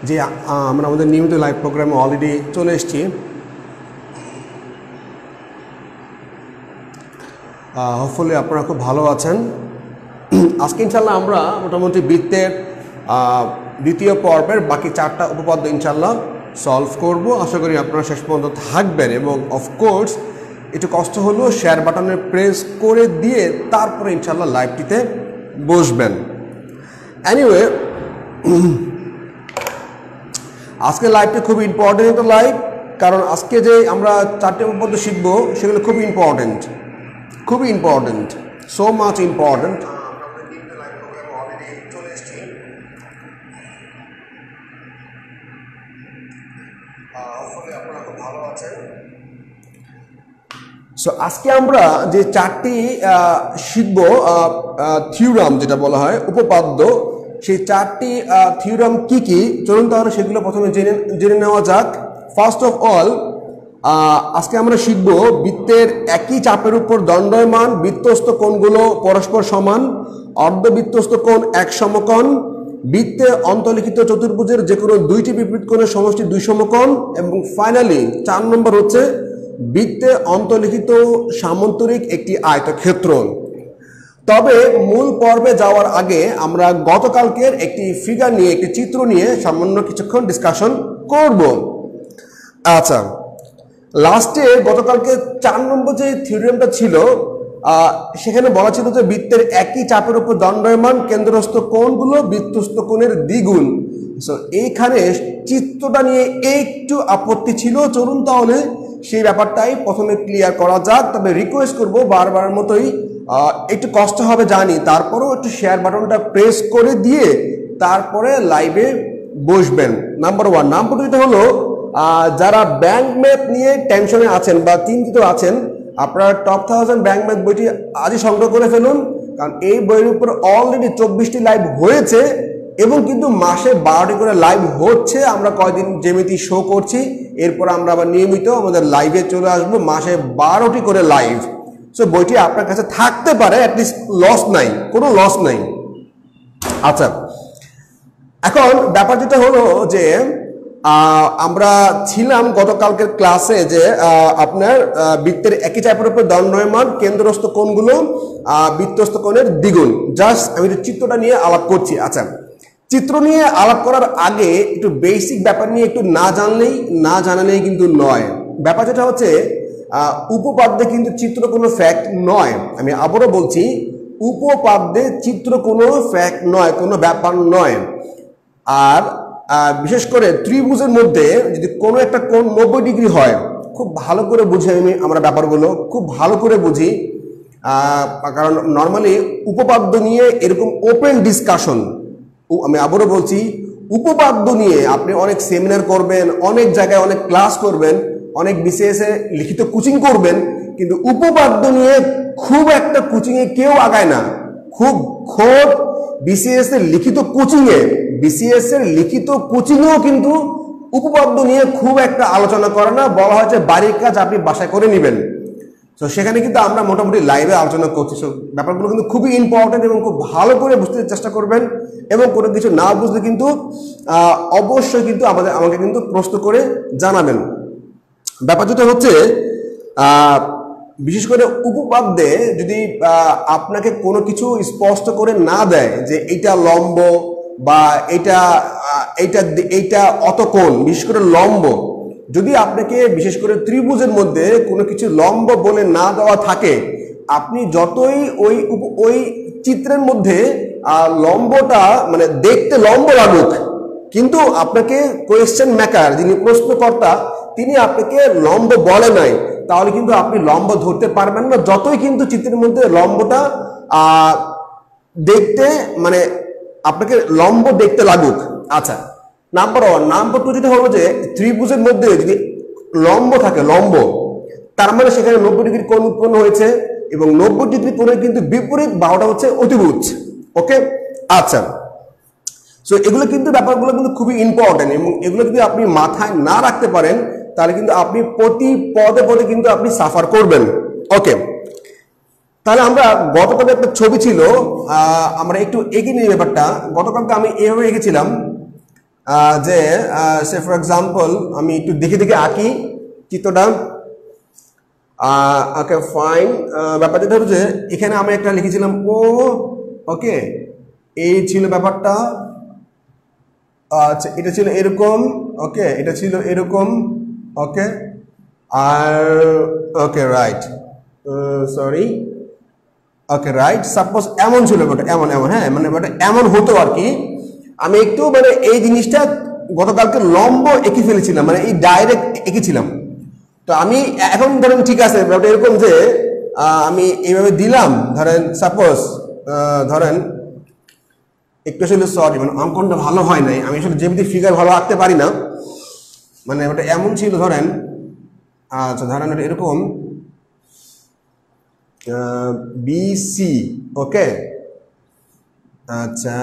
যে আমরা আমাদের নিয়মিত লাইভ প্রোগ্রামে অলরেডি চলে এসেছি। হোপফুলি আপনারা খুব ভালো আছেন। আজকে ইনশাল্লাহ আমরা মোটামুটি বৃত্তের দ্বিতীয় পর্বের বাকি 4টা উপপাদ্য ইনশাল্লাহ সলভ করব। আশা করি আপনারা শেষ পর্যন্ত থাকবেন এবং অফকোর্স একটু কষ্ট হলেও শেয়ার বাটনে প্রেস করে দিয়ে তারপরে ইনশাল্লাহ লাইভটিতে বসবেন। এনিওয়ে, আজকে লাইভটি খুব ইম্পর্টেন্ট একটা লাইভ, কারণ আজকে যে আমরা 4টে উপপাদ্য শিখব সেগুলো খুব ইম্পর্টেন্ট, খুবই important, so much important. So আজকে আমরা যে 4টি শিখব থিওরাম, যেটা বলা হয় উপপাদ্য, সেই 4টি থিওরাম কি কি, চলুন তাহলে সেগুলো প্রথমে জেনে নেওয়া যাক। ফার্স্ট অফ অল, আজকে আমরা শিখব বৃত্তের একই চাপের উপর দণ্ডায়মান বৃত্তস্থ কোণগুলো পরস্পর সমান, অর্ধবৃত্তস্থ কোণ এক সমকোণ, বৃত্তে অন্তর্লিখিত চতুর্ভুজের যে কোনো 2টি বিপরীত কোণের সমষ্টি 2 সমকোণ, এবং ফাইনালি 4 নম্বর হচ্ছে বৃত্তে অন্তর্লিখিত সামান্তরিক একটি আয়তক্ষেত্র। তবে মূল পর্বে যাওয়ার আগে আমরা গতকালকের একটি ফিগার নিয়ে, একটি চিত্র নিয়ে সামান্য কিছুক্ষণ ডিসকাশন করব। আচ্ছা, লাস্টে গতকালকে 4 নম্বর যে থিওরিয়ামটা ছিল সেখানে বলা ছিল যে বৃত্তের একই চাপের উপর দণ্ডায়মান কেন্দ্রস্থ কোণগুলো বৃত্তস্থ কোণের দ্বিগুণ। সো এইখানে চিত্রটা নিয়ে একটু আপত্তি ছিল, চলুন তাহলে সেই ব্যাপারটাই প্রথমে ক্লিয়ার করা যাক। তবে রিকোয়েস্ট করব বারবারের মতোই, একটু কষ্ট হবে জানি, তারপরেও একটু শেয়ার বাটনটা প্রেস করে দিয়ে তারপরে লাইভে বসবেন। নাম্বার 1। নাম্বার 2 হলো যারা ব্যাংক ম্যাথ নিয়ে টেনশনে আছেন বা চিন্তিত আছেন, আপনারা টপ 1000 ব্যাংক ম্যাথ বইটি আজই সংগ্রহ করে ফেলুন, কারণ এই বইয়ের উপর অলরেডি 24টি লাইভ হয়েছে এবং কিন্তু মাসে 12টি করে লাইভ হচ্ছে। আমরা কয়দিন জ্যামিতি শো করছি, এরপর আমরা আবার নিয়মিত আমাদের লাইভে চলে আসবো, মাসে 12টি করে লাইভ। সো বইটি আপনার কাছে থাকতে পারে, অ্যাটলিস্ট লস নাই, কোনো লস নাই। আচ্ছা, এখন ব্যাপার যেটা হলো যে আমরা ছিলাম গতকালকের ক্লাসে যে আপনার বৃত্তের একই চাপের উপর দণ্ডায়মান কেন্দ্রস্থ কোণগুলো বৃত্তস্থ কোণের দ্বিগুণ। জাস্ট আমি একটু চিত্রটা নিয়ে আলাপ করছি। আচ্ছা, চিত্র নিয়ে আলাপ করার আগে একটু বেসিক ব্যাপার নিয়ে একটু না জানালেই কিন্তু নয়। ব্যাপার যেটা হচ্ছে উপপাদ্যে কিন্তু চিত্র কোনো ফ্যাক্ট নয়। আমি আবারও বলছি, উপপাদ্যে চিত্র কোনো ফ্যাক্ট নয়, কোনো ব্যাপার নয়। আর বিশেষ করে ত্রিভুজের মধ্যে যদি কোনো একটা কোণ 90 ডিগ্রি হয়, খুব ভালো করে বুঝি আমরা ব্যাপারগুলো খুব ভালো করে বুঝি, কারণ নর্মালি উপপাদ্য নিয়ে এরকম ওপেন ডিসকাশন, আমি আবারও বলছি, উপপাদ্য নিয়ে আপনি অনেক সেমিনার করবেন, অনেক জায়গায় অনেক ক্লাস করবেন, অনেক বিসিএস এ লিখিত কোচিং করবেন, কিন্তু উপপাদ্য নিয়ে খুব একটা কোচিংয়ে কেউ আগায় না। খুব খোদ বিসিএস এর লিখিত কোচিংয়েও কিন্তু উপপাদ্য নিয়ে খুব একটা আলোচনা করে না, বলা হয়েছে বাড়ির কাজ আপনি বাসায় করে নেবেন। তো সেখানে কিন্তু আমরা মোটামুটি লাইভে আলোচনা করছি। সো ব্যাপারগুলো কিন্তু খুবই ইম্পর্টেন্ট এবং খুব ভালো করে বুঝতে চেষ্টা করবেন, এবং কোনো কিছু না বুঝলে কিন্তু অবশ্যই কিন্তু আমাকে কিন্তু প্রশ্ন করে জানাবেন। ব্যাপার যেটা হচ্ছে বিশেষ করে উপপাদ্যে যদি আপনাকে কোনো কিছু স্পষ্ট করে না দেয় যে এইটা লম্ব বা এইটা অত কোণ, বিশেষ করে লম্ব, যদি আপনাকে বিশেষ করে ত্রিভুজের মধ্যে কোনো কিছু লম্ব বলে না দেওয়া থাকে, আপনি যতই ওই চিত্রের মধ্যে লম্বটা মানে দেখতে লম্ব লাগুক, কিন্তু আপনাকে কোয়েশ্চেন মেকার, যিনি প্রশ্নকর্তা, তিনি আপনাকে লম্ব বলে নাই, তাহলে কিন্তু আপনি লম্ব ধরতে পারবেন না, যতই কিন্তু চিত্রের মধ্যে লম্বটা দেখতে মানে আপনাকে লম্ব দেখতে লাগুক। আচ্ছা, নাম্বার 1। নাম্বার 2 যেটা হলো যে ত্রিভুজের মধ্যে যদি লম্ব থাকে, লম্ব তার মানে সেখানে 90 ডিগ্রি কোণ উৎপন্ন হয়েছে, এবং 90 ডিগ্রি কোণের কিন্তু বিপরীত বাহুটা হচ্ছে অতিভুজ। ওকে, আচ্ছা, সো এগুলো কিন্তু ব্যাপারগুলো কিন্তু খুবই ইম্পর্টেন্ট, এবং এগুলো যদি আপনি মাথায় না রাখতে পারেন তাহলে কিন্তু আপনি প্রতি পদে পদে কিন্তু আপনি সাফার করবেন। ওকে, তাহলে আমরা গতকালকে একটা ছবি ছিল, আমরা একটু এগিয়ে নিই ব্যাপারটা। গতকালকে আমি এভাবে এঁকেছিলাম, যে সে ফর এক্সাম্পল আমি একটু দেখে দেখে আঁকি চিত্রটা। ওকে ফাইন, ব্যাপারটা যেটা হচ্ছে এখানে আমি একটা লিখেছিলাম ও, ওকে এই ছিল ব্যাপারটা। আচ্ছা এটা ছিল এরকম, ওকে এটা ছিল এরকম, ওকে আর okay right, sorry okay right, suppose এমন ছিল ব্যাপারটা, এমন এমন, হ্যাঁ মানে ব্যাপারটা এমন হতো আর কি। আমি একটু মানে এই জিনিসটা গতকালকে লম্ব এঁকে ফেলেছিলাম, মানে এই ডাইরেক্ট এঁকেছিলাম। তো আমি এখন ধরেন ঠিক আছে ব্যাপারটা এরকম যে আমি এইভাবে দিলাম, ধরেন সাপোজ ধরেন একটু আসলে সরি মানে অঙ্কনটা ভালো হয় নাই, আমি আসলে যেমনি ফিগার ভালো আঁকতে পারি না, মানে ওটা এমন ছিল ধরেন, আচ্ছা ধরেন ওটা এরকম বিসি, ওকে আচ্ছা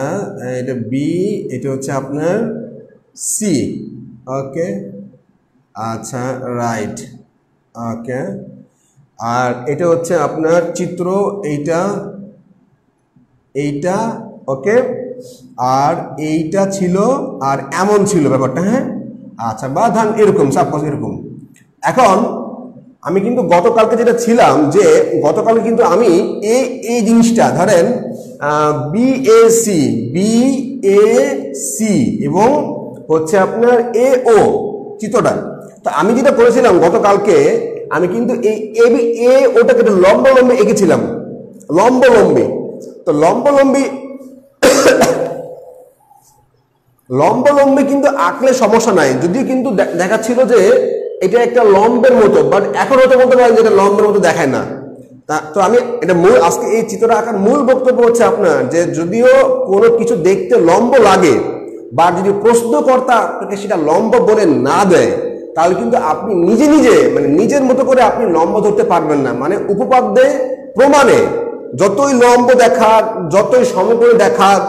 এটা বি, এটা হচ্ছে আপনার সি, ওকে আচ্ছা রাইট, ওকে আর এটা হচ্ছে আপনার চিত্র এইটা, এইটা, ওকে আর এইটা ছিল আর এমন ছিল ব্যাপারটা, হ্যাঁ আচ্ছা বা ধান এরকম সাপোজ এরকম। এখন আমি কিন্তু গতকালকে যেটা ছিলাম যে গতকালকে কিন্তু আমি এই জিনিসটা ধরেন বিএসি, বিএসি এবং হচ্ছে আপনার এও চিত্রটা। তো আমি যেটা করেছিলাম গতকালকে, আমি কিন্তু এই এ ওটাকে একটু লম্বে এঁকেছিলাম, লম্বে। তো লম্বে কিন্তু আঁকলে সমস্যা নাই, যদিও কিন্তু দেখাচ্ছিল যে এটা একটা লম্বের মতো, বাট এখন হয়তো বলতে পারেন যে এটা লম্বের মতো দেখায় না। তো আমি এটা মূল আজকে এই চিত্রটা আঁকার মূল বক্তব্য হচ্ছে আপনার যে যদিও কোনো কিছু দেখতে লম্ব লাগে বা যদি প্রশ্নকর্তা আপনাকে সেটা লম্ব বলে না দেয়, তাহলে কিন্তু আপনি নিজে মানে নিজের মতো করে আপনি লম্ব ধরতে পারবেন না। মানে উপপাদ্যে প্রমাণে যতই লম্ব দেখাক, যতই সমকোণী দেখাক,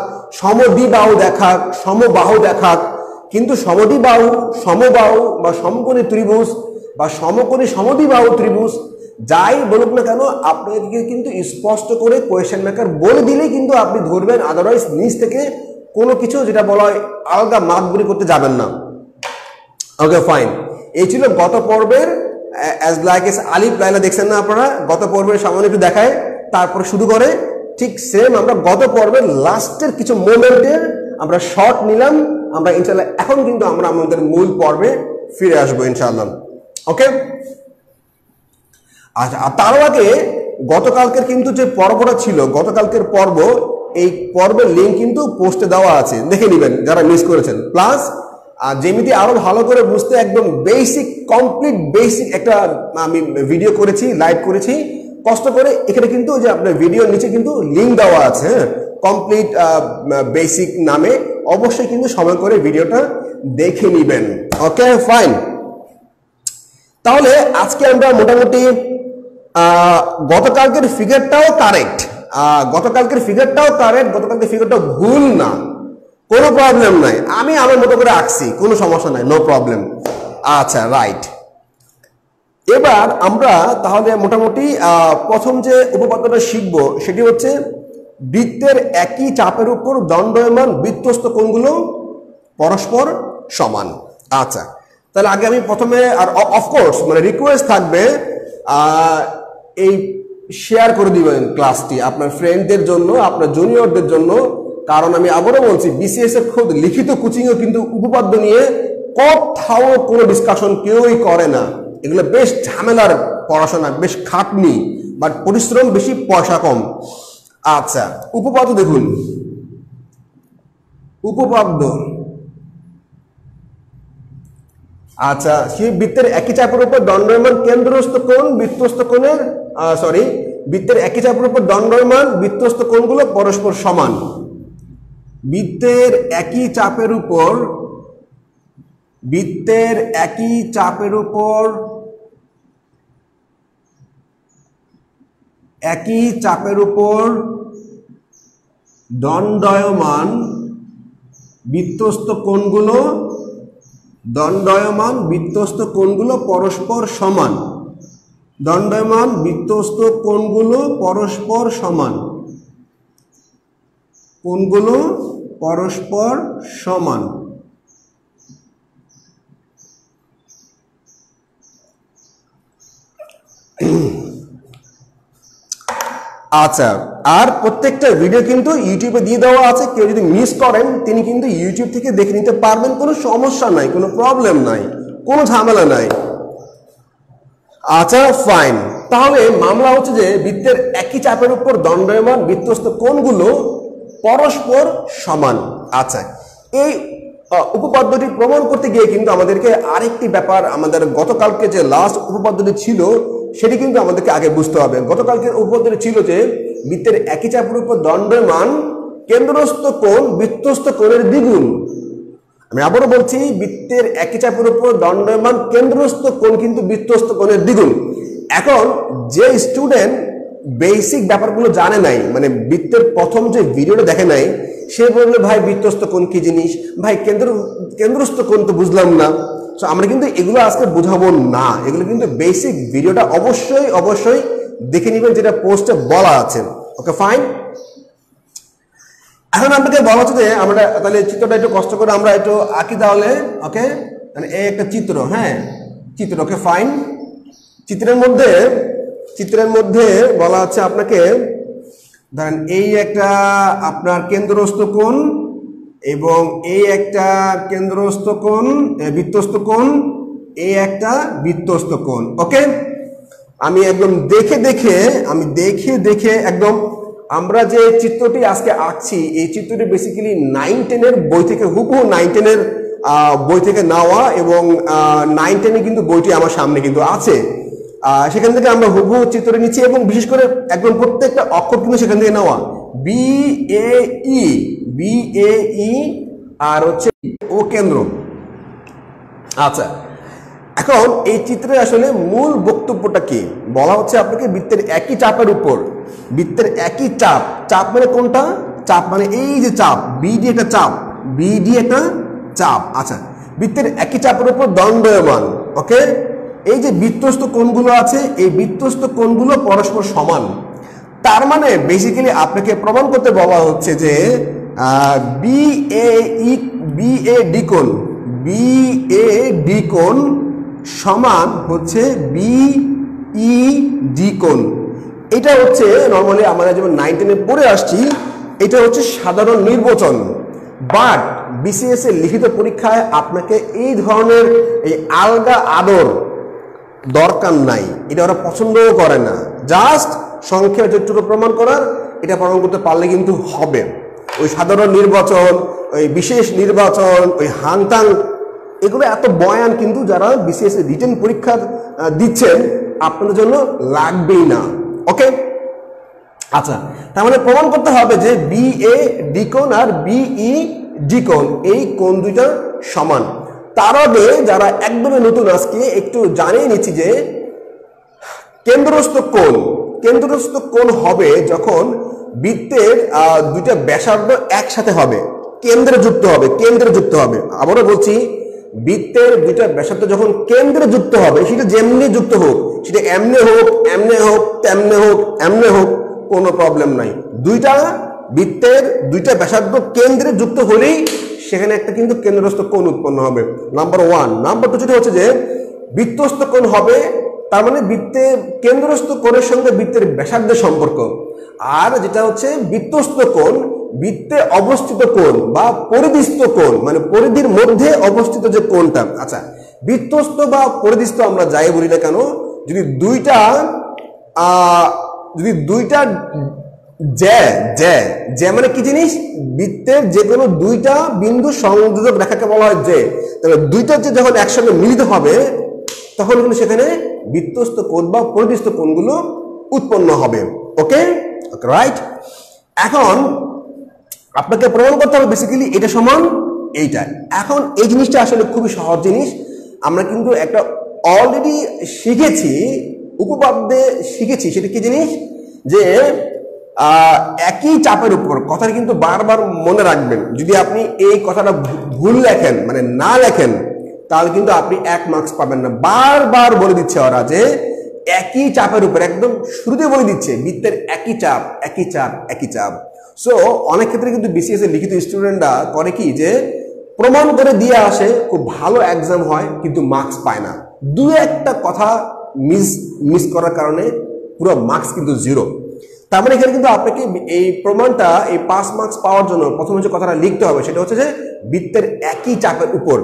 সমদ্বিবাহু দেখাক, সমবাহু দেখাক, কিন্তু সমদ্বিবাহু, সমবাহু বা সমকোণী ত্রিভুজ বা সমকোণী সমদ্বিবাহু ত্রিভুজ যাই বলুক না কেন, আপনাকে কিন্তু স্পষ্ট করে কোয়েশ্চেন মেকার বলে দিলেই কিন্তু আপনি ধরবেন, আদারওয়াইজ নিজ থেকে কোনো কিছু যেটা বলা হয় আলাদা মাপগুলি করতে যাবেন না। ওকে ফাইন, এই ছিল গত পর্বের অ্যাজ লাইক এস আলিফ লাইলা, দেখছেন না আপনারা? গত পর্বের সামনে একটু দেখায় তারপরে শুরু করে, ঠিক সেম আমরা গত পর্বের লাস্টের কিছু মোমেন্টের আমরা শর্ট নিলাম। আমরা ইনশাআল্লাহ এখন কিন্তু আমরা আমাদের মূল পর্বে ফিরে আসবো ইনশাআল্লাহ। ওকে আচ্ছা, আর তারও আগে গতকালকের কিন্তু যে পর্বটা ছিল, গতকালকের পর্ব, এই পর্বের লিঙ্ক কিন্তু পোস্টে দেওয়া আছে, দেখে নেবেন যারা মিস করেছেন। প্লাস যেমিতি আরো ভালো করে বুঝতে একদম বেসিক, কমপ্লিট বেসিক একটা আমি ভিডিও করেছি, লাইভ করেছি কষ্ট করে। এখানে কিন্তু যে আপনার ভিডিওর নিচে কিন্তু লিঙ্ক দেওয়া আছে, কমপ্লিট বেসিক নামে, অবশ্যই কিন্তু সময় করে ভিডিওটা দেখে নেবেন। ওকে ফাইন, তাহলে আজকে আমরা মোটামুটি গতকালকের ফিগারটাও কারেক্ট, গতকালকের ফিগারটাও ভুল না, কোনো প্রবলেম নাই, আমি আমার মতো করে আঁকছি, কোনো সমস্যা নাই, নো প্রবলেম। আচ্ছা রাইট, এবার আমরা তাহলে মোটামুটি প্রথম যে উপপাদ্যটা শিখব সেটি হচ্ছে বৃত্তের একই চাপের উপর দণ্ডায়মান বৃত্তস্থ কোণগুলো পরস্পর সমান। আচ্ছা, তাহলে আগে আমি প্রথমে, আর অফকোর্স মানে রিকোয়েস্ট থাকবে এই শেয়ার করে দিবেন ক্লাসটি আপনার ফ্রেন্ডদের জন্য, আপনার জুনিয়রদের জন্য, কারণ আমি আবারও বলছি বিসিএস এর খুব লিখিত কোচিংও কিন্তু উপপাদ্য নিয়ে কোথাও কোনো ডিসকাশন কেউই করে না। এগুলো বেশ ঝামেলার পড়াশোনা, বেশ খাটনি, বাট পরিশ্রম বেশি, পয়সা কম। আচ্ছা, উপপাদ্য দেখুন, উপপাদ্য আচ্ছা, সেই বৃত্তের একই চাপের উপর দণ্ডায়মান কেন্দ্রস্থ কোণ বৃত্তস্থ কোণের বৃত্তের একই চাপের উপর দণ্ডায়মান বৃত্তস্থ কোণগুলো পরস্পর সমান। বৃত্তের একই চাপের উপর দণ্ডায়মান বৃত্তস্থ কোণগুলো পরস্পর সমান। দণ্ডায়মান বৃত্তস্থ কোণগুলো পরস্পর সমান, কোণগুলো পরস্পর সমান। আচ্ছা, আর প্রত্যেকটা ভিডিও কিন্তু ইউটিউবে দিয়ে দেওয়া আছে, কেউ যদি মিস করেন তিনি কিন্তু ইউটিউব থেকে দেখে নিতে পারবেন, কোনো সমস্যা নাই, কোনো প্রবলেম নাই, কোনো ঝামেলা নাই। আচ্ছা ফাইন, তাহলে মামলা হচ্ছে যে বৃত্তের একই চাপের উপর দণ্ডায়মান বৃত্তস্থ কোণগুলো পরস্পর সমান। আচ্ছা, এই উপপাদ্যটি প্রমাণ করতে গিয়ে কিন্তু আমাদেরকে আরেকটি ব্যাপার, আমাদের গতকালকে যে লাস্ট উপপাদ্যটি ছিল সেটি কিন্তু আমাদেরকে আগে বুঝতে হবে। গতকালকের উপপাদ্যটি ছিল যে বৃত্তের একই চাপের উপর দণ্ডায়মান কেন্দ্রস্থ কোণ বৃত্তস্থ কোণের দ্বিগুণ। আমি আবারও বলছি, বৃত্তের একই চাপের উপর দণ্ডায়মান কেন্দ্রস্থ কোণ কিন্তু বৃত্তস্থ কোণের দ্বিগুণ। এখন যে স্টুডেন্ট বেসিক ব্যাপারগুলো জানে নাই, মানে বৃত্তের প্রথম যে ভিডিওটা দেখে নাই, সে বললে ভাই বৃত্তস্থ কোণ কি জিনিস, ভাই কেন্দ্রস্থ কোণ তো বুঝলাম না। তো আমরা কিন্তু এগুলো আজকে বোঝাবো না, এগুলো কিন্তু বেসিক ভিডিওটা অবশ্যই অবশ্যই দেখে নেবেন, যেটা পোস্টে বলা আছে। ওকে ফাইন, এখন আপনাকে বলা হচ্ছে যে আমরা তাহলে চিত্রটা একটু কষ্ট করে আমরা একটু আঁকি তাহলে। ওকে, মানে এই একটা চিত্র, হ্যাঁ চিত্র। ওকে ফাইন, চিত্রের মধ্যে বলা আছে আপনাকে, ধরেন এই একটা আপনার কেন্দ্রস্থ কোণ এবং এই একটা কেন্দ্রস্থ কোণ, বৃত্তস্থ কোণ, এই একটা বৃত্তস্থ কোণ। ওকে, আমি একদম দেখে দেখে একদম, আমরা যে চিত্রটি আজকে আঁকছি এই চিত্রটি বেসিক্যালি 9-10 বই থেকে, হুবহু 9-10 বই থেকে নেওয়া, এবং 9-10 কিন্তু বইটি আমার সামনে কিন্তু আছে, সেখান থেকে আমরা হুবহু চিত্রটি নিচ্ছি, এবং বিশেষ করে একদম প্রত্যেকটা অক্ষর কিন্তু সেখান থেকে নেওয়া, BAE আর হচ্ছে ও কেন্দ্র। আচ্ছা, এখন এই চিত্রে আসলে মূল বক্তব্যটা কি বলা হচ্ছে আপনাকে, বৃত্তের একই চাপের উপর, বৃত্তের একই চাপ, চাপ মানে কোনটা, চাপ মানে এই যে চাপ BD একটা চাপ, BD একটা চাপ। আচ্ছা, বৃত্তের একই চাপের উপর দণ্ডায়মান। ওকে, এই যে বৃত্তস্থ কোণগুলো আছে, এই বৃত্তস্থ কোণগুলো পরস্পর সমান। তার মানে বেসিক্যালি আপনাকে প্রমাণ করতে বলা হচ্ছে যে BAD কোণ সমান হচ্ছে BED কোণ। এটা হচ্ছে নর্মালি আমরা যেমন 9-10 পড়ে আসছি, এটা হচ্ছে সাধারণ নির্বাচন, বাট BCS এর লিখিত পরীক্ষায় আপনাকে এই ধরনের এই আলগা আদর দরকার নাই, এটা ওরা পছন্দও করে না। জাস্ট সংখ্যা যতটুকু প্রমাণ করার, এটা প্রমাণ করতে পারলে কিন্তু হবে। ওই সাধারণ নির্বাচন, ওই বিশেষ নির্বাচন, ওই হাংতাং, এগুলো এত বয়ান কিন্তু যারা BCS রিটেন পরীক্ষা দিচ্ছেন আপনাদের জন্য লাগবেই না। ওকে, আচ্ছা, তার মানে প্রমাণ করতে হবে যে BAD কোণ আর BED কোণ, এই কোণ দুইটা সমান। তার আগে যারা একদমই নতুন, আজকে একটু জানিয়ে নিচ্ছি যে কেন্দ্রস্থ কোণ হবে যখন বৃত্তের দুইটা ব্যাসার্ধ একসাথে হবে, কেন্দ্রে যুক্ত হবে। আবারও বলছি, বৃত্তের দুইটা ব্যাসার্ধ যখন কেন্দ্রে যুক্ত হবে, সেটা যেমনি যুক্ত হোক, সেটা এমনে হোক, তেমনে হোক, কোনো প্রবলেম নাই। বৃত্তের দুইটা ব্যাসার্ধ কেন্দ্রে যুক্ত হলেই সেখানে একটা কিন্তু কেন্দ্রস্থ কোণ উৎপন্ন হবে, নাম্বার 1। নাম্বার 2 যেটা হচ্ছে যে বৃত্তস্থ কোণ হবে, তার মানে বৃত্তের কেন্দ্রস্থ কোণের সঙ্গে বৃত্তের ব্যাসার্ধের সম্পর্ক। আর যেটা হচ্ছে বৃত্তস্থ কোণ, বৃত্তে অবস্থিত কোণ বা পরিধিস্থ কোণ, মানে পরিধির মধ্যে অবস্থিত যে কোণটা। আচ্ছা, বৃত্তস্থ বা পরিধিস্থ আমরা যাই বলি না কেন, যদি দুইটা জ্যা মানে কি জিনিস, বৃত্তের যে কোনো দুইটা বিন্দু সংযোজক রেখাকে বলা হয় জ্যা। তবে দুইটা যে যখন একসঙ্গে মিলিত হবে তখন কিন্তু সেখানে বৃত্তস্থ কোণ বা পরিধিস্থ কোণগুলো উৎপন্ন হবে। Okay, right. এখন আপনাকে প্রমাণ করতে হবে বেসিক্যালি এটা সমান এইটা। এখন এই জিনিসটা আসলে খুবই সহজ জিনিস, আমরা কিন্তু একটা অলরেডি শিখেছি, উপপাদ্যে শিখেছি। সেটা কি জিনিস, যে একই চাপের উপর, কথাটা কিন্তু বারবার মনে রাখবেন। যদি আপনি এই কথাটা ভুল লেখেন, মানে না লেখেন, তাহলে কিন্তু আপনি 1 মার্কস পাবেন না। বারবার বলে দিচ্ছে ওরা যে একই চাপের উপর, একদম শুরুতে বলে দিচ্ছে বৃত্তের একই চাপ। সো অনেক ক্ষেত্রে কিন্তু BCS এর লিখিত স্টুডেন্টরা করে কি, যে প্রমাণ করে দিয়ে আসে, খুব ভালো এক্সাম হয় কিন্তু মার্কস পায় না। 2-1টা কথা মিস করার কারণে পুরো মার্কস কিন্তু 0। তার মানে এখানে কিন্তু আপনাকে এই প্রমাণটা এই পাস মার্কস পাওয়ার জন্য প্রথমে যে কথাটা লিখতে হবে সেটা হচ্ছে যে বৃত্তের একই চাপের উপর,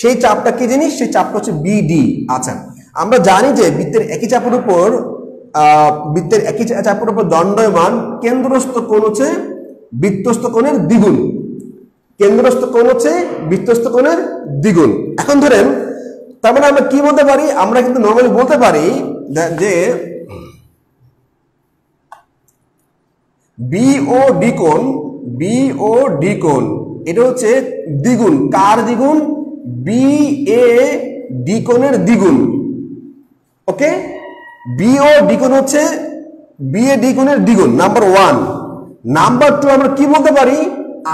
সেই চাপটা কি জিনিস, সেই চাপটা হচ্ছে বিডি। আচ্ছা, আমরা জানি যে বৃত্তের একই চাপের উপর দণ্ডায়মান কেন্দ্রস্থ কোণ হচ্ছে বৃত্তস্থ কোণের দ্বিগুণ। কেন্দ্রস্থ কোণ হচ্ছে বৃত্তস্থ কোণের দ্বিগুণ। এখন ধরেন তার মানে আমরা কি বলতে পারি, আমরা কিন্তু নরমালি বলতে পারি যে বিওডি কোণ এটা হচ্ছে দ্বিগুণ, কার দ্বিগুণ, বিএডি কোণের দ্বিগুণ। ওকে, বিওডি কোণ হচ্ছে বিএডি কোণের দ্বিগুণ, নাম্বার 1। নাম্বার 2 আমরা কি বলতে পারি,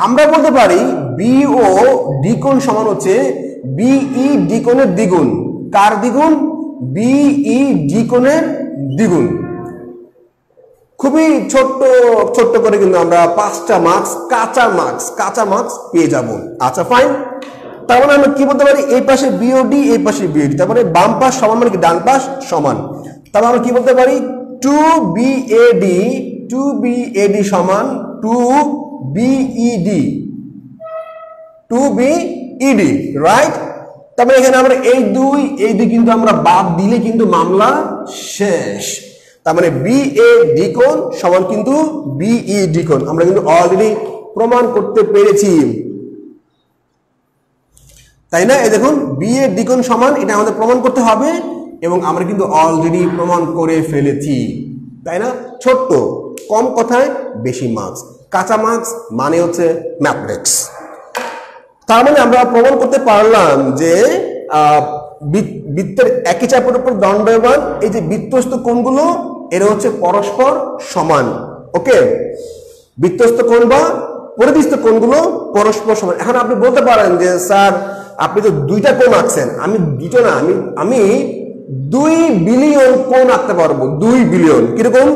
আমরা বলতে পারি বিওডি কোণ সমান হচ্ছে বিইডি কোণের দ্বিগুণ। কার দ্বিগুণ, বিইডি কোণের দ্বিগুণ। খুবই ছোট্ট করে কিন্তু আমরা 5টা মার্কস কাঁচা মার্কস পেয়ে যাব। আচ্ছা ফাইন, তার মানে আমরা কি বলতে পারি, এই পাশে বিওডি এই পাশে বিওডি, তার মানে বাম পাশ সমান মানে কি ডান পাশ সমান। তাহলে আমরা কি বলতে পারি 2BAD সমান 2BED, রাইট। তারপরে এখানে আমরা এই দুই কিন্তু আমরা বাদ দিলে কিন্তু মামলা শেষ। তার মানে বিএডি কোণ সমান কিন্তু বিইডি কোণ আমরা কিন্তু অলরেডি প্রমাণ করতে পেরেছি, তাই না? এই দেখুন বিএডি কোণ সমান, এটা আমাদের প্রমাণ করতে হবে এবং আমরা কিন্তু অলরেডি প্রমাণ করে ফেলেছি, তাই না? ছোট্ট কম কথায় বেশি মার্কস, কাঁচা মার্কস মানে হচ্ছে ম্যাথমেটিক্স। তার মানে আমরা প্রমাণ করতে পারলাম যে বৃত্তের একই চাপের উপর দণ্ডায়মান এই যে বৃত্তস্থ কোণগুলো এরা হচ্ছে পরস্পর সমান। ওকে, বৃত্তস্থ কোণ বা পরিধিস্থ কোণগুলো পরস্পর সমান। এখন আপনি বলতে পারেন যে স্যার আপনি তো 2টা কোণ আঁকছেন, আমি 2টা না, আমি 2 বিলিয়ন কোণ আঁকতে পারবো, 2 বিলিয়ন। কিরকম?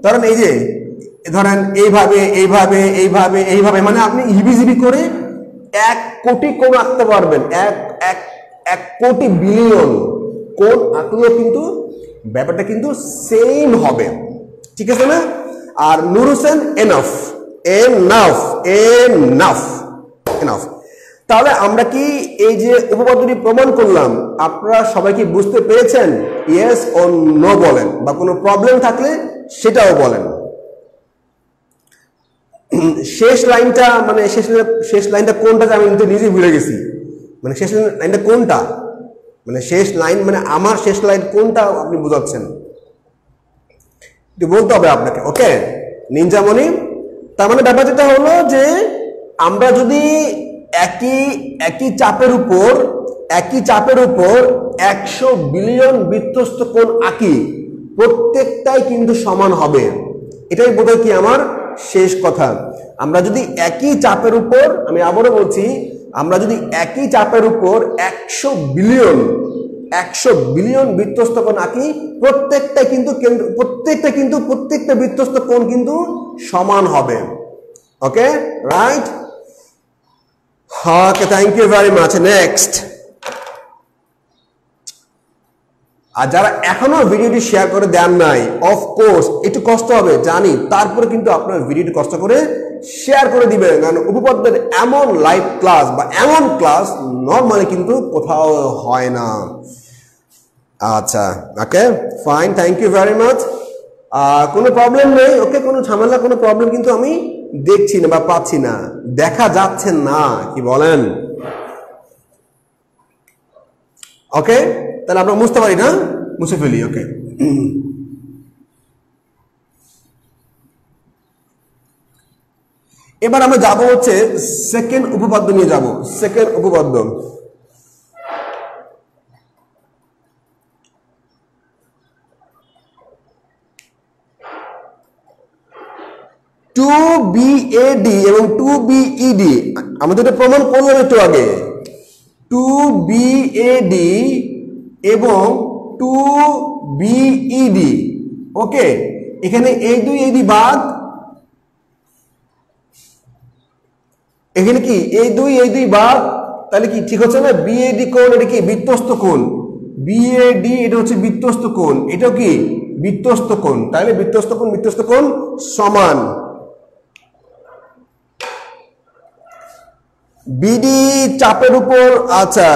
ধরেন এই যে ধরেন এইভাবে, মানে আপনি হিবিজিবি করে 1 কোটি কোণ আঁকতে পারবেন, এক কোটি বিলিয়ন কোণ আঁকলেও কিন্তু ব্যাপারটা কিন্তু সেম হবে, ঠিক আছে না? আর নূর হোসেন এনাফ। তাহলে আমরা কি এই যে উপপাদ্যটি প্রমাণ করলাম আপনারা সবাই কি বুঝতে পেরেছেন? ইয়েস ও নো বলেন, বা কোনো প্রবলেম থাকলে সেটাও বলেন। শেষ লাইনটা মানে শেষ লাইনটা কোনটা আমি নিজে ভুলে গেছি, মানে শেষ লাইনটা কোনটা, মানে শেষ লাইন মানে আমার শেষ লাইন কোনটা আপনি বোঝাচ্ছেন বলতে হবে আপনাকে। ওকে নিনজামণি, তার মানে ব্যাপার যেটা হলো যে আমরা যদি একই চাপের উপর 100 বিলিয়ন বৃত্তস্থ কোণ আঁকি, প্রত্যেকটাই কিন্তু সমান হবে। এটাই বোধহয় কি আমার শেষ কথা। আমরা যদি একই চাপের উপর, আমি আবারও বলছি, আমরা যদি একই চাপের উপর 100 বিলিয়ন বৃত্তস্থ কোণ আঁকি, প্রত্যেকটা বৃত্তস্থ কোণ কিন্তু সমান হবে। Okay right, okay thank you very much. Next, আর যারা এখনো ভিডিওটি শেয়ার করে দেন নাই, অফকোর্স একটু কষ্ট হবে জানি, তারপরে কিন্তু আপনার ভিডিওটি কষ্ট করে শেয়ার করে দিবেন, কারণ উপপাদ্যের এমন লাইভ ক্লাস বা এমন ক্লাস নর্মালি কিন্তু কোথাও হয় না। আচ্ছা okay fine, thank you very much. কোনো প্রবলেম নেই, ওকে কোনো ঝামেলা কোনো প্রবলেম কিন্তু আমি দেখছি না বা পাচ্ছি না, দেখা যাচ্ছে না, কি বলেন? ওকে তাহলে আমরা মুছতে পারি না, মুছে ফেলি। ওকে এবার আমরা যাব হচ্ছে সেকেন্ড উপপাদ্য নিয়ে যাব। সেকেন্ড উপপাদ্য, টু বিএডি এবং 2BED আমাদের এটা প্রমাণ করলাম একটু আগে। 2BAD এবং 2BED, ওকে এখানে এই দুই বাদ, এখানে কি এই দুই বাদ, তাহলে কি ঠিক হচ্ছে না? বিএডি কোণ এটা কি বৃত্তস্থ কোণ, BAD এটা হচ্ছে বৃত্তস্থ কোণ, এটাও কি বৃত্তস্থ কোণ, তাহলে বৃত্তস্থ কোণ সমান। BD চাপের উপর, আচ্ছা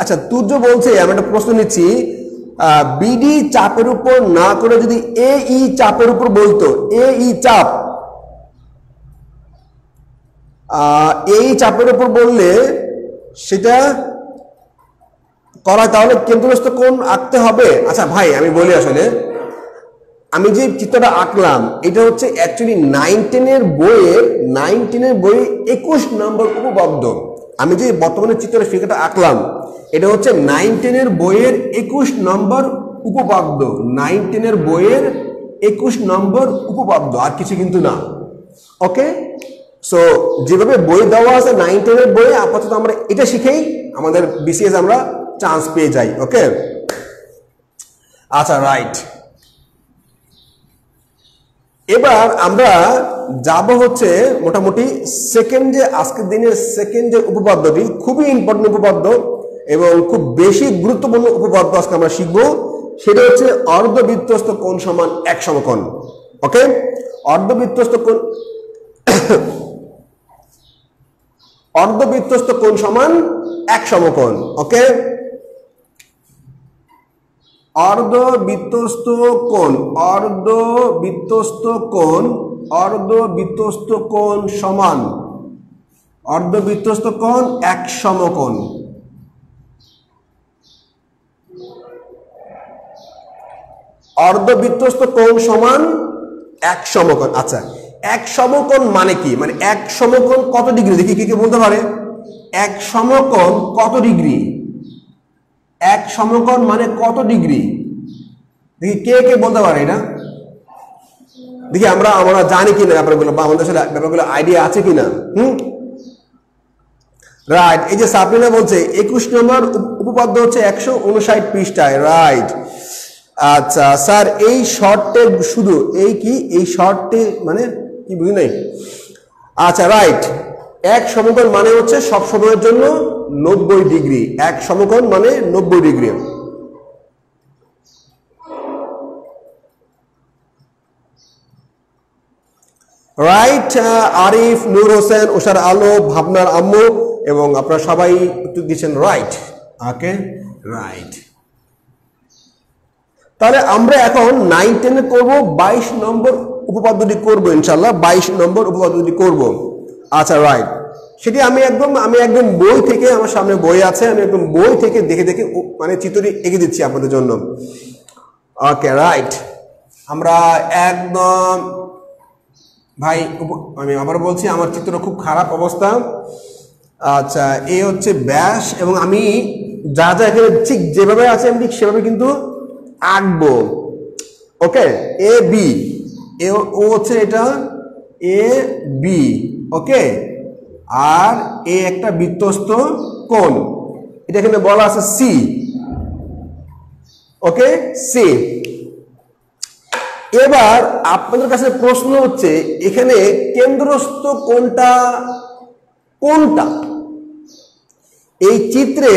আচ্ছা তুর্য বলছে, আমি একটা প্রশ্ন নিচ্ছি, BD চাপের উপর না করে যদি AE চাপের উপর বলতো, AE চাপ, এই চাপের উপর বললে সেটা করা, তাহলে কেন্দ্রস্থ কোণ আঁকতে হবে। আচ্ছা ভাই আমি বলি, আসলে আমি যে চিত্রটা আঁকলাম এটা হচ্ছে অ্যাকচুয়ালি 9-10 বইয়ে 21 নম্বর উপপাদ্য। আমি যে বর্তমানে চিত্রের ফিগারটা আঁকলাম এটা হচ্ছে 9-10 বইয়ের 21 নম্বর উপপাদ্য, 9-10 বইয়ের 21 নম্বর উপপাদ্য, আর কিছু কিন্তু না। ওকে, সো যেভাবে বই দেওয়া আছে 9-10 বইয়ে, আপাতত আমরা এটা শিখেই আমাদের BCS আমরা চান্স পেয়ে যাই। ওকে, আচ্ছা রাইট, এবার আমরা যাব হচ্ছে মোটামুটি সেকেন্ড, যে আজকের দিনের সেকেন্ড যে উপপাদ্যটি, খুবই ইম্পর্টেন্ট উপপাদ্য এবং খুব বেশি গুরুত্বপূর্ণ উপপাদ্য আজকে আমরা শিখব, সেটা হচ্ছে অর্ধবৃত্তস্থ কোণ সমান এক সমকোণ। ওকে, অর্ধবৃত্তস্থ কোণ অর্ধবৃত্তস্থ কোণ সমান এক সমকোণ। ওকে, অর্ধবৃত্তস্থ কোণ সমান অর্ধবৃত্তস্থ কোণ এক সমকোণ। অর্ধবৃত্তস্থ কোণ সমান এক সমকোণ। আচ্ছা, এক সমকোণ মানে কি, মানে এক সমকোণ কত ডিগ্রি, দেখি কে কে বলতে পারে এক সমকোণ কত ডিগ্রি, এক সমকোণ মানে কত ডিগ্রি, দেখি কে কে বলতে পারে এটা, দেখি আমরা জানি কিনা ব্যাপারগুলো, বা আমাদের সাথে ব্যাপারগুলো আইডিয়া আছে কিনা। রাইট, এই যে সাবরিনা বলছে 21 নম্বর উপপাদ্য হচ্ছে 159 পৃষ্ঠায়। রাইট, আচ্ছা স্যার এই শর্টে শুধু এই শর্টে মানে কি বুঝি নাই। আচ্ছা রাইট, এক সমকোণ মানে হচ্ছে সব সময়ের জন্য 90 ডিগ্রি, এক সমকোণ মানে 90 ডিগ্রি। রাইট, আরিফ, নূর হোসেন, ওশার আলো, ভাবনার আম্মু এবং আপনারা সবাই উত্তর দিচ্ছেন রাইট। ওকে রাইট, তাহলে আমরা এখন 9-10 করব, 22 নম্বর উপপাদ্যটি করব ইনশাআল্লাহ, 22 নম্বর উপপাদ্যটি করব। আচ্ছা রাইট, সেটি আমি একদম বই থেকে, আমার সামনে বই আছে, আমি একদম বই থেকে দেখে দেখে মানে চিত্রটি এঁকে দিচ্ছি আপনাদের জন্য। ওকে রাইট, আমরা একদম ভাই আমি আবার বলছি, আমার চিত্র খুব খারাপ অবস্থা। আচ্ছা, এ হচ্ছে ব্যাস, এবং আমি যা যা এখানে ঠিক যেভাবে আছে আমি ঠিক সেভাবে কিন্তু আঁকবো। ওকে, এ বি, ও হচ্ছে এটা এ বি। ওকে, আর এ একটা বৃত্তস্থ কোণ, এটা এখানে বলা আছে সি। ওকে, সি। এবার আপনাদের কাছে প্রশ্ন হচ্ছে এখানে কেন্দ্রস্থ কোণটা কোনটা, এই চিত্রে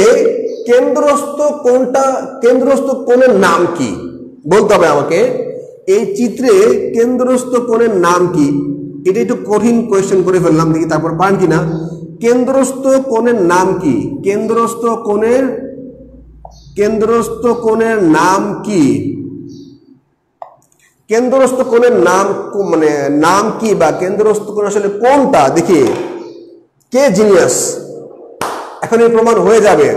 কেন্দ্রস্থ কোণের নাম কি বলতে হবে আমাকে। এই চিত্রে কেন্দ্রস্থ কোণের নাম কি, এটা একটু কঠিন কোয়েশ্চেন করে ফেললাম, দেখি তারপর পান কিনা। কেন্দ্রস্থ কোণের নাম কি, কেন্দ্রস্থ কোণের নাম কি, কেন্দ্রস্থ কোণের নাম মানে নাম কি, বা কেন্দ্রস্থ কোণ আসলে কোনটা, দেখি কে জিনিয়াস, এখন এই প্রমাণ হয়ে যাবে।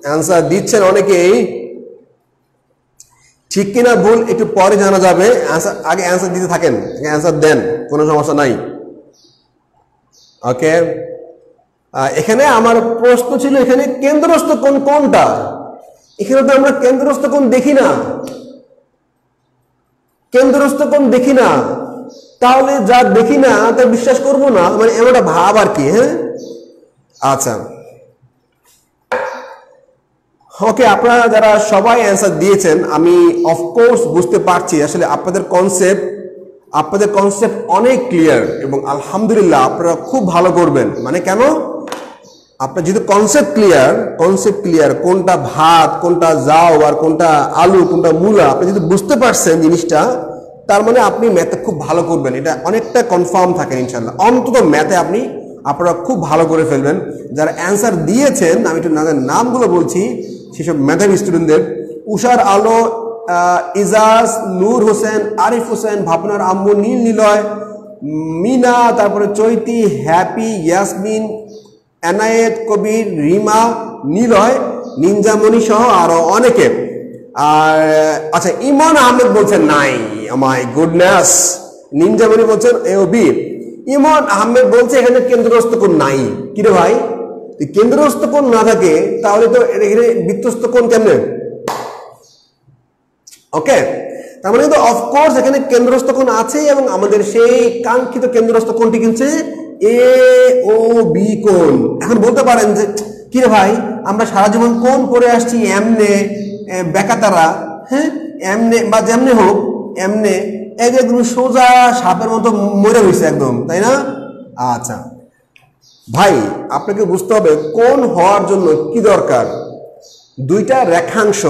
অ্যান্সার দিচ্ছেন অনেকেই, ঠিক কিনা ভুল একটু পরে জানা যাবে, আগে অ্যান্সার দিতে থাকেন, অ্যান্সার দেন, কোনো সমস্যা নাই। ওকে, এখানে আমার প্রশ্ন ছিল এখানে কেন্দ্রস্থ কোণ কোনটা, এখানে তো আমরা কেন্দ্রস্থ কোণ দেখি না, তাহলে যা দেখি না তা বিশ্বাস করব না, মানে এমনটা ভাব আর কি। হ্যাঁ, আচ্ছা ওকে, আপনারা যারা সবাই অ্যান্সার দিয়েছেন আমি অফকোর্স বুঝতে পারছি আসলে আপনাদের কনসেপ্ট অনেক ক্লিয়ার, এবং আলহামদুলিল্লাহ আপনারা খুব ভালো করবেন। মানে কেন, আপনার যেহেতু কনসেপ্ট ক্লিয়ার কোনটা ভাত কোনটা জাও আর কোনটা আলু কোনটা মূলা, আপনি যদি বুঝতে পারছেন জিনিসটা, তার মানে আপনি ম্যাথে খুব ভালো করবেন, এটা অনেকটা কনফার্ম থাকেন ইনশাল্লাহ। অন্তত ম্যাথে আপনারা খুব ভালো করে ফেলবেন। যারা অ্যান্সার দিয়েছেন আমি একটু নামগুলো বলছি সেসব মেধাবী স্টুডেন্টদের: উষার আলো, ইজাজ, নূর হোসেন, আরিফ হোসেন, ভাবনার আম্মু, নীল নিলয়, মিনা, তারপরে চৈতি, হ্যাপি, ইয়াসমিন, এনায়েত, কবির, রিমা, নিলয়, নিনজামণি সহ আরো অনেকে। আর আচ্ছা, ইমন আহমেদ বলছেন নাই, মাই গুডনেস। নিনজামণি বলছেন এ ও বি। ইমন আহমেদ বলছে এখানে কেন্দ্রস্থ কোণ নাই। কিরে ভাই, কেন্দ্রস্থ কোণ না থাকে তাহলে তো এখানে বৃত্তস্থ কোণ কেমনে? ওকে, তার মানে কিন্তু অফকোর্স এখানে কেন্দ্রস্থ কোণ আছে এবং আমাদের সেই কাঙ্ক্ষিত কেন্দ্রস্থ কোণটি কিন্তু এ ও বি কোণ। এখন বলতে পারেন যে কিরে ভাই, আমরা সারা জীবন কোণ পড়ে আসছি এমনে বেকাতারা, হ্যাঁ এমনে বা যেমনে হোক এমনে, একদম সোজা সাপের মতো মরে হয়েছে একদম, তাই না? আচ্ছা ভাই, আপনাকে বুঝতে হবে কোণ হওয়ার জন্য কি দরকার। দুইটা রেখাংশ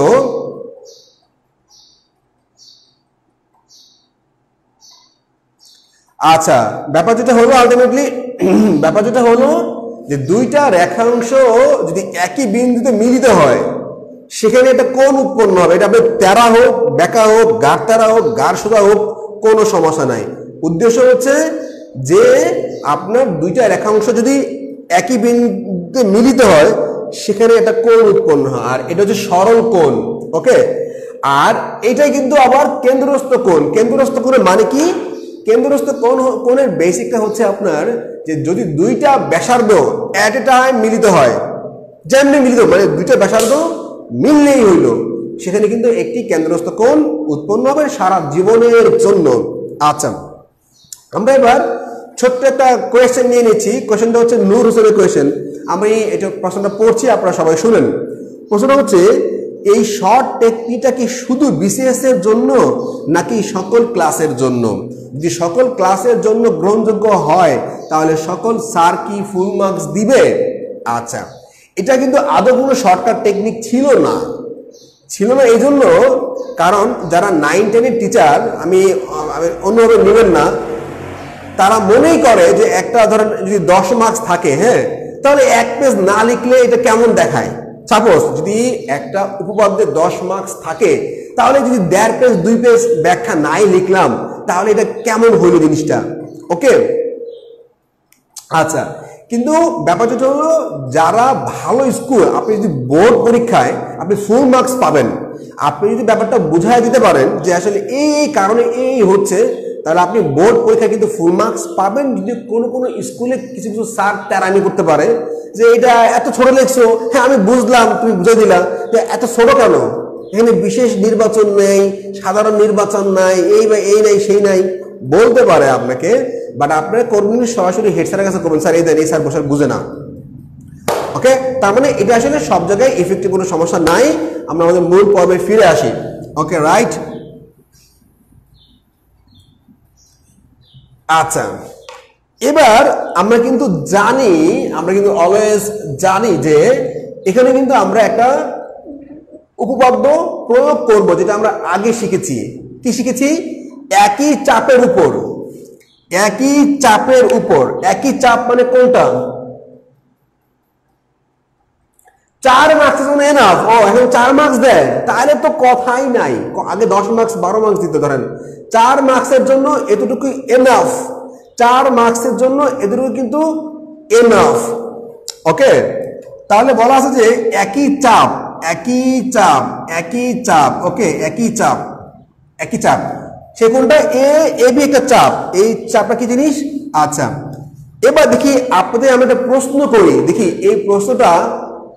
আচ্ছা, ব্যাপার যেটা হলো আলটিমেটলি ব্যাপার যেটা হলো যে দুইটা রেখাংশ যদি একই বিন্দুতে মিলিত হয় সেখানে একটা কোণ উৎপন্ন হবে। এটা আপনি তেরা হোক, বেঁকা হোক, গাঢ় তেরা হোক, গাঢ় সোজা হোক, কোনো সমস্যা নাই। উদ্দেশ্য হচ্ছে যে আপনার দুইটা রেখাংশ যদি একই বিন্দুতে মিলিত হয় সেখানে একটা কোণ উৎপন্ন হয়, আর এটা হচ্ছে সরল কোণ। ওকে, আর এটাই কিন্তু আবার কেন্দ্রস্থ কোণ। কেন্দ্রস্থ কোণের মানে কি? কেন্দ্রস্থ কোণের বেসিকটা হচ্ছে আপনার যে যদি দুইটা ব্যাসার্ধ এট এ টাইম মিলিত হয়, যেমনি মিলিত মানে দুইটা ব্যাসার্ধ মিললেই হইল, সেখানে কিন্তু একটি কেন্দ্রস্থ কোণ উৎপন্ন হবে সারা জীবনের জন্য। আচ্ছা, আমরা এবার ছোট্ট একটা কোয়েশ্চেন নিয়ে নিচ্ছি। কোয়েশ্চেনটা হচ্ছে নূর হোসেনের কোয়েশ্চেন। আমি এটা প্রশ্নটা পড়ছি, আপনারা সবাই শুনেন। প্রশ্নটা হচ্ছে, এই শর্ট টেকনিকটা কি শুধু বিসিএস এর জন্য নাকি সকল ক্লাসের জন্য? যদি সকল ক্লাসের জন্য গ্রহণযোগ্য হয় তাহলে সকল স্যার কি ফুল মার্কস দিবে? আচ্ছা, এটা কিন্তু আদৌ কোনো শর্টকাট টেকনিক ছিল না এই জন্য, কারণ যারা 9-10 টিচার, আমি অন্যভাবে নেবেন না, তারা মনেই করে যে একটা ধরেন যদি 10 মার্কস থাকে, হ্যাঁ, তাহলে এক পেজ না লিখলে এটা কেমন দেখায়। সাপোজ যদি একটা উপপাদ্যে 10 মার্কস থাকে, তাহলে যদি 1.5 পেজ 2 পেজ ব্যাখ্যা নাই লিখলাম তাহলে এটা কেমন হইল জিনিসটা। ওকে, আচ্ছা, কিন্তু ব্যাপার যেটা হলো যারা ভালো স্কুল, আপনি যদি বোর্ড পরীক্ষায় আপনি ফুল মার্কস পাবেন, আপনি যদি ব্যাপারটা বুঝাই দিতে পারেন যে আসলে এই কারণে এই হচ্ছে, তাহলে আপনি বোর্ড পরীক্ষায় কিন্তু ফুল মার্কস পাবেন। যদি কোনো স্কুলে কিছু স্যার তেরানি করতে পারে যে এটা এত ছোট লেখছো, হ্যাঁ আমি বুঝলাম, তুমি বুঝে দিলা যে এত ছোট কেন, এখানে বিশেষ নির্বাচন নেই, সাধারণ নির্বাচন নাই, এই বা এই নাই সেই নাই বলতে পারে আপনাকে, বাট আপনার কর্মী সরাসরি হেড স্যারের কাছে করবেন, স্যার এই দেন, এই স্যার বসে বুঝে না। ওকে, তার মানে এটা আসলে সব জায়গায় ইফেক্টিভ কোনো সমস্যা নাই। আমরা আমাদের মূল পর্বে ফিরে আসি। ওকে, রাইট। আচ্ছা, এবার আমরা কিন্তু অলওয়েজ জানি যে এখানে কিন্তু আমরা একটা উপপাদ্য প্রয়োগ করব, যেটা আমরা আগে শিখেছি। কি শিখেছি? একই চাপের উপর, একই চাপ মানে কোনটা? 4 মার্কস এনাফ। ও, এখন 4 মার্কস দেয়, তাহলে তো কথাই নাই। আগে 10 মার্কস 12 মার্কস দিতে, ধরেন 4 মার্কসের জন্য এতটুকু এনাফ, 4 মার্কসের জন্য এতটুকু কিন্তু এনাফ। ওকে, তাহলে বলা আছে যে একই চাপ। ওকে, একই চাপ সে কোনটা? এ বি একটা চাপ। এই চাপটা কি জিনিস? আচ্ছা, এবার দেখি আপনাদের আমি একটা প্রশ্ন করি, দেখি এই প্রশ্নটা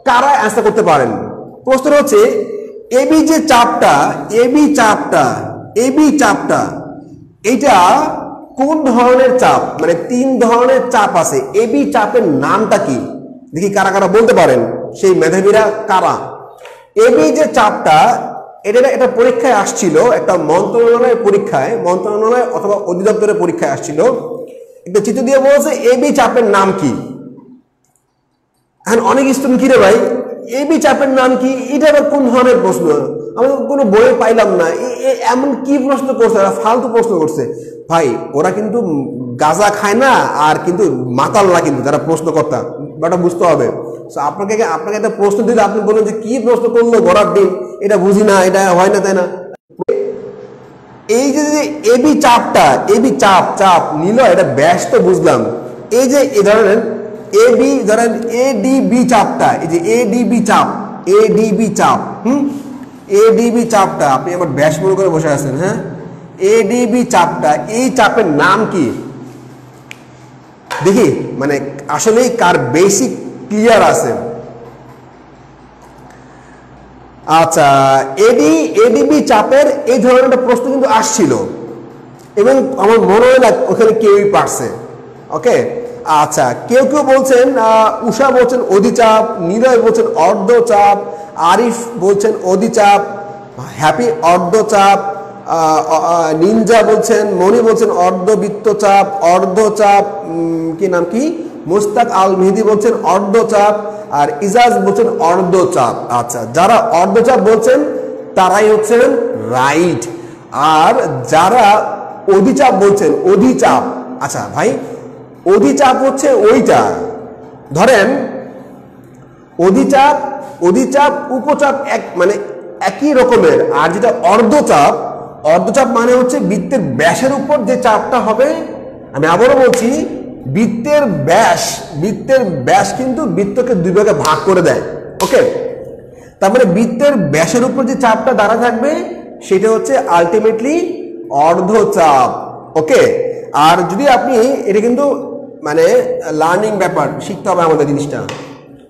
কারা অ্যান্সার করতে পারেন। প্রশ্নটা হচ্ছে এবি যে চাপটা, এবি চাপটা এটা কোন ধরনের চাপ? মানে 3 ধরনের চাপ আছে, এবি চাপের নামটা কি? দেখি কারা কারা বলতে পারেন, সেই মেধাবীরা কারা। এবি যে চাপটা, এটা পরীক্ষায় আসছিল, একটা মন্ত্রণালয় অথবা অধিদপ্তরের পরীক্ষায় আসছিল, একটা চিত্র দিয়ে বলছে এবি চাপের নাম কি। এখন অনেক স্টুডেন্ট কি রে ভাই এবি চাপের নাম কি, এটা আবার কোন ধরনের প্রশ্ন, আমি কোনো বইয়ে পাইলাম না, এমন কি প্রশ্ন করছে, ফালতু প্রশ্ন করছে। ভাই ওরা কিন্তু গাঁজা খায় না আর কিন্তু মাতাল না, কিন্তু যারা প্রশ্নকর্তা, ওটা বুঝতে হবে। আপনাকে একটা প্রশ্ন দিলে আপনি বললেন যে কি প্রশ্ন করলো ঘোড়ার ডিম, এটা বুঝি না, এটা হয় না, তাই না? এই যে এবি চাপটা, এবি চাপ নিল, এটা ব্যাস তো বুঝলাম। এই যে ধরেন এবি, ধরেন এডিবি চাপটা, এই যে এডিবি চাপ, এডিবি চাপ, এডিবি চাপটা আপনি আমার ব্যাস মনে করে বসে আছেন, হ্যাঁ? এডিবি চাপটা, এই চাপের নাম কি দেখি, মানে আসলেই কার বেসিক ক্লিয়ার আছে। আচ্ছা, এডিবি চাপের এই ধরনের একটা প্রশ্ন কিন্তু আসছিল এবং আমার মনে হয় না ওখানে কেউই পারছে। ওকে, আচ্ছা, কেউ বলছেন, উষা বলছেন অধিচাপ, নিলয় বলছেন অর্ধচাপ, আরিফ বলছেন অধিচাপ, হ্যাপি অর্ধচাপ, নিনজা বলছেন, মনি বলছেন অর্ধবৃত্তচাপ, অর্ধচাপ, কি নাম কি, মুস্তাক আল মেহেদি বলছেন অর্ধচাপ, আর ইজাজ বলছেন অর্ধচাপ। আচ্ছা, যারা অর্ধচাপ বলছেন তারাই হচ্ছেন রাইট, আর যারা অধিচাপ বলছেন অধিচাপ, আচ্ছা ভাই অধিচাপ হচ্ছে ওইটা, ধরেন অধিচাপ উপচাপ এক মানে একই রকমের, আর যেটা অর্ধচাপ মানে হচ্ছে বৃত্তের ব্যাসের উপর যে চাপটা হবে। আমি আবারও বলছি, বৃত্তের ব্যাস কিন্তু বৃত্তকে দুই ভাগে ভাগ করে দেয়। ওকে, তার মানে বৃত্তের ব্যাসের উপর যে চাপটা দাঁড়া থাকবে সেটা হচ্ছে আলটিমেটলি অর্ধচাপ। ওকে, আর যদি আপনি এটা কিন্তু মানে লার্নিং ব্যাপার, শিখতে হবে আমাদের জিনিসটা,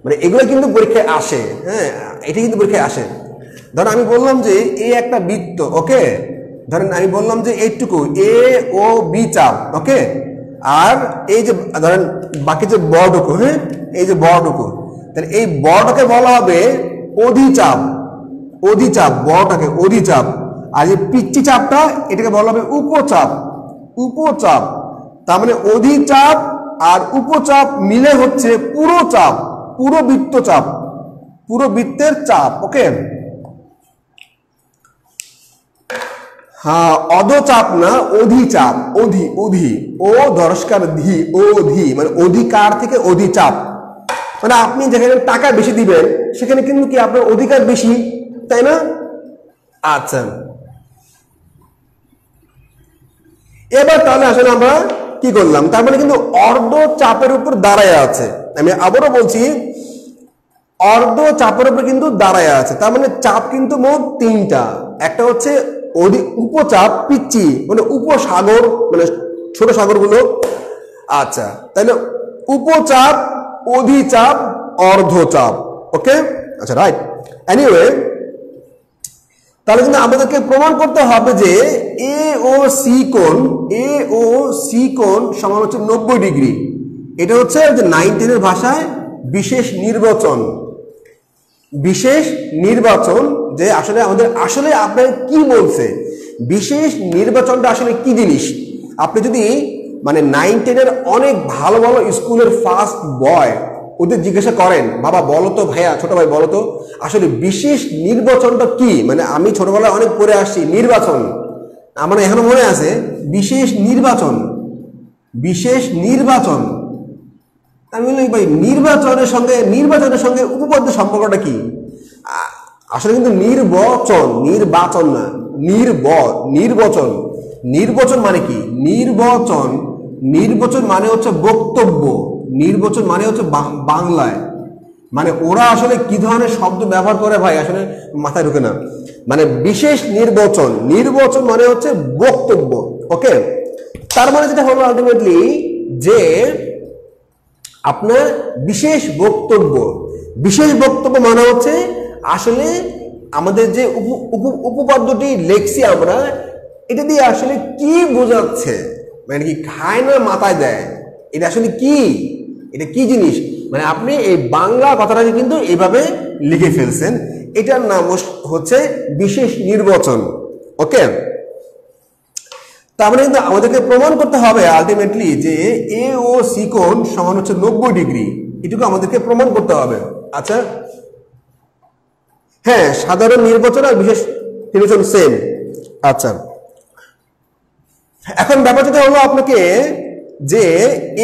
মানে এগুলো কিন্তু পরীক্ষায় আসে, হ্যাঁ, এটা কিন্তু পরীক্ষায় আসে। ধরেন আমি বললাম যে এই একটা বৃত্ত, ওকে, ধরেন আমি বললাম যে এইটুকু এ ও বি চাপ, ওকে, আর এই যে ধরেন বাকি যে বড়টুকু, হ্যাঁ, এই যে বড়টুকু, তাহলে এই বড়টাকে বলা হবে অধিচাপ, বড়টাকে অধিচাপ, আর এই পিচ্ছি চাপটা এটাকে বলা হবে উপচাপ। তার মানে অধিচাপ আর উপচাপ মিলে হচ্ছে পুরো চাপ, পুরো বৃত্তচাপ, পুরো বৃত্তের চাপ। ওকে, হ্যাঁ, অধচাপ না, অধিচাপ, অধি ও দরস্কার ধি, অধি মানে অধিকার থেকে অধিচাপ, মানে আপনি যেখানে টাকা বেশি দিবেন সেখানে কিন্তু কি আপনার অধিকার বেশি, তাই না? আচ্ছা, এবার তাহলে আসলে আমরা কি করলাম, তার মানে কিন্তু অর্ধ চাপের উপর দাঁড়ায় আছে। আমি আবারও বলছি, অর্ধ চাপের উপর কিন্তু দাঁড়ায় আছে, তার মানে চাপ কিন্তু মোট তিনটা। একটা হচ্ছে উপচাপ পিচ্ছি, মানে উপসাগর, মানে ছোট সাগরগুলো। আচ্ছা, তাহলে উপচাপ, অধিচাপ, অর্ধচাপ। ওকে, আচ্ছা, রাইট। এনিওয়ে, তাহলে কিন্তু আমাদেরকে প্রমাণ করতে হবে যে এ ও সি কোণ সমান হচ্ছে 90 ডিগ্রি। এটা হচ্ছে যে 9 10 এর ভাষায় বিশেষ নির্বাচন, যে আসলে আমাদের আসলে আপনার কি বলছে, বিশেষ নির্বাচনটা আসলে কি জিনিস। আপনি যদি মানে 9 10 এর অনেক ভালো স্কুলের ফার্স্ট বয় ওদের জিজ্ঞাসা করেন, বাবা বলো তো ভাইয়া, ছোট ভাই বলো তো আসলে বিশেষ নির্বাচনটা কি, মানে আমি ছোটবেলায় অনেক পড়ে আসছি নির্বাচন, আমার এখনো মনে আছে বিশেষ নির্বাচন। আমি বলি ভাই নির্বাচনের সঙ্গে উপপাদ্য সম্পর্কটা কি? আসলে কিন্তু নির্বাচন না, নির্বাচন মানে কি, নির্বাচন মানে হচ্ছে বক্তব্য, নির্বাচন মানে হচ্ছে বাংলায়, মানে ওরা আসলে কি ধরনের শব্দ ব্যবহার করে ভাই আসলে মাথায় ঢুকে না। মানে বিশেষ নির্বাচন মানে হচ্ছে বক্তব্য। ওকে, তার মানে যেটা হলো আলটিমেটলি যে আপনার বিশেষ বক্তব্য মানে হচ্ছে আসলে আমাদের যে উপপাদ্যটি লেখছি আমরা, এটা দিয়ে আসলে কি বোঝাচ্ছে, মানে কি খায় না মাথায় দেয়, এটা আসলে কি, এটা কি জিনিস, মানে আপনি এই বাংলা কথাটাকে কিন্তু এইভাবে লিখে ফেলছেন, এটার নাম হচ্ছে বিশেষ নির্বাচন। ওকে, তার মানে কিন্তু আমাদেরকে প্রমাণ করতে হবে আলটিমেটলি যে এ ও সি কোণ সমান হচ্ছে 90 ডিগ্রি। এটুকু আমাদেরকে প্রমাণ করতে হবে। আচ্ছা, হ্যাঁ, সাধারণ নির্বাচন আর বিশেষ নির্বাচন সেম। আচ্ছা, এখন ব্যাপার যেটা হলো আপনাকে যে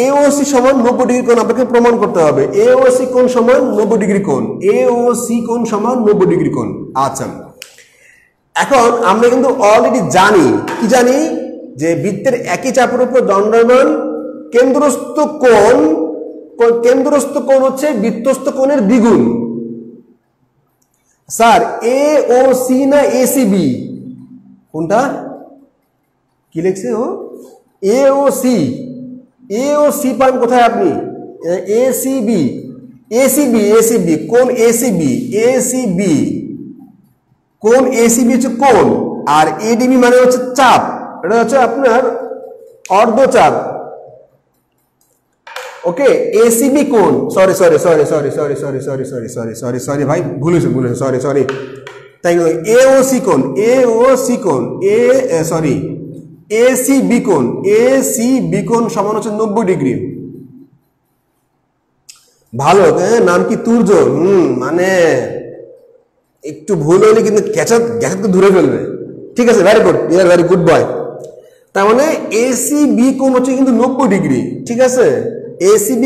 AOC সমান 90 ডিগ্রি কোণ আপনাকে প্রমাণ করতে হবে। AOC কোণ সমান 90 ডিগ্রি কোণ, AOC কোণ সমান 90 ডিগ্রি কোণ। আচ্ছা, এখন আমরা কিন্তু অলরেডি জানি, কি জানি, যে বৃত্তের একই চাপের উপর দণ্ডায়মান কেন্দ্রস্থ কোণ হচ্ছে বৃত্তস্থ কোণের দ্বিগুণ। স্যার AOC না ACB, কোনটা কি লিখছে ও? AOC পান কোথায় আপনি? ACB কোণ ACB কোণ ACB হচ্ছে কোণ, আর ADB মানে হচ্ছে চাপ, এটা হচ্ছে আপনার অর্ধচাপ। ওকে, ACB কোণ, সরি ভাই, ভুল হয়েছে, সরি তাই AOC কোণ ACB কোণ সমান হচ্ছে 90 ডিগ্রি। ভালো, নাম কি তুর্য? মানে একটু ভুল হলে কিন্তু গ্যাসাত ধরে ফেলবে। ঠিক আছে, very good, you are very good boy. তার মানে ACB কোণ হচ্ছে কিন্তু 90 ডিগ্রি। ঠিক আছে, ACB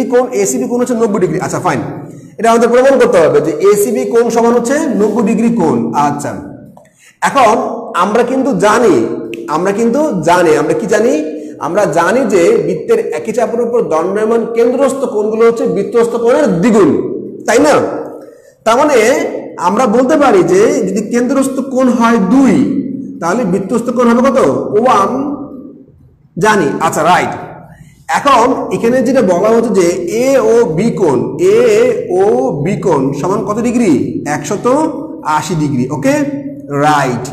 কোণ হচ্ছে 90 ডিগ্রি। আচ্ছা ফাইন, এটা আমাদের প্রমাণ করতে হবে যে ACB কোণ সমান হচ্ছে 90 ডিগ্রি কোণ। আচ্ছা, এখন আমরা কিন্তু জানি আমরা কি জানি? আমরা জানি যে বৃত্তের একই চাপের উপর দণ্ডায়মান কেন্দ্রস্থ কোণগুলো হচ্ছে বৃত্তস্থ কোণের দ্বিগুণ, তাই না? তার মানে আমরা বলতে পারি যে যদি কেন্দ্রস্থ কোণ হয় 2, তাহলে বৃত্তস্থ কোণ হবে কত? 1, জানি। আচ্ছা রাইট, এখন এখানে যেটা বলা হচ্ছে যে AOB কোণ সমান কত ডিগ্রি? 180 ডিগ্রি। ওকে রাইট,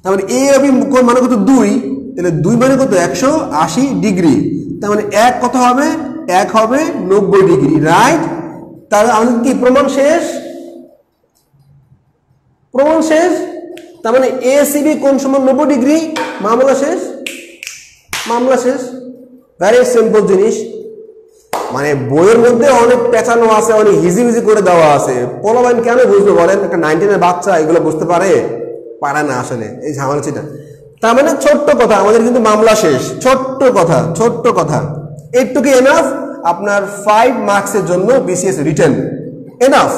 তাহলে AOB কোণ মানে কত? 2, তাহলে 2 মানে কত? 180 ডিগ্রি। তার মানে 1 কত হবে? 1 হবে 90 ডিগ্রি। রাইট, তাহলে আমাদের কি প্রমাণ শেষ? তার মানে ACB কোণ সমান 90 ডিগ্রি, মামলা শেষ। ভেরি সিম্পল জিনিস। মানে বইয়ের মধ্যে অনেক পেঁচানো আছে, অনেক হিজি করে দেওয়া আছে। পোলাবাইন কেন বুঝবে বলেন? একটা 19-এর বাচ্চা এগুলো বুঝতে পারে না আসলে, এই ঝামেলা সেটা। তার মানে ছোট্ট কথা, আমাদের কিন্তু মামলা শেষ। ছোট্ট কথা, এইটুকু এনাফ আপনার 5 মার্কসের জন্য BCS রিটেন। এনাফ।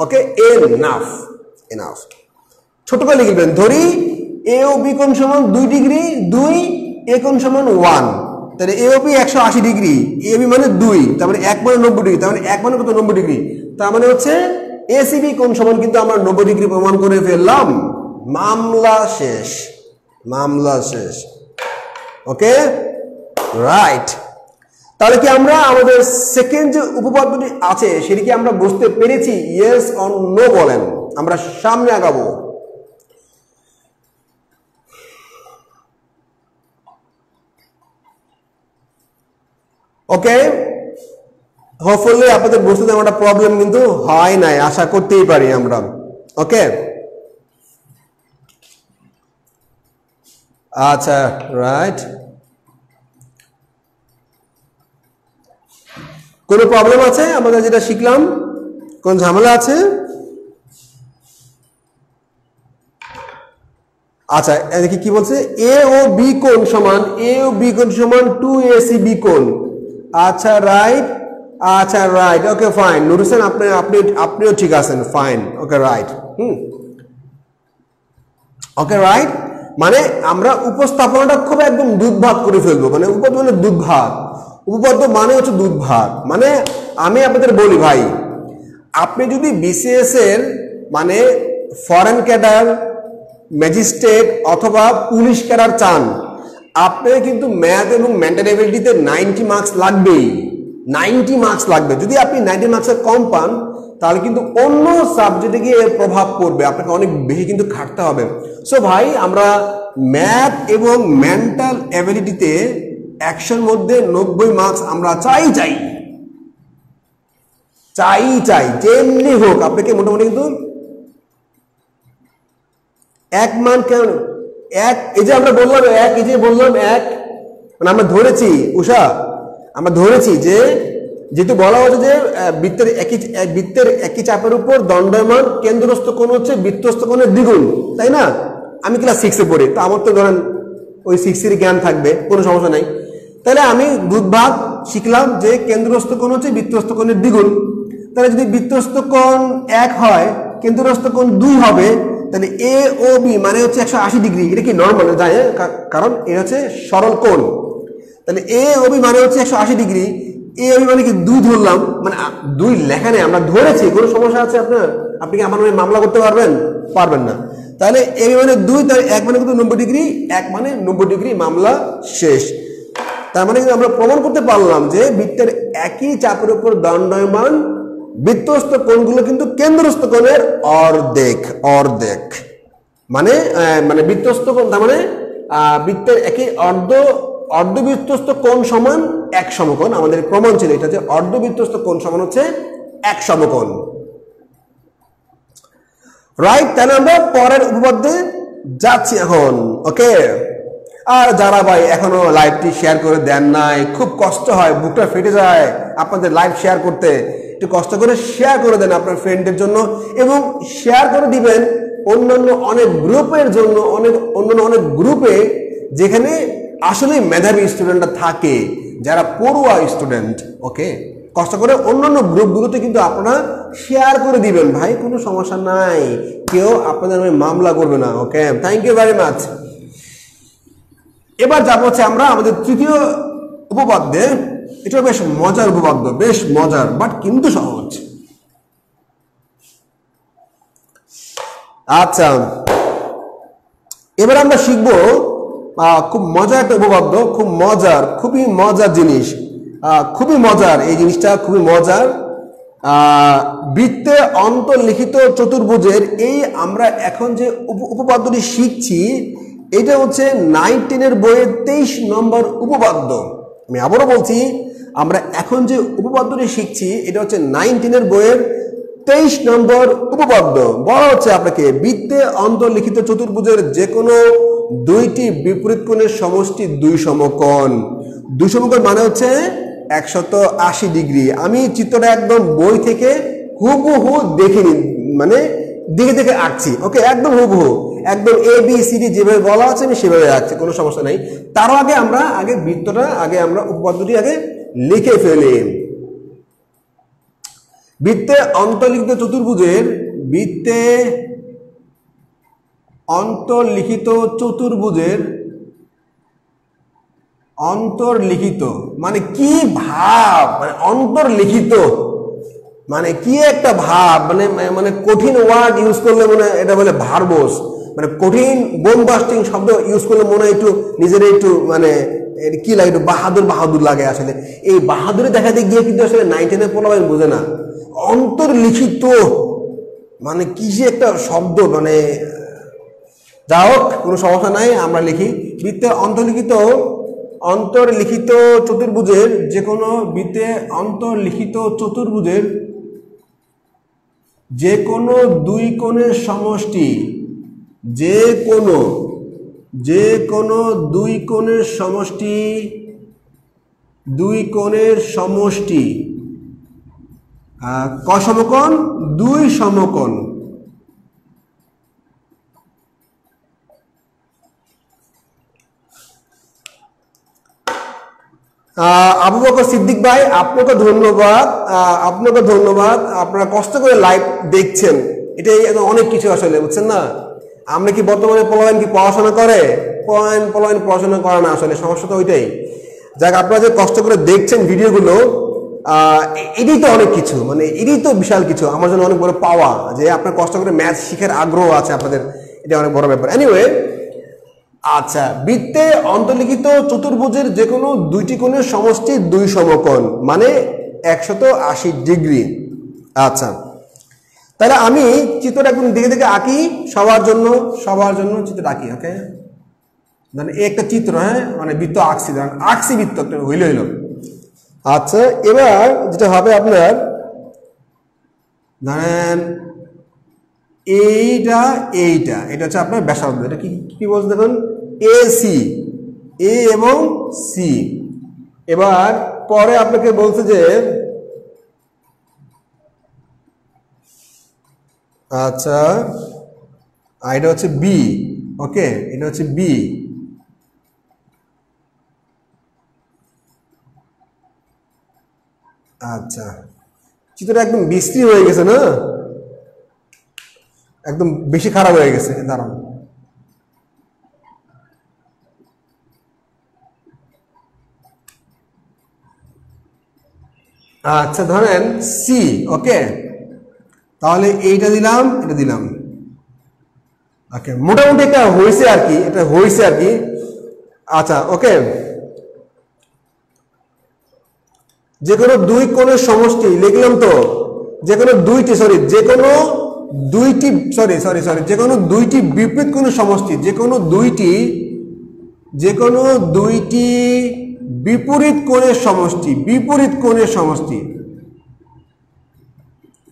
ওকে, এনাফ। ছোট করে লিখবেন, ধরি AOB কোণ সমান 2 ডিগ্রি, 2, A কোণ সমান 1, তাহলে AOB 180 ডিগ্রি, AOB মানে 2, তার মানে 1 মানে 90 ডিগ্রি, তার মানে 1 মানে কত? 90 ডিগ্রি। তার মানে হচ্ছে ACB কোণ সমান কিন্তু আমরা 90 ডিগ্রি প্রমাণ করে ফেললাম। মামলা শেষ। ওকে রাইট, তাহলে কি আমরা আমাদের সেকেন্ড যে উপপাদ্যটি আছে সেটি কি আমরা বুঝতে পেরেছি? ইয়েস অর নো বলেন, আমরা সামনে আগাবো। ওকে, হোপফুলি আপনাদের বুঝতে তেমন একটা প্রবলেম কিন্তু হয় নাই, আশা করতেই পারি আমরা। ওকে, আচ্ছা রাইট, কোনো প্রবলেম আছে আমাদের যেটা শিখলাম? কোন ঝামেলা আছে? আচ্ছা, এদিকে কি বলছে? AOB কোণ সমান 2ACB কোণ। আচ্ছা রাইট, ওকে ফাইন। নুরুসেন আপনিও ঠিক আছেন, ফাইন। ওকে রাইট, ওকে রাইট। মানে আমরা উপস্থাপনাটা খুব একদম দুধভাত করে ফেলবো। মানে উপপাদ্য মানে দুধভাত, উপপাদ্য মানে হচ্ছে দুধভাত। মানে আমি আপনাদের বলি ভাই, আপনি যদি BCS এর মানে ফরেন ক্যাডার, ম্যাজিস্ট্রেট অথবা পুলিশ ক্যাডার চান, আপনার কিন্তু ম্যাথ এবং মেন্টাল এবিলিটিতে 90 মার্কস লাগবেই। 90 মার্কস লাগবে। যদি আপনি 90 মার্কসের কম পান, তাহলে কিন্তু অন্য সাবজেক্টে গিয়ে এর প্রভাব পড়বে, আপনাকে অনেক বেশি কিন্তু খাটতে হবে। সো ভাই, আমরা ম্যাথ এবং মেন্টাল এবিলিটিতে 100-এর মধ্যে 90 মার্কস আমরা চাই, যেমনি হোক আপনাকে মোটামুটি কিন্তু 1 মান কেন 1, এই যে আমরা বললাম 1, এই যে বললাম 1, মানে আমরা ধরেছি উষা, আমরা ধরেছি যে যেহেতু বলা হচ্ছে যে বৃত্তের একই চাপের উপর দণ্ডায়মান কেন্দ্রস্থ কোণ হচ্ছে বৃত্তস্থ কোণের দ্বিগুণ, তাই না? আমি ক্লাস 6-এ পড়ি, তো আমার তো ধরেন ওই 6-এর জ্ঞান থাকবে, কোনো সমস্যা নাই। তাহলে আমি দুধভাগ শিখলাম যে কেন্দ্রস্থ কোণ হচ্ছে বৃত্তস্থ কোণের দ্বিগুণ। তাহলে যদি বৃত্তস্থ কোণ 1 হয়, কেন্দ্রস্থ কোণ 2 হবে, তাহলে এ ও বি মানে হচ্ছে 180 ডিগ্রি। এটা কি নর্মাল যায়, কারণ এটা হচ্ছে সরল কোণ। তাহলে এ ও বি মানে হচ্ছে 180 ডিগ্রি। এ ও বি মানে কি 2 ধরলাম, মানে 2 লেখা নেই, আমরা ধরেছি। কোনো সমস্যা আছে আপনার? আপনি কি আমার মামলা করতে পারবেন? পারবেন না। তাহলে এ বি মানে 2, তাহলে 1 মানে কিন্তু 90 ডিগ্রি, 1 মানে 90 ডিগ্রি, মামলা শেষ। তার মানে কিন্তু আমরা প্রমাণ করতে পারলাম যে বৃত্তের একই চাপের উপর দণ্ডায়মান বৃত্তস্থ কোণগুলো কিন্তু কেন্দ্রস্থ কোণের অর্ধেক। মানে বৃত্তস্থ কোণ, তার মানে বৃত্তের একই অর্ধবৃত্তস্থ কোণ সমান 1 সমকোণ। আমাদের প্রমাণ ছিল এটা যে অর্ধবৃত্তস্থ কোণ সমান হচ্ছে 1 সমকোণ, রাইট? তাহলে আমরা পরের উপপাদ্যে যাচ্ছি এখন, ওকে? আর যারা ভাই এখনো লাইভটি শেয়ার করে দেন নাই, খুব কষ্ট হয়, বুকটা ফেটে যায় আপনাদের লাইভ শেয়ার করতে। একটু কষ্ট করে শেয়ার করে দেন আপনার ফ্রেন্ডদের জন্য, এবং শেয়ার করে দিবেন অন্যান্য অনেক গ্রুপের জন্য, অন্যান্য অনেক গ্রুপে যেখানে আসলে মেধাবী স্টুডেন্টরা থাকে, যারা পড়ুয়া স্টুডেন্ট। ওকে, কষ্ট করে অন্যান্য গ্রুপগুলোতে কিন্তু আপনারা শেয়ার করে দিবেন ভাই, কোনো সমস্যা নাই, কেউ আপনাদের মামলা করবে না। ওকে, থ্যাংক ইউ ভেরি মাচ। এবার যাব হচ্ছে আমরা আমাদের তৃতীয় উপপাদ্যে। এটা বেশ মজার উপপাদ্য, বেশ মজার, বাট কিন্তু সহজ। আচ্ছা, এবার আমরা শিখবো খুব মজার একটা উপপাদ্য, খুবই মজার জিনিস, খুবই মজার এই জিনিসটা, খুবই মজার। বৃত্তে অন্তর্লিখিত চতুর্ভুজের এই আমরা এখন যে উপপাদ্যটি শিখছি, এটা হচ্ছে 9, 10-এর বইয়ের 23 নম্বর উপপাদ্য। আমি আবারও বলছি, আমরা এখন যে উপপাদ্যটি শিখছি এটা হচ্ছে 9, 10-এর বইয়ের 23 নম্বর উপপাদ্য। বলা হচ্ছে আপনাকে বৃত্তে অন্তর্লিখিত চতুর্ভুজের যে কোনো দুইটি বিপরীত কোণের সমষ্টি 2 সমকোণ। 2 সমকোণ মানে হচ্ছে 180 ডিগ্রি। আমি চিত্রটা একদম বই থেকে হুবহু দেখিনি, মানে দেখে আঁকছি। ওকে, একদম হুবহু, একদম ABCD যেভাবে বলা আছে আমি সেভাবে আঁকছি, কোনো সমস্যা নাই। তার আগে আমরা বৃত্তটা আমরা উপপাদ্যটি লিখে ফেলি। বৃত্তে অন্তর্লিখিত চতুর্ভুজের অন্তর্লিখিত মানে কি ভাব, মানে অন্তর্লিখিত মানে কি একটা ভাব, মানে কঠিন ওয়ার্ড ইউজ করলে মনে এটা বলে ভার্বস, মানে কঠিন বোমবাস্টিং শব্দ ইউজ করলে মনে হয় একটু নিজের একটু মানে কি লাগে, একটু বাহাদুর লাগে। আসলে এই বাহাদুরি দেখাতে গিয়ে কিন্তু আসলে 9, 10-এর পোলাপাইন বোঝে না। অন্তর্লিখিত মানে কি যে একটা শব্দ, মানে যা হোক, কোনো সমস্যা নাই, আমরা লিখি। বৃত্তে অন্তর্লিখিত চতুর্ভুজের যে কোনো যে কোনো দুই কোণের সমষ্টি, যে কোনো দুই কোণের সমষ্টি ক সমকোণ? 2 সমকোণ। আবু বকর সিদ্দিক ভাই, আপনাকে ধন্যবাদ, আপনারা কষ্ট করে লাইভ দেখছেন, এটাই অনেক কিছু আসলে, বুঝছেন না? আমরা কি বর্তমানে পোলাপাইন কি পড়াশোনা করে? পোলাপাইন পড়াশোনা করে না, আসলে সমস্যা তো ওইটাই। যাক, আপনারা যে কষ্ট করে দেখছেন ভিডিওগুলো, এটাই তো অনেক কিছু, মানে এটাই তো বিশাল কিছু, আমার জন্য অনেক বড় পাওয়া যে আপনার কষ্ট করে ম্যাথ শিখার আগ্রহ আছে আপনাদের, এটা অনেক বড় ব্যাপার। এনিওয়ে, আচ্ছা, বৃত্তে অন্তর্লিখিত চতুর্ভুজের যে কোনো দুইটি কোণের সমষ্টি 2 সমকোণ মানে 180 ডিগ্রি। আচ্ছা, তাহলে আমি চিত্রটা এখন দেখে আঁকি সবার জন্য চিত্রটা আঁকি। ওকে, মানে একটা চিত্র, হ্যাঁ, মানে বৃত্ত আঁকছি বৃত্ত একটা হইল। আচ্ছা, এবার যেটা হবে আপনার, ধরেন এইটা হচ্ছে আপনার ব্যাসার্ধ। এটা কি বলছে দেখুন, AC, A এবং C। এবার পরে আপনাকে বলছে যে আচ্ছা এটা হচ্ছে বি, ওকে, এটা হচ্ছে বি। আচ্ছা, চিত্রটা একদম বিশ্রী হয়ে গেছে না, একদম বেশি খারাপ হয়ে গেছে। দাঁড়ান, আচ্ছা ধরেন সি, ওকে, তাহলে এইটা দিলাম, এটা দিলাম, ওকে, মোটামুটি এটা হয়েছে আর কি, এটা হয়েছে আর কি। আচ্ছা ওকে, যে কোনো দুই কোণের সমষ্টি লিখলাম তো, যে কোনো দুইটি সরি যে কোনো দুইটি সরি সরি সরি যে কোনো দুইটি বিপরীত কোণের সমষ্টি, যে কোনো দুইটি বিপরীত কোণের সমষ্টি, বিপরীত কোণের সমষ্টি,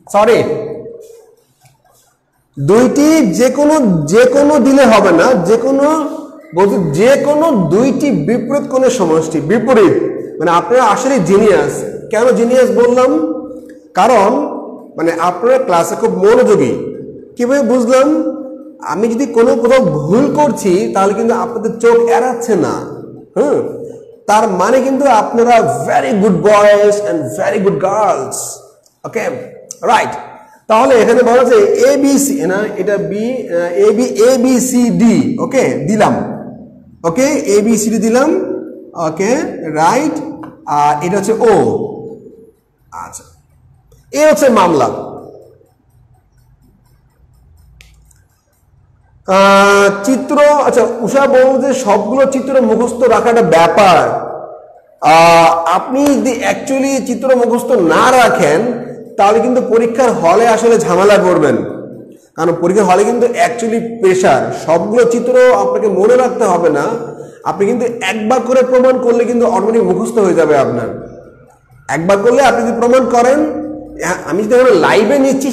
সরি দুইটি যে কোনো দিলে হবে না, যে কোনো বলতে যে কোনো দুইটি বিপরীত কোণের সমষ্টি। বিপরীত মানে আপনারা আসলে জিনিয়াস। কেন জিনিয়াস বললাম? কারণ মানে আপনারা ক্লাসে খুব মনোযোগী। কিভাবে বুঝলাম? আমি যদি কোথাও ভুল করছি তাহলে কিন্তু আপনাদের চোখ এড়াচ্ছে না, হুম, তার মানে কিন্তু আপনারা very good boys and very good girls, okay, right. তাহলে এখানে বলা আছে এ বি সি, না এটা B, A B C D, okay দিলাম, okay A B C D দিলাম, ওকে রাইট। আর এটা হচ্ছে ও। আচ্ছা, এ হচ্ছে মামলা। চিত্র, আচ্ছা উষা বলল যে সবগুলো চিত্র মুখস্থ রাখাটা ব্যাপার। আপনি যদি অ্যাকচুয়ালি চিত্র মুখস্থ না রাখেন তাহলে কিন্তু পরীক্ষার হলে আসলে ঝামেলা করবেন। কারণ পরীক্ষার হলে কিন্তু অ্যাকচুয়ালি প্রেশার, সবগুলো চিত্র আপনাকে মনে রাখতে হবে না, আপনি কিন্তু একবার করে প্রমাণ করলে কিন্তু অটোমেটিক মুখস্থ হয়ে যাবে আপনার। একবার করলে আপনি যদি প্রমাণ করেন, আমি যদি লাইভে নিচ্ছি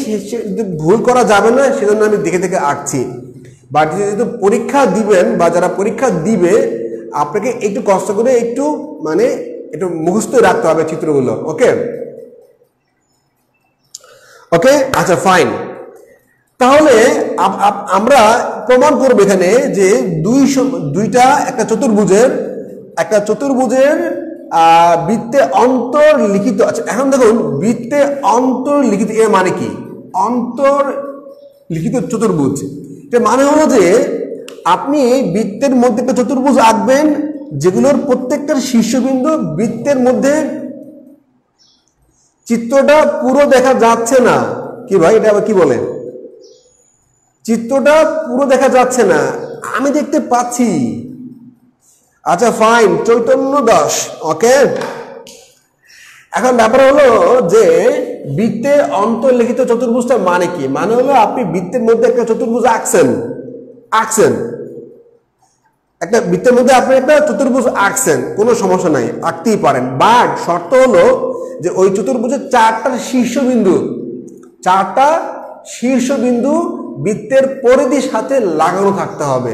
ভুল করা যাবে না, সেজন্য আমি দেখে দেখে আঁকছি। বাট যেহেতু পরীক্ষা দিবেন বা যারা পরীক্ষা দিবে, আপনাকে একটু কষ্ট করে একটু মানে একটু মুখস্থ রাখতে হবে চিত্রগুলো, ওকে ওকে। আচ্ছা ফাইন, তাহলে আমরা প্রমাণ করব এখানে যে দুইটা একটা চতুর্ভুজের বৃত্তে অন্তর্লিখিত। আচ্ছা এখন দেখুন, বৃত্তে অন্তর্লিখিত এর মানে কি? অন্তর্লিখিত চতুর্ভুজ এর মানে হলো যে আপনি বৃত্তের মধ্যে একটা চতুর্ভুজ আঁকবেন যেগুলোর প্রত্যেকটার শীর্ষবিন্দু বৃত্তের মধ্যে। চিত্রটা পুরো দেখা যাচ্ছে না কি ভাই? এটা আবার কি বলে? চিত্রটা পুরো দেখা যাচ্ছে না, আমি দেখতে পাচ্ছি। আচ্ছা ফাইন, চৈতন্য দাস, ওকে। এখন ব্যাপার হলো যে বৃত্তে অন্তর্লিখিত চতুর্ভুজটা মানে কি? মানে হলো আপনি বৃত্তের মধ্যে একটা চতুর্ভুজ আঁকছেন, একটা বৃত্তের মধ্যে আপনি একটা চতুর্ভুজ আঁকছেন, কোনো সমস্যা নাই, আঁকতেই পারেন। বাট শর্ত হলো যে ওই চতুর্ভুজের চারটা শীর্ষবিন্দু বৃত্তের পরিধির সাথে লাগানো থাকতে হবে।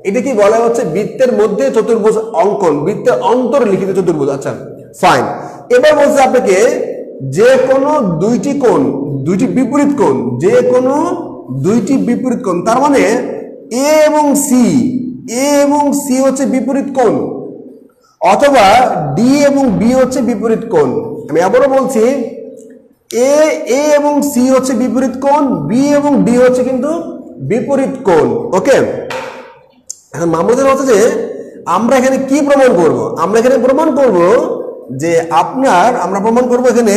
এটা কি বলা হচ্ছে? বৃত্তের মধ্যে চতুর্ভুজ অঙ্কন, বৃত্তের অন্তর্লিখিত চতুর্ভুজ। আচ্ছা ফাইন, এবার বলছে আপনাকে যে কোনো দুইটি বিপরীত কোণ, যে কোনো দুইটি বিপরীত কোণ, তার মানে এ এবং সি হচ্ছে বিপরীত কোণ, অথবা ডি এবং বি হচ্ছে বিপরীত কোণ। আমি আবারও বলছি, এ এবং সি হচ্ছে বিপরীত কোণ, বি এবং ডি হচ্ছে কিন্তু বিপরীত কোণ, ওকে। এখন মামলাদের হচ্ছে যে আমরা এখানে কি প্রমাণ করব? আমরা এখানে প্রমাণ করব যে আমরা প্রমাণ করব এখানে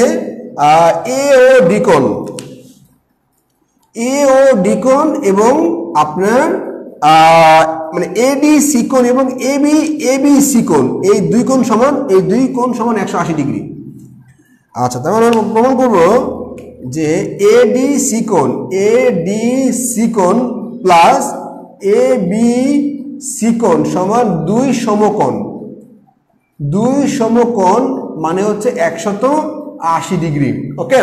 এ ও ডি কোণ এবং আপনার মানে এডি সি কোণ এবং এবি সি কোণ, এই দুই কোণ সমান 180 ডিগ্রি। আচ্ছা, তার মানে প্রমাণ করব যে এডি সি কোণ প্লাস এবি সি কোণ সমান দুই সমকোণ মানে হচ্ছে 180 ডিগ্রি, ওকে।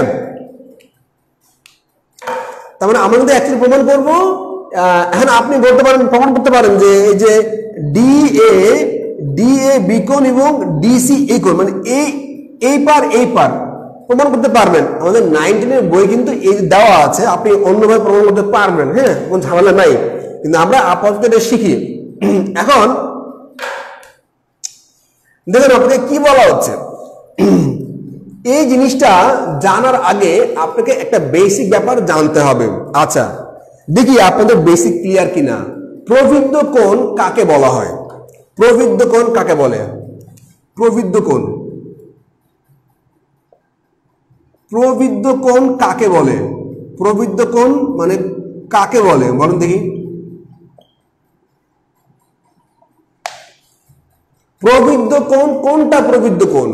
তার মানে আমরা যদি অ্যাকচুয়ালি প্রমাণ করব, এখন আপনি প্রমাণ করতে পারেন যে এই যে ডি এ বি কোণ এবং ডিসি এ কোণ, মানে এই পার প্রমাণ করতে পারবেন। আমাদের 19 বই কিন্তু এই দেওয়া আছে, আপনি অন্যভাবে প্রমাণ করতে পারবেন, হ্যাঁ, কোনো ঝামেলা নাই, কিন্তু আমরা আপাতত এটা শিখি। এখন দেখুন আপনাকে কি বলা হচ্ছে, এই জিনিসটা জানার আগে আপনাকে একটা বেসিক ব্যাপার জানতে হবে। আচ্ছা দেখি আপনাদের বেসিক ক্লিয়ার কিনা। প্রবৃদ্ধ কোণ কাকে বলা হয়? প্রবৃদ্ধ কোণ কাকে বলে? প্রবৃদ্ধ কোণ, প্রবৃদ্ধ কোণ কাকে বলে? প্রবৃদ্ধ কোণ মানে কাকে বলে বলুন দেখি। প্রবৃদ্ধ কোণ কোনটা? প্রবৃদ্ধ কোণ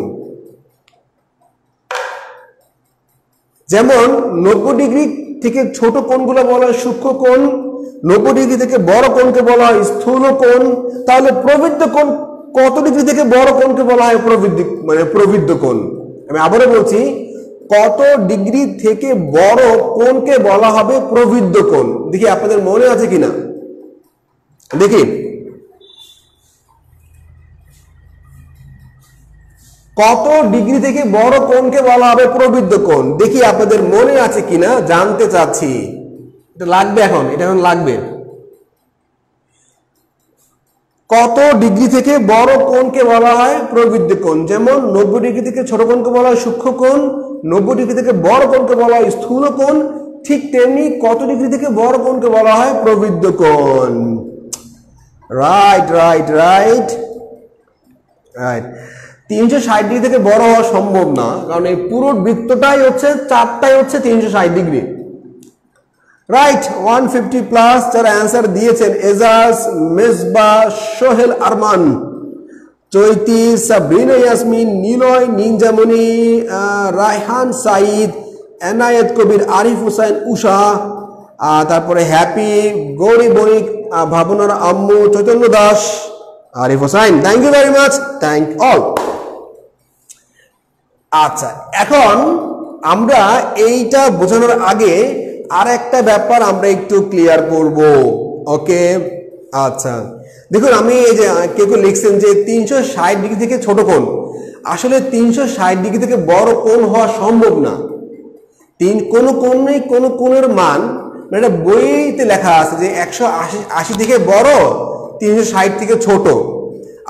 যেমন 90 ডিগ্রি থেকে ছোট কোণগুলো বলা হয় সূক্ষ্ম কোণ, 90 ডিগ্রি থেকে বড় কোণকে বলা হয় স্থূল কোণ। তাহলে প্রবৃদ্ধ কোণ কত ডিগ্রি থেকে বড় কোণকে বলা হয় প্রবৃদ্ধ কোণ? আমি আবারও বলছি, কত ডিগ্রি থেকে বড় কোণকে বলা হবে প্রবৃদ্ধ কোণ? দেখি আপনাদের মনে আছে কিনা, দেখি কত ডিগ্রি থেকে বড় কোণকে বলা হবে প্রবৃদ্ধ কোণ? দেখি আপনাদের মনে আছে কিনা, জানতে চাচ্ছি। এটা লাগবে এখন, এটা এখন লাগবে। কত ডিগ্রি থেকে বড় কোণকে বলা হয় প্রবৃদ্ধ কোণ? যেমন 90 ডিগ্রি থেকে ছোট কোণকে বলা হয় সূক্ষ্ম কোণ, 90 ডিগ্রি থেকে বড় কোণকে বলা হয় স্থূল কোণ, ঠিক তেমনি কত ডিগ্রি থেকে বড় কোণকে বলা হয় প্রবৃদ্ধ কোণ। Right right right right. 360 degree থেকে বড় হওয়া সম্ভব না, কারণ এই পুরো বৃত্তটাই হচ্ছে, চারটাই হচ্ছে 360 ডিগ্রি। রাইট, 150 প্লাস যারা অ্যান্সার দিয়েছেন, এজাজ, মেজবা, সোহেল আরমান, চৈতি, সাবরিনা ইয়াসমিন, নিলয়, নিনজামণি, রায়হান সাইদ, এনায়েত কবির, আরিফ হুসাইন, উষা, তারপরে হ্যাপি, গৌরী বণিক, ভাবনার আম্মু, Chaitanya Das, Arif Hossain, thank you very much, thank all. আচ্ছা এখন আমরা এইটা বোঝানোর আগে আর একটা ব্যাপার আমরা একটু ক্লিয়ার করব, ওকে? আচ্ছা দেখুন, আমি এই যে কেউ লিখছেন যে 360 ডিগ্রি থেকে ছোট কোণ, আসলে 360 ডিগ্রি থেকে বড় কোণ হওয়া সম্ভব না। কোনো কোণ নেই, কোনো কোণের মান, এটা বইতে লেখা আছে যে 180 থেকে বড়, 360 থেকে ছোট।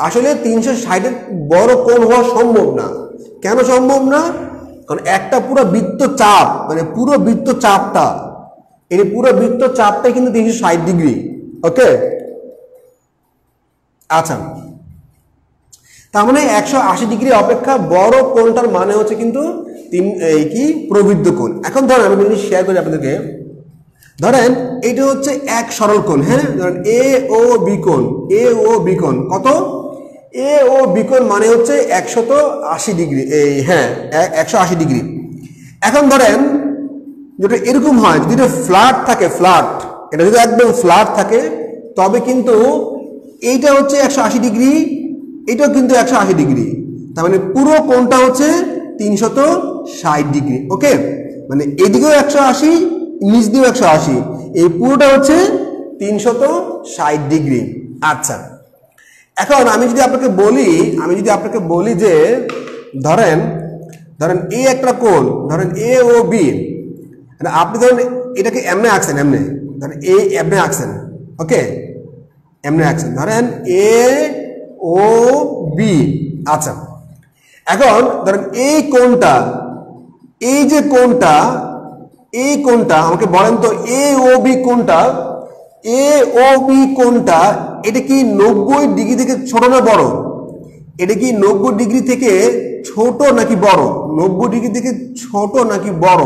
আসলে 360 বড় কোণ হওয়া সম্ভব না। কেন সম্ভব না? কারণ একটা পুরো বৃত্তচাপ, মানে পুরো বৃত্তচাপটা, এই পুরো বৃত্তচাপটাই কিন্তু 360 ডিগ্রি, ওকে? আচ্ছা তার মানে 180 ডিগ্রি অপেক্ষা বড় কোণটার মানে হচ্ছে কিন্তু প্রবৃদ্ধ কোণ। এখন ধরেন আমি জিনিস শেয়ার করি আপনাদেরকে। ধরেন এইটা হচ্ছে এক সরল কোণ, হ্যাঁ, ধরেন এ ও বি কোণ, এ ও বি কোণ কত? এ ও বি কোণ মানে হচ্ছে 180 ডিগ্রি, এই হ্যাঁ 180 ডিগ্রি। এখন ধরেন যেটা এরকম হয়, যদি এটা ফ্ল্যাট থাকে, ফ্ল্যাট, এটা যদি একদম ফ্ল্যাট থাকে তবে কিন্তু এইটা হচ্ছে 180 ডিগ্রি, এটাও কিন্তু 180 ডিগ্রি, তার মানে পুরো কোণটা হচ্ছে 360 ডিগ্রি, ওকে? মানে এদিকেও 180, নিচ দিয়েও 180, এই পুরোটা হচ্ছে 360 ডিগ্রি। আচ্ছা এখন আমি যদি আপনাকে বলি যে ধরেন এই একটা কোণ, ধরেন এ ও বি, আপনি ধরেন এটাকে এমনে আঁকছেন, ধরেন এমনে আঁকছেন, ওকে? এমনে আঁকছেন, ধরেন এ ও বি। আচ্ছা এখন ধরেন এই কোণটা, এই যে কোণটা, এই কোণটা আমাকে বলেন তো, এ ও বি কোণটা, এ ও বি কোণটা এটা কি 90 ডিগ্রি থেকে ছোট না বড়? এটা কি 90 ডিগ্রি থেকে ছোট নাকি বড়? 90 ডিগ্রি থেকে ছোট নাকি বড়?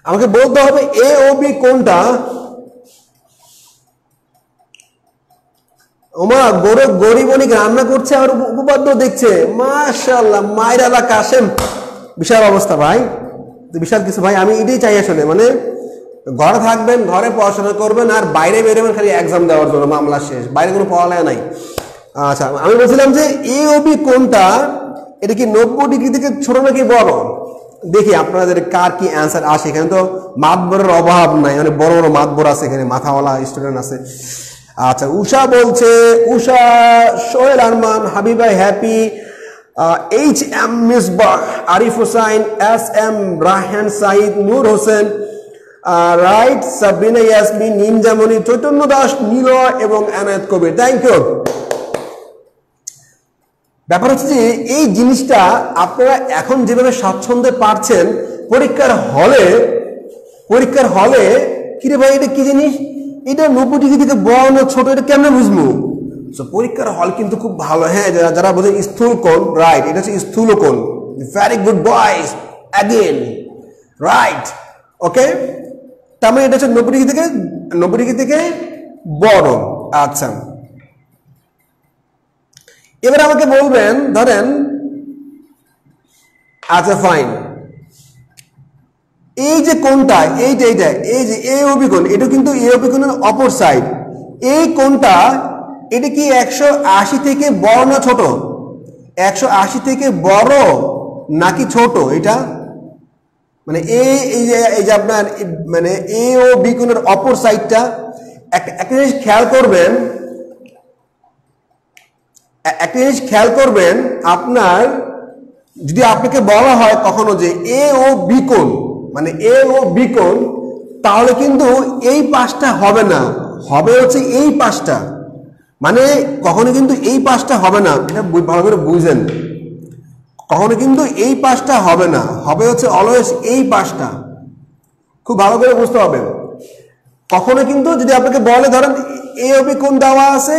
আমাকে বলতে হবে এ ও বি কোণটা। ওমা গরিব অনেক রান্না করছে আর উপপাদ্য দেখছে, মাশাআল্লাহ, মাইরালা কাশেম, বিশাল অবস্থা ভাই, বিশাল কিছু ভাই। আমি এটাই চাই আসলে, মানে ঘরে থাকবেন, ঘরে পড়াশোনা করবেন, আর বাইরে বেরোবেন খালি এক্সাম দেওয়ার জন্য, মামলা শেষ, বাইরে কোনো পড়ালেখা নাই। আচ্ছা আমি বলছিলাম যে এ ও বি কোণটা এটা কি 90 ডিগ্রি থেকে ছোট নাকি বড়? দেখি আপনাদের কার কি অ্যান্সার আসে। এখানে তো মাতবরের অভাব নাই, মানে বড় বড় মাতবর আছে, এখানে মাথাওয়ালা স্টুডেন্ট আছে। আচ্ছা, উষা বলছে, উষা, সোহেল আরমান, হাবিবাই Happy, H M Misbah, Arif Hossain, S M Rahan Saeed, Nur Hossain, right, Sabina Yasmin, নিনজামণি, চৈতন্য দাস, নীলয় এবং এনায়েত কবির। Thank you. ব্যাপার হচ্ছে যে এই জিনিসটা আপনারা এখন যেভাবে স্বাচ্ছন্দ্যে পারছেন, পরীক্ষার হলে কিরে ভাই এটা কি জিনিস, এটা 90 ডিগ্রি থেকে বড় না ছোট, এটা কেমনে বুঝবো? পরীক্ষার হল কিন্তু খুব ভালো। হ্যাঁ, যারা বোঝেন স্থূল কোণ, রাইট, এটা হচ্ছে স্থূল কোণ। Very good boys, again, right, okay. তার মানে এটা হচ্ছে 90 ডিগ্রি থেকে বড়। আচ্ছা, এবার আমাকে বলবেন, ধরেন, আচ্ছা ফাইন, এই যে কোণটা, এই যে এ ও বি কোণ, এটা কিন্তু এ ও বি কোণের অপর সাইড। এই কোণটা, এটা কি 180 থেকে বড় না ছোট? 180 থেকে বড় নাকি ছোট? এটা মানে এই যে আপনার মানে এ ও বি কোণের অপর সাইডটা। একটা জিনিস খেয়াল করবেন, আপনার যদি আপনাকে বলা হয় কখনো যে এ ও বি কোণ, মানে এ ও বি কোণ, তাহলে কিন্তু এই পাশটা হবে না, হবে হচ্ছে এই পাশটা। মানে কখনো কিন্তু এই পাশটা হবে না, এটা ভালো করে বুঝেন। কখনো কিন্তু এই পাশটা হবে না, হবে হচ্ছে অলওয়েজ এই পাশটা। খুব ভালো করে বুঝতে হবে। কখনো কিন্তু যদি আপনাকে বলে, ধরেন এ ও বি কোণ দেওয়া আছে,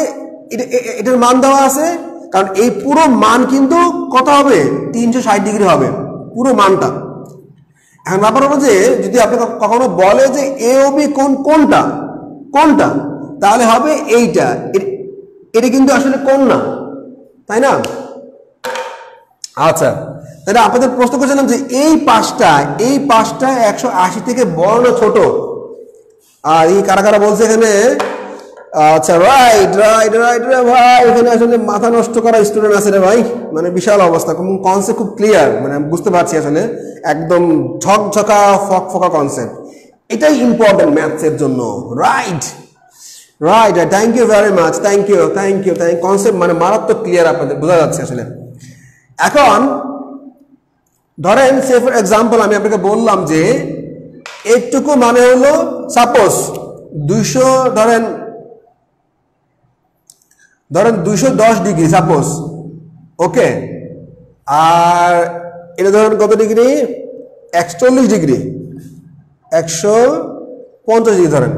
এটার মান দেওয়া আছে, কারণ এই পুরো মান কিন্তু কত হবে? 360 ডিগ্রি হবে পুরো মানটা। এখন ব্যাপার হলো যে যদি আপনাকে কখনো বলে যে এ ও বি কোণ কোনটা, তাহলে হবে এইটা। এটা কিন্তু আসলে কোণ না, তাই না? আচ্ছা, তাহলে আপনাদের প্রশ্ন করছিলাম যে এই পাশটা 180 থেকে বড় না ছোট? আর এই কারা বলছে এখানে? আচ্ছা, রাইট ভাই, এখানে আসলে মাথা নষ্ট করা স্টুডেন্ট আছে রে ভাই, মানে বিশাল অবস্থা। কনসেপ্ট খুব ক্লিয়ার, মানে বুঝতে পারছি আসলে, একদম ঝকঝকা ফকফকা কনসেপ্ট। এটাই ইম্পর্টেন্ট ম্যাথসের জন্য। Right, thank you very much, thank you. Concept মানে মারাত্মক ক্লিয়ার, আপনাদের বোঝা যাচ্ছে আসলে। এখন ধরেন, সে ফর এক্সাম্পল আমি আপনাকে বললাম যে এইটুকু মানে হলো সাপোজ 200, ধরেন 210 ডিগ্রি সাপোজ, ওকে। আর এটা ধরেন কত ডিগ্রি? 140 ডিগ্রি, 150 ডিগ্রি ধরেন।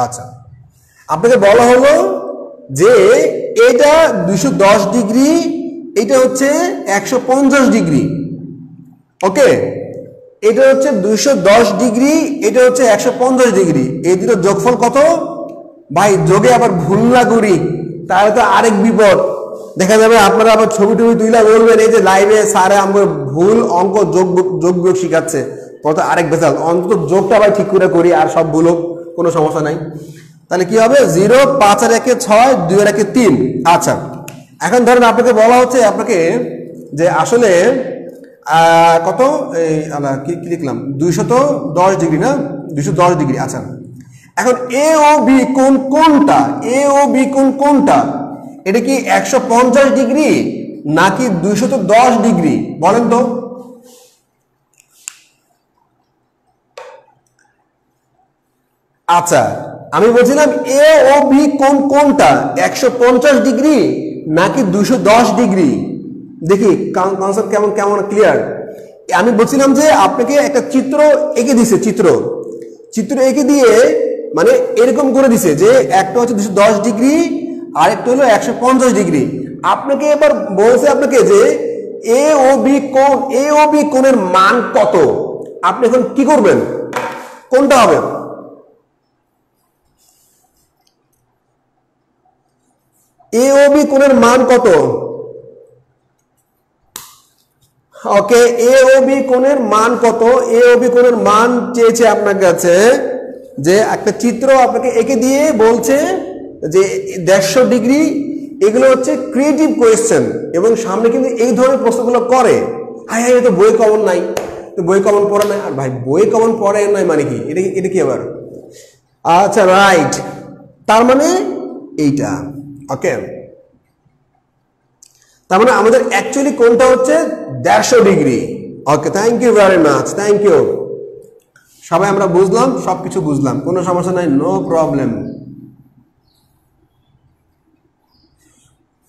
আচ্ছা, আপনাকে বলা হলো যে এটা 210 ডিগ্রি, এটা হচ্ছে 150 ডিগ্রি, ওকে। এটা হচ্ছে 210 ডিগ্রি, এটা হচ্ছে 150 ডিগ্রি। এই দুটো যোগফল কত ভাই? যোগে আবার ভুল না করি, তাহলে তো আরেক বিপদ দেখা যাবে। আপনারা আবার ছবি তুইলা বলবেন এই যে লাইভে স্যারে আমাকে ভুল অঙ্ক যোগ বিয়োগ শিখাচ্ছে, কত আরেক বেতাল। অন্তত যোগটা ভাই ঠিক করে করি, আর সব ভুল হোক, কোনো সমস্যা নাই। তাহলে কি হবে? 0, 5 আর 1 6, 2 আর 1 3। আচ্ছা, এখন ধরেন আপনাকে বলা হচ্ছে আপনাকে যে আসলে কত, এই কি লিখলাম, 210 ডিগ্রি না, 210 ডিগ্রি। আচ্ছা, এখন এ ও বি কোণ কোনটা? এটা কি 150 ডিগ্রি নাকি 210 ডিগ্রি? বলেন তো। আচ্ছা, আমি বলছিলাম এ ও বি কোনটা, 150 ডিগ্রি নাকি 210 ডিগ্রি? দেখি কনসেপ্ট কেমন ক্লিয়ার। আমি বলছিলাম যে আপনাকে একটা চিত্র এঁকে দিছে, চিত্র এঁকে দিয়ে মানে এরকম করে দিছে যে একটা হচ্ছে 210 ডিগ্রি আর একটা হলো 150 ডিগ্রি। আপনাকে এবার বলছে আপনাকে যে এ ও বি কোণের মান কত? আপনি এখন কি করবেন? কোনটা হবে? এ ও বি কোণের মান কত? ওকে, এ ও বি কোণের মান কত? এ ও বি কোণের মান চেয়েছে আপনার কাছে, যে একটা চিত্র আপনাকে এঁকে দিয়ে বলছে যে 150 ডিগ্রি। এগুলো হচ্ছে ক্রিয়েটিভ কোয়েশ্চেন, এবং সামনে কিন্তু এই ধরনের প্রশ্নগুলো করে। হাই তো বই কমন নাই, তো বই কমন পড়ে নাই। আর ভাই বই কমন পড়ে নাই মানে কি? এটা কি আবার আচ্ছা রাইট, তার মানে এইটা। ওকে, তার মানে আমাদের অ্যাকচুয়ালি কোণটা হচ্ছে 150 degree. Okay, thank you very much, thank you. সবাই আমরা বুঝলাম, সবকিছু বুঝলাম, কোনো সমস্যা নাই, নো প্রবলেম।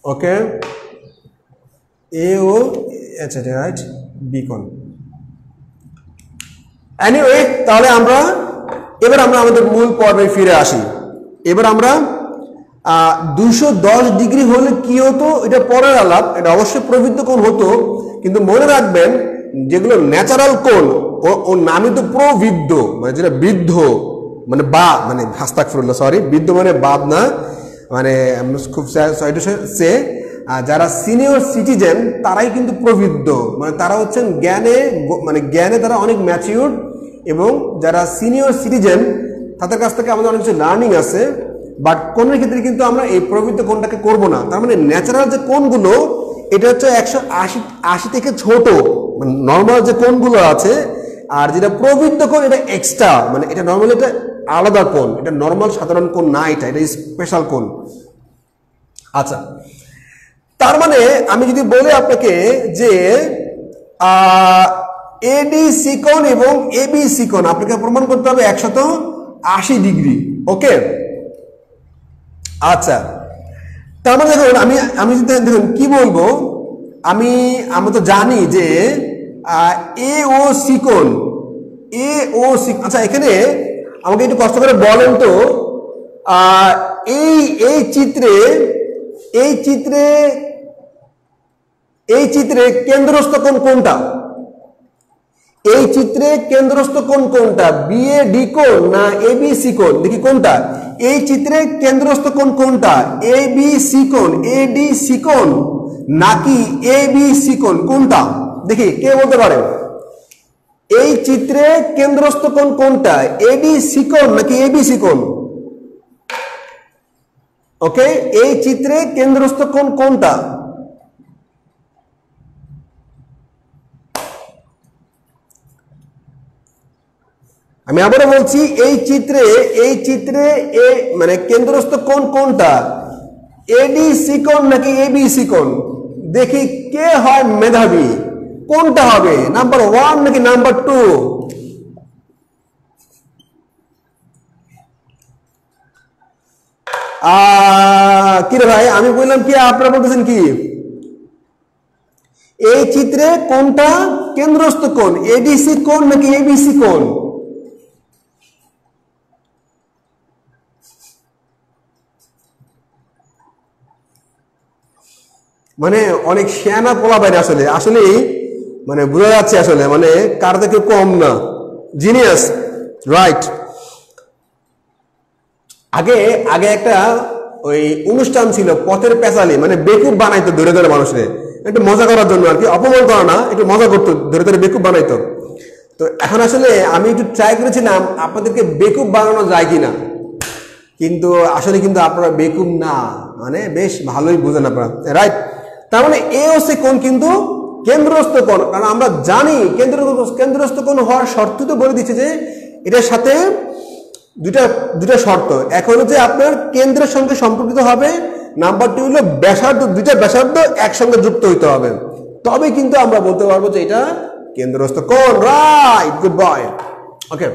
ওকে, এ ও আচ্ছা রাইট, বি কোণ। এনিওয়ে, তাহলে এবার আমরা আমাদের মূল পর্বে ফিরে আসি। এবার আমরা 210 ডিগ্রি হলে কি হতো এটা পরের আলাপ, এটা অবশ্যই প্রবৃদ্ধ কোণ হতো, কিন্তু মনে রাখবেন যেগুলো ন্যাচারাল কোণ ওর নামই তো প্রবৃদ্ধ, মানে যেটা বৃদ্ধ মানে বা মানে আস্তাগফিরুল্লাহ, সরি, বৃদ্ধ মানে বাদ না, মানে খুব সরি টু সে, যারা সিনিয়র সিটিজেন তারাই কিন্তু প্রবৃদ্ধ, মানে তারা হচ্ছেন জ্ঞানে তারা অনেক ম্যাচিউরড, এবং যারা সিনিয়র সিটিজেন তাদের কাছ থেকে আমাদের অনেক কিছু লার্নিং আছে, বাট কোণের ক্ষেত্রে কিন্তু আমরা এই প্রবৃদ্ধ কোণটাকে করব না। তার মানে ন্যাচারাল যে কোণগুলো এটা হচ্ছে 180 থেকে ছোট, মানে নর্মাল যে কোণগুলো আছে, আর যেটা প্রবৃদ্ধ কোণ এটা এক্সট্রা, মানে এটা নর্মালি এটা আলাদা কোণ, এটা নর্মাল সাধারণ কোণ না, এটা স্পেশাল কোণ। আচ্ছা, তার মানে আমি যদি বলি আপনাকে যে এডিসি কোণ এবং এবিসি কোণ আপনাকে প্রমাণ করতে হবে 180 ডিগ্রি। ওকে, আচ্ছা, তার মানে দেখুন আমি যদি দেখুন কি বলবো, আমরা তো জানি যে এ ও সি কোণ, আচ্ছা এখানে আমাকে একটু কষ্ট করে বলেন তো, এই চিত্রে কেন্দ্রস্থ কোণ কোনটা? এই চিত্রে কেন্দ্রস্থ কোণ কোনটা? বিএডি কোণ না এবিসি কোণ? দেখি কোনটা এই চিত্রে কেন্দ্রস্থ কোণ কোনটা? এবিসি কোণ, এডিসি কোণ নাকি এবিসি কোণ? কোনটা দেখি, কে বলতে পারে? এই চিত্রে কেন্দ্রস্থ কোণ কোনটা? এডিসি কোণ নাকি এবিসি কোণ? ওকে, এই চিত্রে কেন্দ্রস্থ কোণ কোনটা? আমি আবারও বলছি, এই চিত্রে মানে কেন্দ্রস্থ কোণ কোনটা? এডিসি কোণ নাকি এবিসি কোণ? দেখি কে হয় মেধাবী, কোনটা হবে, নাম্বার 1 নাকি নাম্বার 2? কি রে ভাই, আমি বললাম কি, আপনারা বলতেছেন কি? এই চিত্রে কোনটা কেন্দ্রস্থ কোণ, এডিসি কোণ নাকি এবিসি কোণ? মানে অনেক শিয়ানা পোলা বাইরে আসলে মানে বোঝা যাচ্ছে আসলে, মানে কার থেকে কম না, জিনিয়াস, রাইট। আগে একটা ওই অনুষ্ঠান ছিল পথের পেঁচালি, মানে বেকুব বানাইতো ধরে ধরে মানুষের, একটু মজা করার জন্য আর কি, অপমান করা না, একটু মজা করতো, ধরে ধরে বেকুব বানাইতো। তো এখন আসলে আমি একটু ট্রাই করেছিলাম আপনাদেরকে বেকুব বানানো যায় কিনা, কিন্তু আসলে কিন্তু আপনারা বেকুব না, মানে বেশ ভালোই বুঝেন আপনারা, রাইট। তার মানে এ ও সি কোণ কিন্তু কেন্দ্রস্থ কোণ, কারণ আমরা জানি কেন্দ্রস্থ কোণ হওয়ার শর্ত তো বলে দিচ্ছে যে এটার সাথে দুটা শর্ত, এক হলো যে আপনার কেন্দ্রের সঙ্গে সম্পর্কিত হবে, নাম্বার 2 হলো দুইটা ব্যাসার্ধ একসঙ্গে যুক্ত হইতে হবে, তবে কিন্তু আমরা বলতে পারবো যে এটা কেন্দ্রস্থ কোণ, রাইট, গুড বয়। ওকে,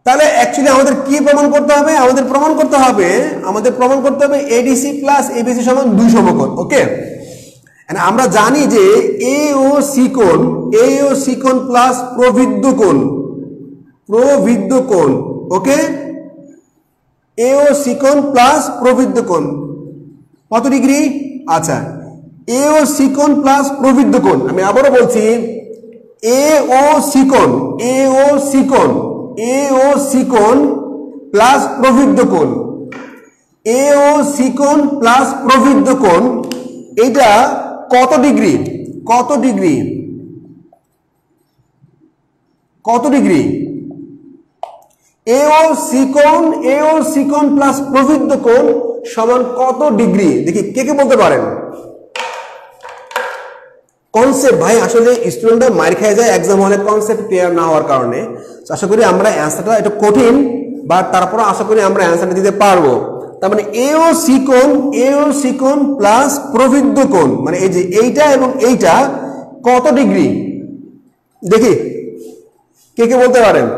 তাহলে অ্যাকচুয়ালি আমাদের কি প্রমাণ করতে হবে? আমাদের প্রমাণ করতে হবে এডিসি প্লাস এবিসি সমান 2 সমকোণ। ওকে, আমরা জানি যে এ ও সি কোণ প্লাস প্রবৃদ্ধ কোণ, ওকে, এ ও সি কোণ প্লাস প্রবৃদ্ধ কোণ কত ডিগ্রি? আচ্ছা, এ ও সি কোণ প্লাস প্রবৃদ্ধ কোণ, আমি আবারও বলছি, এ ও সি কোণ প্লাস প্রবৃদ্ধ কোণ, এ ও সি কোণ প্লাস প্রবৃদ্ধ কোণ, এটা কত ডিগ্রি? এ ও সি কোণ প্লাস প্রবৃদ্ধ কোণ সমান কত ডিগ্রি? দেখি কে বলতে পারেন? কনসেপ্ট ভাই আসলে স্টুডেন্টরা মার খেয়ে যায় এক্সাম হলে কনসেপ্ট ক্লিয়ার না হওয়ার কারণে। আশা করি আমরা অ্যান্সারটা একটু কঠিন, বাট তারপর আশা করি আমরা অ্যান্সারটা দিতে পারবো। তার মানে এ ও সি কোণ প্লাস প্রবৃদ্ধ কোণ, মানে এই যে এইটা এবং এইটা কত ডিগ্রি দেখি কে কে বলতে পারেন?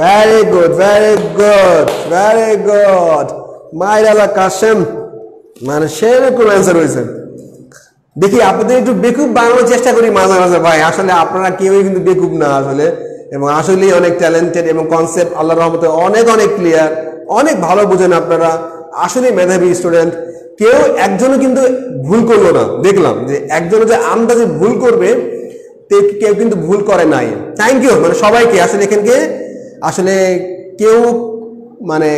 Very good very good very good মাইরালা কাশেম, মানে সেরকম অ্যান্সার হয়েছে। দেখি আপনাদের একটু বেকুব বানানোর চেষ্টা করি মাঝে মাঝে ভাই, আসলে আপনারা কেউই কিন্তু বেকুব না আসলে, এবং আসলেই অনেক ট্যালেন্টেড এবং কনসেপ্ট আল্লাহর রহমতে অনেক অনেক ক্লিয়ার, অনেক ভালো বোঝেন আপনারা, আসলে মেধাবী স্টুডেন্ট। কেউ একজনও কিন্তু ভুল করলো না, দেখলাম যে একজনও যে আন্দাজে ভুল করবে কেউ কিন্তু ভুল করে নাই। থ্যাংক ইউ মানে সবাইকে, আসলে এখানকে আসলে কেউ মানে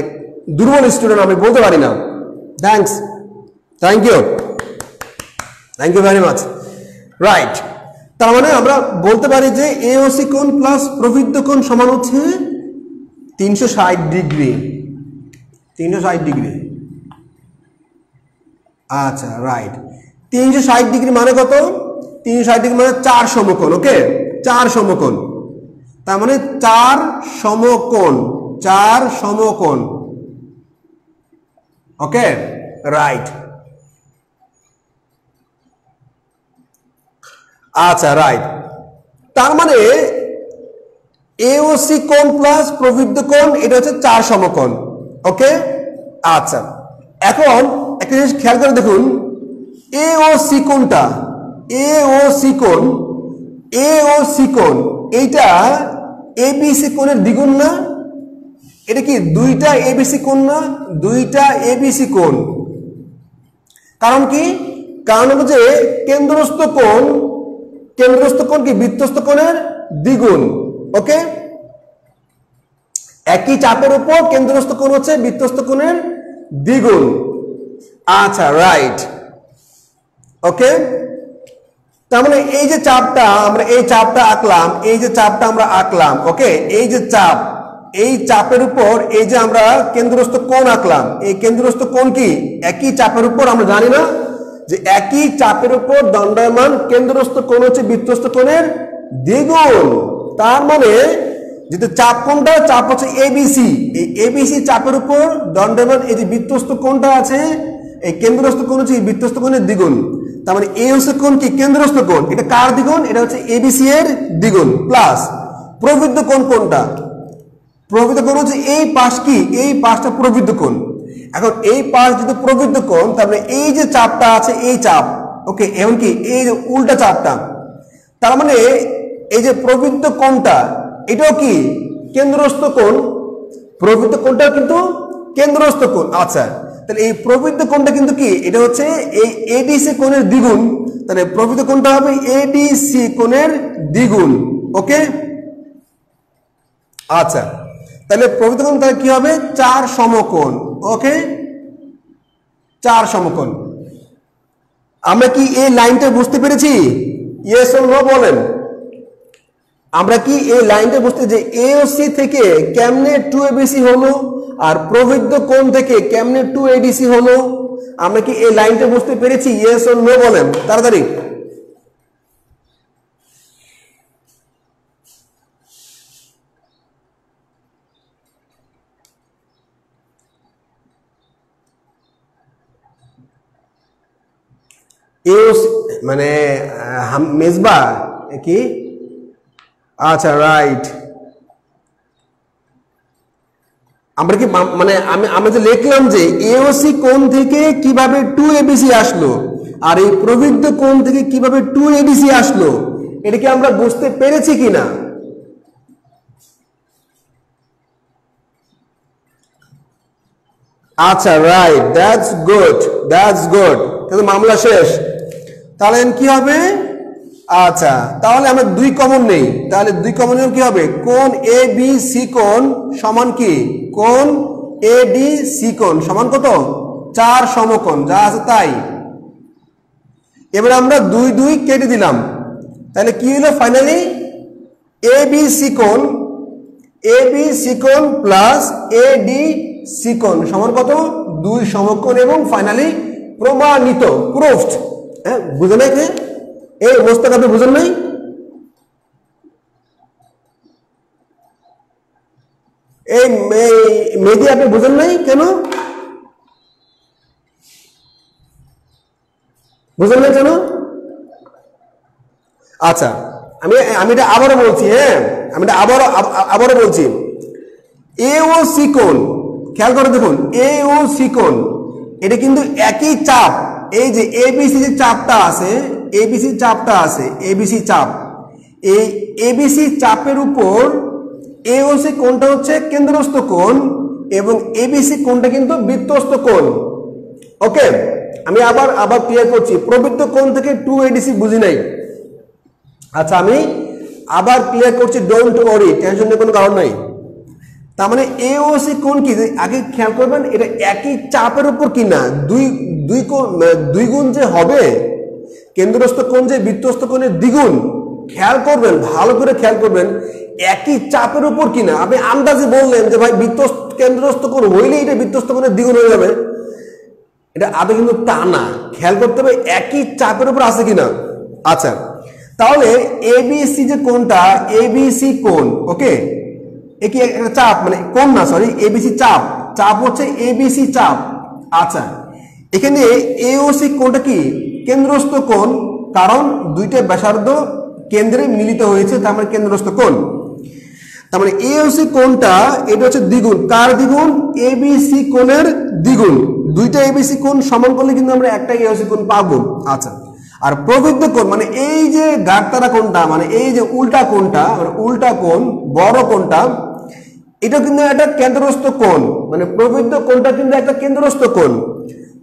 দুর্বল স্টুডেন্ট আমি বলতে পারি না। Thanks, thank you, thank you very much. Right, তার মানে আমরা বলতে পারি যে এওসি কোণ প্লাস প্রবৃদ্ধ কোণ সমান হচ্ছে 360 ডিগ্রি। 360 ডিগ্রি, আচ্ছা রাইট। 360 ডিগ্রি মানে কত? 360 ডিগ্রি মানে 4 সমকোণ। ওকে, 4 সমকোণ, তার মানে 4 সমকোণ, 4 সমকোণ। ওকে রাইট, আচ্ছা রাইট। তার মানে এওসি কোণ প্লাস প্রবৃদ্ধ কোণ এটা হচ্ছে 4 সমকোণ। ওকে আচ্ছা, এখন একটা জিনিস খেয়াল করে দেখুন, এওসি কোণটা, এওসি কোণ, এওসি কোণ এইটা এবিসি কোণের দ্বিগুণ না? এটা কি দুইটা এবিসি কোণ না? দুইটা এবিসি কোণ। কারণ কি? কারণ হলো যে কেন্দ্রস্থ কোণ, কেন্দ্রস্থ কোণ কি বৃত্তস্থ কোণের দ্বিগুণ। ওকে, একই চাপের উপর কেন্দ্রস্থ কোণ হচ্ছে বৃত্তস্থ কোণের দ্বিগুণ। আচ্ছা রাইট, ওকে। তার মানে এই যে চাপটা আমরা, এই চাপটা আঁকলাম, এই যে চাপটা আমরা আঁকলাম, ওকে, এই যে চাপ, এই চাপের উপর এই যে আমরা কেন্দ্রস্থ কোণ আঁকলাম, এই কেন্দ্রস্থ কোণ কি একই চাপের উপর, আমরা জানি না যে একই চাপের উপর দণ্ডায়মান কেন্দ্রস্থ কোণ হচ্ছে বৃত্তস্থ কোণের দ্বিগুণ। তার মানে যেটা চাপ কোণটা, চাপ হচ্ছে এবিসি, এই এবিসি চাপের উপর দণ্ডায়মান এই যে বৃত্তস্থ কোণটা আছে, এই কেন্দ্রস্থ কোণ হচ্ছে বৃত্তস্থ কোণের দ্বিগুণ। তার মানে এওসি কোণ কি কেন্দ্রস্থ কোণ, এটা কার দ্বিগুণ? এটা হচ্ছে এবিসি এর দ্বিগুণ। প্লাস প্রবৃদ্ধ কোণ কোনটা? প্রবৃদ্ধ কোণ হচ্ছে এই পাশ, কি এই পাশটা প্রবৃদ্ধ কোণ। এখন এই পাশ যদি প্রবৃদ্ধ কোণ, তাহলে এই যে চাপটা আছে এই চাপ, ওকে, এমনকি এই যে উল্টা চাপটা, তার মানে এই যে প্রবৃদ্ধ কোণটা এটাও কি কেন্দ্রস্থ কোণ, প্রবৃদ্ধ কোণটা কিন্তু কেন্দ্রস্থ কোণ। আচ্ছা, তাহলে এই প্রবৃদ্ধ কোণটা কিন্তু কি এটা হচ্ছে এই এডিসি কোণের দ্বিগুণ, তাহলে প্রবৃদ্ধ কোণটা হবে এডিসি কোণের দ্বিগুণ। ওকে আচ্ছা, তাহলে প্রবৃদ্ধ কোণ তাহলে কি হবে? 4 সমকোণ। ওকে, 4 সমকোণ। আমরা কি এই লাইনটা বুঝতে পেরেছি? ইয়েস অর নো বলেন। আমরা কি এই লাইনটা বুঝতে, যে এওসি থেকে কেমনে 2ABC হলো আর প্রবৃদ্ধ কোণ থেকে কেমনে 2ADC হলো, আমরা কি এই লাইনটা বুঝতে পেরেছি? ইয়েস অর নো বলেন তাড়াতাড়ি। এওসি মানে মেজবা কি? আচ্ছা রাইট, আমরা কি মানে আমি যে লিখলাম যে এওসি কোণ থেকে কিভাবে 2ABC আসলো আর এই প্রবৃদ্ধ কোণ থেকে কিভাবে 2ADC আসলো, এটা কি আমরা বুঝতে পেরেছি কিনা? আচ্ছা right, that's good, that's good. তাহলে মামলা শেষ। তাহলে কি হবে? আচ্ছা, তাহলে আমরা 2 কমন নেই, তাহলে 2 কমন নিলে কি হবে? কোণ এবিসি কোণ সমান কি? কোণ এডিসি কোণ সমান কত? 4 সমকোণ, যা আছে তাই। এবার আমরা 2 2 কেটে দিলাম, তাহলে কি হলো ফাইনালি এবিসি কোণ প্লাস এডিসি কোণ সমান কত 2 সমকোণ এবং ফাইনালি প্রমাণিত প্রুফড। হ্যাঁ বুঝেন নাই এই মোস্তাক আপনি বুঝেন নাই? এই মেহেদী আপনি বুঝেন নাই কেন? বুঝেন নাই কেন? আচ্ছা আমি এটা আবারও বলছি। হ্যাঁ আমি এটা আবারও বলছি। এ ও সি কোণ খেয়াল করে দেখুন, এ ও সি কোণ এটা কিন্তু একই চাপ। এই যে এবিসি যে চাপটা আছে, এবিসি চাপ, এই এবিসি চাপের উপর এওসি কোণটা হচ্ছে কেন্দ্রস্থ কোণ এবং এবিসি কোণটা কিন্তু বৃত্তস্থ কোণ। ওকে আমি আবার ক্লিয়ার করছি, প্রবৃত্ত কোণ থেকে 2ADC বুঝি নাই। আচ্ছা আমি আবার ক্লিয়ার করছি, ডোন্ট ওয়ারি, টেনশনের কোনো কারণ নাই। তার মানে এওসি কোণ কি আগে খেয়াল করবেন, এটা একই চাপের উপর কি না দুই গুণ যে হবে, কেন্দ্রস্থ কোণ যে বৃত্তস্থ কোণের দ্বিগুণ। খেয়াল করবেন, ভালো করে খেয়াল করবেন, একই চাপের উপর কিনা। আপনি আন্দাজে বললেন যে ভাই কেন্দ্রস্থ কোণ হইলে এটা বৃত্তস্থ কোণের দ্বিগুণ হয়ে যাবে, এটা আদৌ কিন্তু তা না। খেয়াল করতে হবে একই চাপের উপর আছে কিনা। আচ্ছা তাহলে এবিসি যে কোণটা, এবিসি কোণ, ওকে একই একটা চাপ, মানে কোণ না সরি এবিসি চাপ হচ্ছে এবিসি চাপ। আচ্ছা এখানে এওসি কোণটা কি কেন্দ্রস্থ কোণ, কারণ দুইটা ব্যাসার্ধ কেন্দ্রে মিলিত হয়েছে, তার মানে কেন্দ্রস্থ কোণ। তার মানে এওসি কোণটা এটা হচ্ছে দ্বিগুণ, কার দ্বিগুণ? এবিসি কোণের দ্বিগুণ। দুইটা এবিসি কোণ সমান করলে কিন্তু আমরা একটা এওসি কোণ পাবো। আচ্ছা আর প্রবৃদ্ধ কোণ মানে এই যে গাঢ়তারা কোণটা, মানে এই যে উল্টা কোণটা, মানে উল্টা কোণ বড় কোণটা, এটা কিন্তু একটা কেন্দ্রস্থ কোণ, মানে প্রবৃদ্ধ কোণটা কিন্তু একটা কেন্দ্রস্থ কোণ।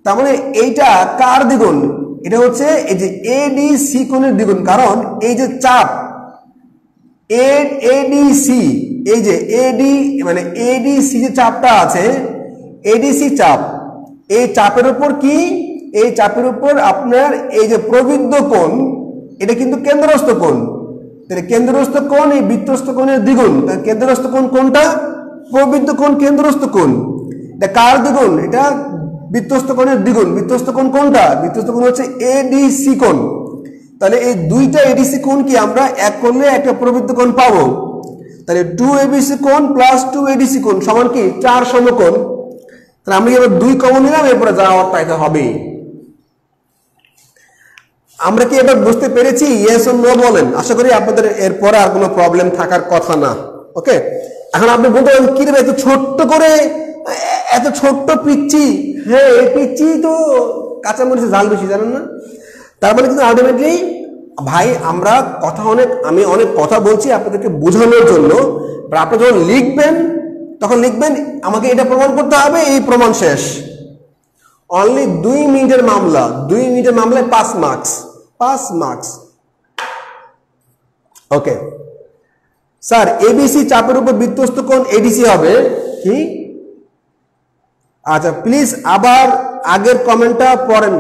তার মানে এইটা কার দ্বিগুণ? এটা হচ্ছে এই যে এডিসি কোণের দ্বিগুণ, কারণ এই যে চাপ এডিসি, এই যে এডি মানে এডিসি যে চাপটা আছে, এডিসি চাপ, এই চাপের উপর কি, এই চাপের উপর আপনার এই যে প্রবৃদ্ধ কোণ, এটা কিন্তু কেন্দ্রস্থ কোণ। তাহলে কেন্দ্রস্থ কোণ এই বৃত্তস্থ কোণের দ্বিগুণ। কেন্দ্রস্থ কোণ কোনটা? প্রবৃদ্ধ কোণ কেন্দ্রস্থ কোণ। এটা কার দ্বিগুণ? এটা বৃত্তস্থ কোণের দ্বিগুণ। বৃত্তস্থ কোণ কোনটা? বৃত্তস্থ কোণ হচ্ছে এডিসি কোণ। তাহলে এই দুইটা এডিসি কোণ কি আমরা এক করলে একটা প্রবৃদ্ধ কোণ পাবো। তাহলে 2ABC কোণ প্লাস 2ADC কোণ সমান কি 4 সমকোণ। তাহলে আমরা এবার 2 কমন নিলাম, এরপরে যা পাইতে হবে। আমরা কি এবার বুঝতে পেরেছি? ইয়েস অর নো বলেন। আশা করি আপনাদের এরপরে আর কোনো প্রবলেম থাকার কথা না। ওকে এখন আপনি বলতে পারেন কি রে এত ছোট্ট করে, এত ছোট্ট পিচ্ছি। হ্যাঁ এই পিচ্ছি তো কাঁচামরিচে ঝাল বেশি, জানেন না? তার মানে কিন্তু আলটিমেটলি ভাই আমরা আমি অনেক কথা বলছি আপনাদেরকে বোঝানোর জন্য। আপনারা যখন লিখবেন তখন লিখবেন আমাকে এটা প্রমাণ করতে হবে, এই প্রমাণ শেষ। অনলি 2 মিনিটের মামলা, 2 মিনিটের মামলায় 5 মার্কস। ওকে স্যার এবিসি চাপের উপর বৃত্তস্থ কোণ এডিসি হবে কি? আচ্ছা প্লিজ আবার আগের কমেন্টটা পড়েন।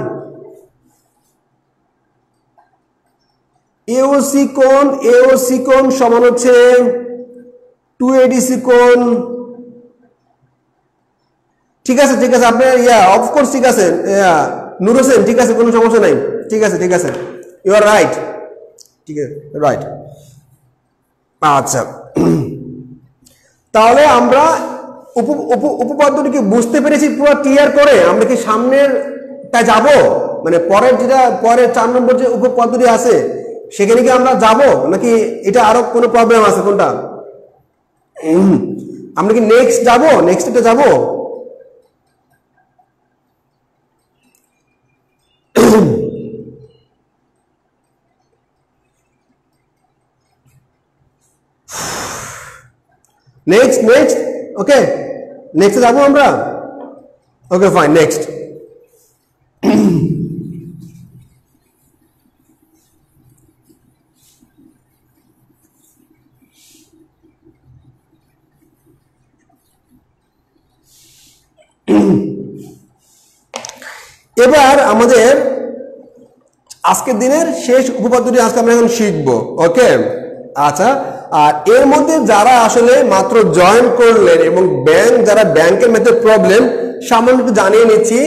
এওসি কোণ সমান হচ্ছে 2ADC কোণ। ঠিক আছে আপনার অফকোর্স ঠিক আছে নূর হোসেন, ঠিক আছে কোনো সমস্যা নাই, ঠিক আছে ইউ আর রাইট, ঠিক আছে রাইট। আচ্ছা তাহলে আমরা উপপাদ্যটিকে বুঝতে পেরেছি পুরো ক্লিয়ার করে। আমরা কি সামনের তা যাব, মানে পরের 4 নম্বর যে উপপাদ্যটি আছে সেখানে কি আমরা যাব, নাকি এটা আরো কোনো প্রবলেম আছে? কোনটা আমরা কি নেক্সট যাব, নেক্সট এটা যাব? নেক্সট ওকে নেক্সট যাবো আমরা। Okay fine next. এবার আমাদের আজকের দিনের শেষ উপপাদ্যটি আজকে আমরা এখন শিখবো। ওকে, আচ্ছা। আর এর মধ্যে যারা আসলে মাত্র জয়েন করলেন এবং যারা ব্যাংকের ম্যাথের প্রবলেম সামান্য একটু জানিয়ে নিচ্ছি।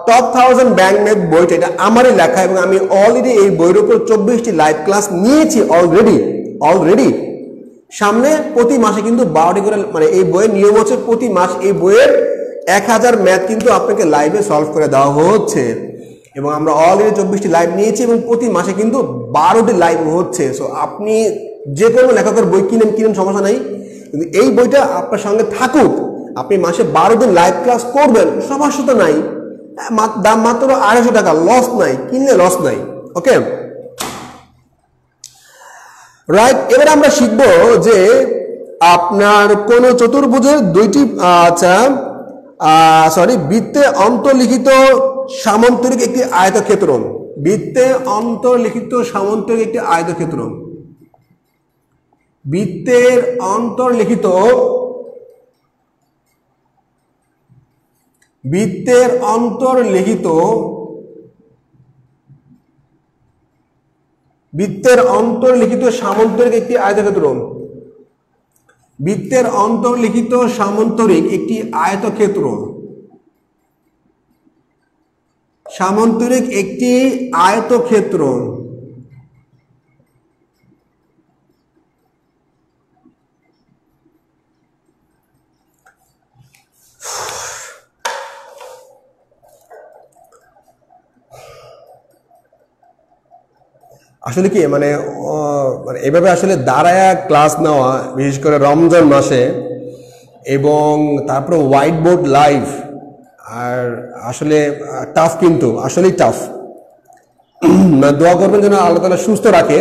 টপ 1000 ব্যাংক ম্যাথ বইটা এটা আমারই লেখা এবং আমি অলরেডি এই বইয়ের উপর 24টি লাইভ ক্লাস নিয়েছি অলরেডি। সামনে প্রতি মাসে কিন্তু 12টি করে, মানে এই বইয়ের নিয়ম হচ্ছে প্রতি মাস এই বইয়ের 1000 ম্যাথ কিন্তু আপনাকে লাইভে সলভ করে দেওয়া হচ্ছে এবং আমরা অলরেডি 24টি লাইভ নিয়েছি এবং প্রতি মাসে কিন্তু 12টি লাইভ হচ্ছে। সো আপনি যে কোনো লেখকের বই কিনেন সমস্যা নাই, কিন্তু এই বইটা আপনার সঙ্গে থাকুক। আপনি মাসে 12 দিন লাইভ ক্লাস করবেন, সমস্যা তো নাই। দাম মাত্র 250 টাকা, লস নাই, কিনলে লস নাই। ওকে রাইট, এবারে আমরা শিখবো যে আপনার কোন চতুর্ভুজের দুইটি বৃত্তে অন্তর্লিখিত সামান্তরিক একটি আয়তক্ষেত্র। বৃত্তে অন্তর্লিখিত সামান্তরিক একটি আয়তক্ষেত্র। বৃত্তের অন্তর্লিখিত সামান্তরিক একটি আয়তক্ষেত্র। বৃত্তের অন্তর্লিখিত সামান্তরিক একটি আয়তক্ষেত্র। সামান্তরিক একটি আয়তক্ষেত্র। আসলে কি মানে এভাবে আসলে দাঁড়ায়া ক্লাস নেওয়া, বিশেষ করে রমজান মাসে, এবং তারপরে হোয়াইট বোর্ড লাইভ, আর আসলে টাফ, কিন্তু আসলেই টাফ। দোয়া করবেন যেন আল্লাহ তাআলা সুস্থ রাখে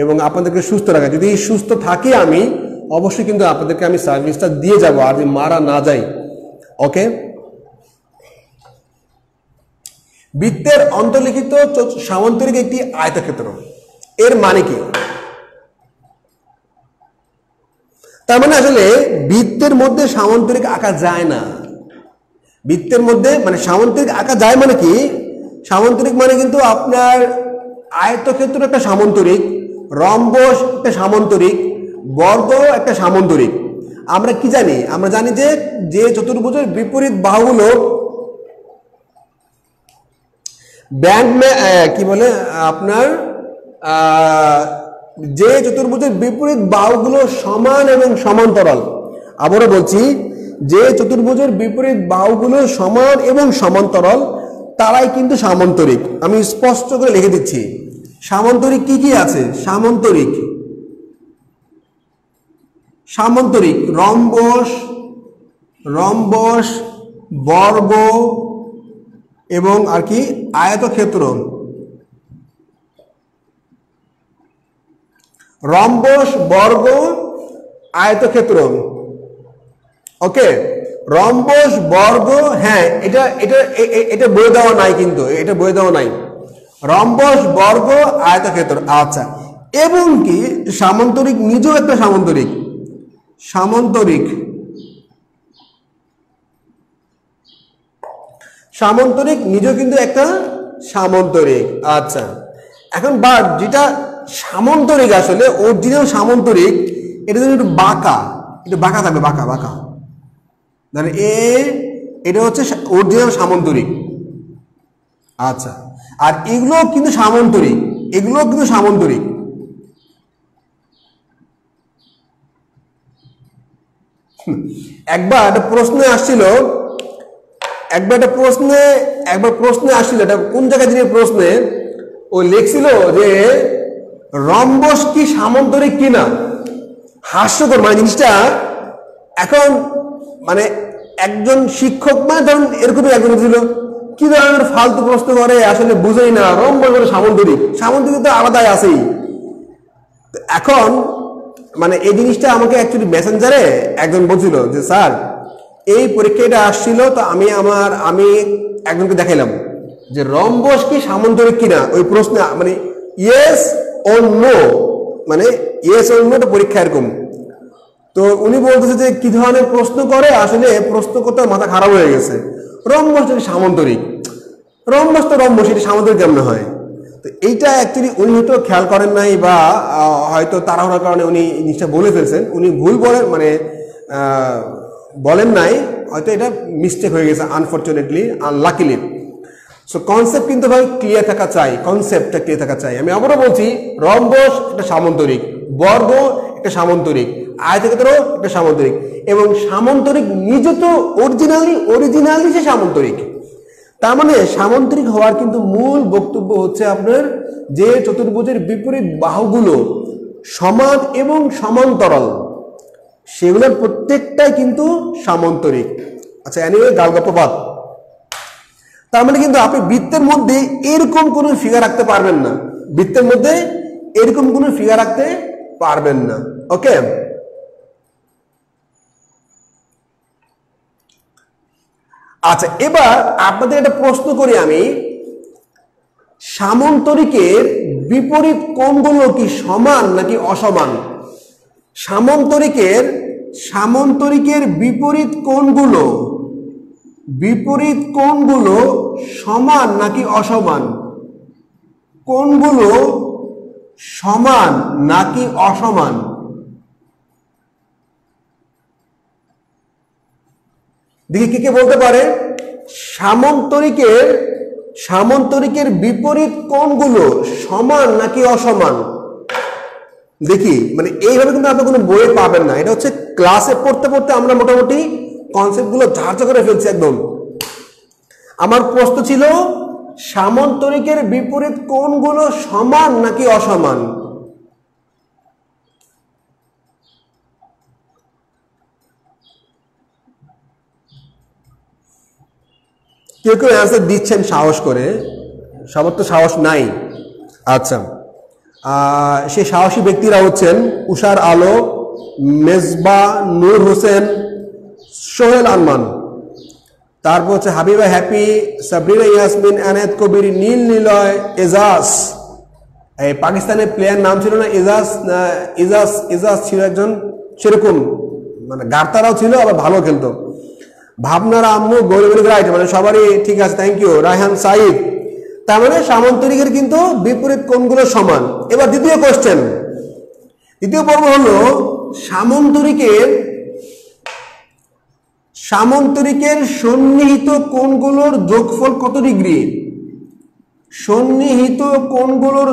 এবং আপনাদেরকে সুস্থ রাখে। যদি সুস্থ থাকি আমি অবশ্যই কিন্তু আপনাদেরকে আমি সার্ভিসটা দিয়ে যাব, আর যদি মারা না যাই। ওকে, বৃত্তের অন্তর্লিখিত সামান্তরিক একটি আয়তক্ষেত্র, এর মানে কি? তার মানে আসলে বৃত্তের মধ্যে সামান্তরিক আঁকা যায় না। বৃত্তের মধ্যে মানে সামান্তরিক আঁকা যায় মানে কি? সামান্তরিক মানে কিন্তু আপনার আয়তক্ষেত্র একটা সামান্তরিক, রম্বস একটা সামান্তরিক, বর্গ একটা সামান্তরিক। আমরা কি জানি? আমরা জানি যে চতুর্ভুজের বিপরীত বাহুগুলো কি বলে আপনার যে চতুর্ভুজের বিপরীত বাহুগুলো সমান এবং সমান্তরাল। আবারও বলছি, যে চতুর্ভুজের বিপরীত বাহুগুলো সমান এবং সমান্তরাল তারাই কিন্তু সামান্তরিক। আমি স্পষ্ট করে লিখে দিচ্ছি, সামান্তরিক কি কি আছে? সামান্তরিক রম্বস, বর্গ এবং আর কি আয়তক্ষেত্র। রম্বস, বর্গ, আয়তক্ষেত্র। ওকে, রম্বস, বর্গ, হ্যাঁ এটা বলে দেওয়া নাই, কিন্তু এটা বলে দেওয়া নাই। রম্বস, বর্গ, আয়তক্ষেত্র। আচ্ছা, এবং কি সামান্তরিক নিজেও একটা সামান্তরিক। সামান্তরিক নিজেও কিন্তু একটা সামান্তরিক। আচ্ছা, এখন যেটা সামান্তরিক আসলে অরিজিনাল সামান্তরিক, এটা যদি একটু বাঁকা থাকবে, বাঁকা মানে এটা হচ্ছে অরিজিনাল সামান্তরিক। আচ্ছা, আর এগুলো কিন্তু সামান্তরিক, একবার একটা প্রশ্নে আসছিল, এটা কোন জায়গায় যিনি প্রশ্নে ও লিখছিল যে রম্বস কি সামান্তরিক কিনা। হাস্যকর মানে জিনিসটা। এখন মানে একজন শিক্ষক, মানে ধরুন এরকমই একজন ছিল, কি ধরনের ফালতু প্রশ্ন করে আসলে বুঝেই না। রম্বস মানে সামান্তরিক তো আলাদাই আছেই। এখন মানে এই জিনিসটা আমাকে অ্যাকচুয়ালি মেসেঞ্জারে একজন বলছিল যে স্যার এই পরীক্ষাটা আসছিল, তো আমি একজনকে দেখাইলাম যে রম্বস কি সামান্তরিক কিনা ওই প্রশ্নে, মানে ইয়েস অর নো, মানে ইয়েস অর নো একটা পরীক্ষা এরকম। তো উনি বলতেছে যে কি ধরনের প্রশ্ন করে, আসলে প্রশ্ন করতে মাথা খারাপ হয়ে গেছে। রম্বস সামান্তরিক, রম্বস তো রম্বস, এটা সামুদ্রিক কেমনে হয়? তো এইটা অ্যাকচুয়ালি উনি হয়তো খেয়াল করেন নাই, বা হয়তো তাড়াহুড়ার কারণে উনি জিনিসটা বলে ফেলছেন। উনি ভুল বলেন, মানে বলেন নাই, হয়তো এটা মিস্টেক হয়ে গেছে, আনফর্চুনেটলি, আনলাকিলি। সো কনসেপ্ট কিন্তু ভাই ক্লিয়ার থাকা চাই, কনসেপ্টটা ক্লিয়ার থাকা চাই। আমি আবারও বলছি, রম্বস একটা সামান্তরিক, বর্গ একটা সামান্তরিক, আয়তক্ষেত্রও একটা সামান্তরিক, এবং সামান্তরিক নিজে তো অরিজিনালি সে সামান্তরিক। তার মানে সামান্তরিক হওয়ার কিন্তু মূল বক্তব্য হচ্ছে আপনার যে চতুর্ভুজের বিপরীত বাহুগুলো সমান এবং সমান্তরাল, সেগুলোর প্রত্যেকটাই কিন্তু সামান্তরিক। আচ্ছা, এনিওয়ে গালগপ্পবাদ। তার মানে কিন্তু আপনি বৃত্তের মধ্যে এরকম কোনো ফিগার রাখতে পারবেন না, বৃত্তের মধ্যে এরকম কোনো ফিগার রাখতে পারবেন না। ওকে, আচ্ছা, এবার আপনাদের একটা প্রশ্ন করি আমি, সামান্তরিকের বিপরীত কোণগুলো কি সমান নাকি অসমান? সামান্তরিকের বিপরীত কোণগুলো সমান নাকি অসমান? কোণগুলো সমান নাকি অসমান? দেখি কে বলতে পারে। সামান্তরিকের বিপরীত কোণগুলো সমান নাকি অসমান? দেখি, মানে এইভাবে কিন্তু আপনি কোনো বইয়ে পাবেন না, এটা হচ্ছে ক্লাসে পড়তে পড়তে আমরা মোটামুটি কনসেপ্টগুলো ধার্য করে ফেলছি একদম। আমার প্রশ্ন ছিল সামান্তরিকের বিপরীত কোণগুলো সমান নাকি অসমান? কেউ কেউ অ্যান্সার দিচ্ছেন সাহস করে, সবার তো সাহস নাই। আচ্ছা, সেই সাহসী ব্যক্তিরা হচ্ছেন উষার আলো, মেজবা, নূর হোসেন, সোহেল আরমান, তারপর হচ্ছে হাবিবা হ্যাপি, সাবরিনা ইয়াসমিন, আনায়েত কবির, নীল নিলয়, এজাজ। এই পাকিস্তানের প্লেয়ার নাম ছিল না এজাজ ছিল একজন, সেরকম মানে গার্তারাও ছিল, আবার ভালো খেলতো। ভাবনার আম্মু, গৌরবের রাইট, মানে সবারই ঠিক আছে, থ্যাংক ইউ। রায়হান সাইদ। তার মানে সামান্তরিকের কিন্তু বিপরীত কোণগুলো সমান। এবার দ্বিতীয় কোশ্চেন, দ্বিতীয় পর্ব হলো সামান্তরিকের সন্নিহিত কোণগুলোর যোগফল কত ডিগ্রি? সন্নিহিত কোণগুলোর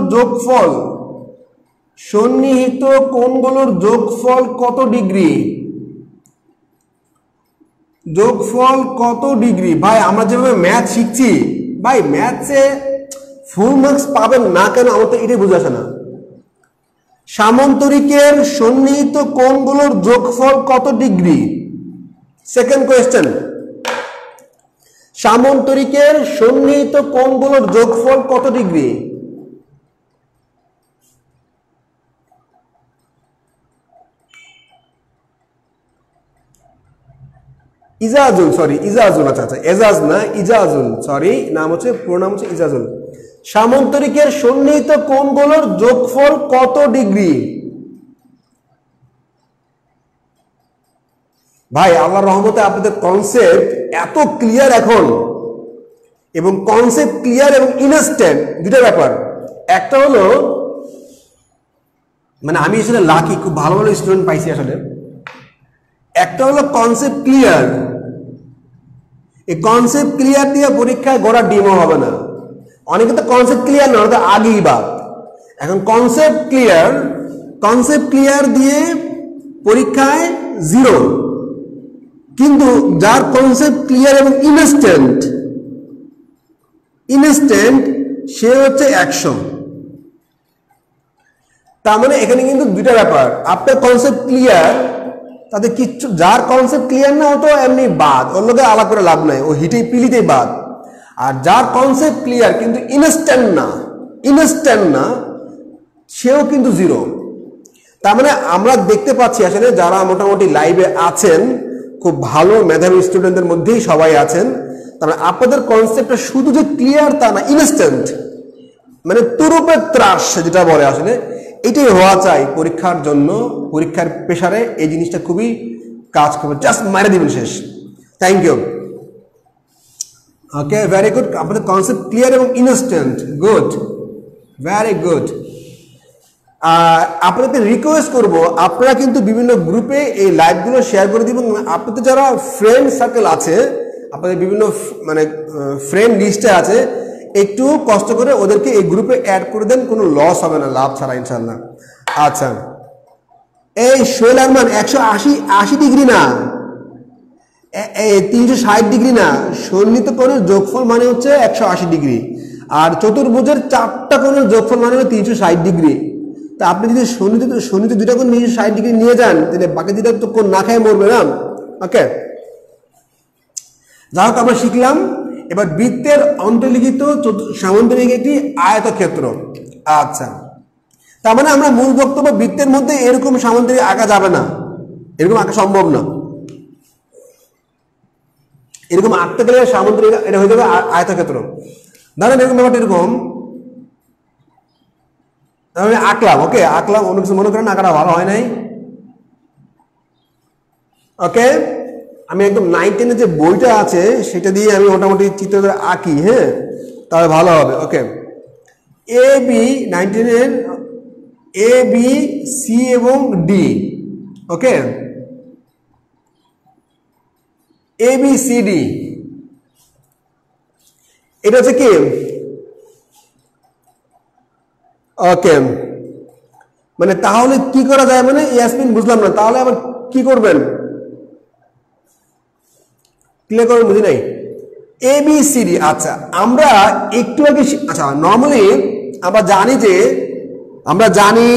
যোগফল কত ডিগ্রি? যোগফল কত ডিগ্রি? ভাই আমরা যেভাবে ম্যাথ শিখছি, ভাই ম্যাথসে ফুল মার্কস পাবেন না কেন, আমার তো এটাই বুঝে আসে না। সামান্তরিকের সন্নিহিত কোণগুলোর যোগফল কত ডিগ্রি? সেকেন্ড কোয়েশ্চেন, সামান্তরিকের সন্নিহিত কোণগুলোর যোগফল কত ডিগ্রি? ইজাজুল, আচ্ছা এজাজ না, ইজাজুল, সরি, নাম হচ্ছে, পুরো নাম হচ্ছে ইজাজুল। সামান্তরিকের সন্নিহিত কোণগুলোর যোগফল কত ডিগ্রি? ভাই আল্লাহর রহমতে আপনাদের কনসেপ্ট এত ক্লিয়ার এখন, এবং কনসেপ্ট ক্লিয়ার এবং ইনস্ট্যান্ট দুটো ব্যাপার। একটা হলো, মানে আমি আসলে লাকি, খুব ভালো ভালো স্টুডেন্ট পাইছি আসলে। একটা হলো কনসেপ্ট ক্লিয়ার, এই কনসেপ্ট ক্লিয়ার দিয়ে পরীক্ষায় গোড়া ডিমও হবে না। অনেকে তো কনসেপ্ট ক্লিয়ার না, ওটা আগেই বাদ। এখন কনসেপ্ট ক্লিয়ার দিয়ে পরীক্ষায় 0, কিন্তু যার কনসেপ্ট ক্লিয়ার এবং ইনস্ট্যান্ট সে হচ্ছে 100। তার মানে এখানে কিন্তু দুইটা ব্যাপার, আপনার কনসেপ্ট ক্লিয়ার, তাতে কিচ্ছু, যার কনসেপ্ট ক্লিয়ার না, ও তো এমনি বাদ, ওর লোকে আলাপ করে লাভ নাই, ও হিটেই পিলিতেই বাদ। আর যার কনসেপ্ট ক্লিয়ার কিন্তু ইনস্ট্যান্ট না, সেও কিন্তু 0। তার মানে আমরা দেখতে পাচ্ছি আসলে যারা মোটামুটি লাইভে আছেন, খুব ভালো মেধাবী স্টুডেন্টদের মধ্যেই সবাই আছেন। তার মানে আপনাদের কনসেপ্টটা শুধু যে ক্লিয়ার তা না, ইনস্ট্যান্ট, মানে তুরুপে ত্রাস যেটা বলে, আসলে এটাই হওয়া চাই পরীক্ষার জন্য। পরীক্ষার প্রেসারে এই জিনিসটা খুবই কাজ করবে, জাস্ট মারে দিবেন শেষ। Thank you. Okay, very good, আপনাদের কনসেপ্ট ক্লিয়ার এবং ইনস্ট্যান্ট, গুড, ভেরি গুড। আপনাদের রিকোয়েস্ট করব, আপনারা কিন্তু বিভিন্ন গ্রুপে এই লাইভগুলো শেয়ার করে দিবেন। আপনাদের যারা ফ্রেন্ড সার্কেল আছে, আপনাদের বিভিন্ন মানে ফ্রেন্ড লিস্টে আছে, একটু কষ্ট করে ওদেরকে এই গ্রুপে অ্যাড করে দেন, কোনো লস হবে না, লাভ ছাড়া ইনশাল্লাহ। আচ্ছা, এই সোহেল আরমান 180 ডিগ্রি না, 360 ডিগ্রি না, সন্নিহিত কোণের যোগফল মানে হচ্ছে 180 ডিগ্রি, আর চতুর্ভুজের 4টা কোণের যোগফল মানে হলো 360 ডিগ্রি। তা আপনি যদি সন্নিহিত 2টা কোণ 360 ডিগ্রি নিয়ে যান, তাহলে বাকি 2টা তো কোণ না খেয়ে মরবে না। ওকে, যা হোক আমরা শিখলাম। এবার বৃত্তের অন্তর্লিখিত সামান্তরিক একটি আয়তক্ষেত্র। আচ্ছা, তার মানে আমরা মূল বক্তব্য, বৃত্তের মধ্যে এরকম সামান্তরিক আঁকা যাবে না, এরকম আঁকা সম্ভব না। এরকম আঁকতে গেলে সামান্তরিক এটা হয়ে যাবে আয়তক্ষেত্র। ধরেন এরকম ব্যাপারটা এরকম আঁকলাম, ওকে, আঁকলাম, অন্য কিছু মনে করেন আঁকাটা ভালো হয় নাই। ওকে, আমি একদম 9-10 যে বইটা আছে সেটা দিয়ে আমি মোটামুটি চিত্র আঁকি, হ্যাঁ, তাহলে ভালো হবে। ওকে, A B 9-10 A B C এবং D, okay, A B C D, এটা হচ্ছে কি, ওকে, মানে তাহলে কি করা যায়, মানে ইয়াসমিন বুঝলাম না, তাহলে আবার কি করবেন, ক্লিয়ার করবেন, বুঝি নাই। এ বি সি ডি, আচ্ছা আমরা একটু আগে, আচ্ছা নর্মালি আমরা জানি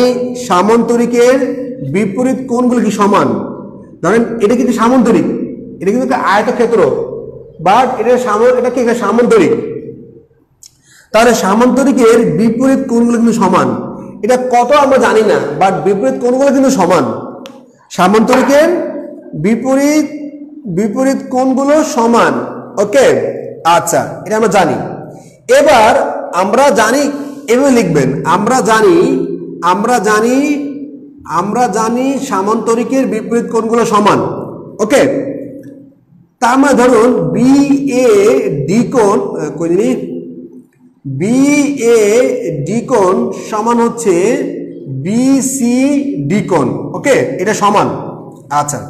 সামান্তরিকের বিপরীত কোণগুলো কি সমান। ধরেন এটা কিন্তু সামান্তরিক, এটা কিন্তু একটা আয়তক্ষেত্র, বাট এটা কি সামান্তরিক, তাহলে সামান্তরিকের বিপরীত কোণগুলো কিন্তু সমান। এটা কত আমরা জানি না, বাট বিপরীত কোণগুলো কিন্তু সমান। সামান্তরিকের বিপরীত কোণগুলো সমান, ওকে, আচ্ছা এটা আমরা জানি। এবার আমরা জানি, এভাবে লিখবেন, আমরা জানি সামান্তরিকের বিপরীত কোণগুলো সমান, ওকে। তার মানে ধরুন বি এ ডি কোণ, বি এ ডি কোণ সমান হচ্ছে বি সি ডি কোণ, ওকে, এটা সমান। আচ্ছা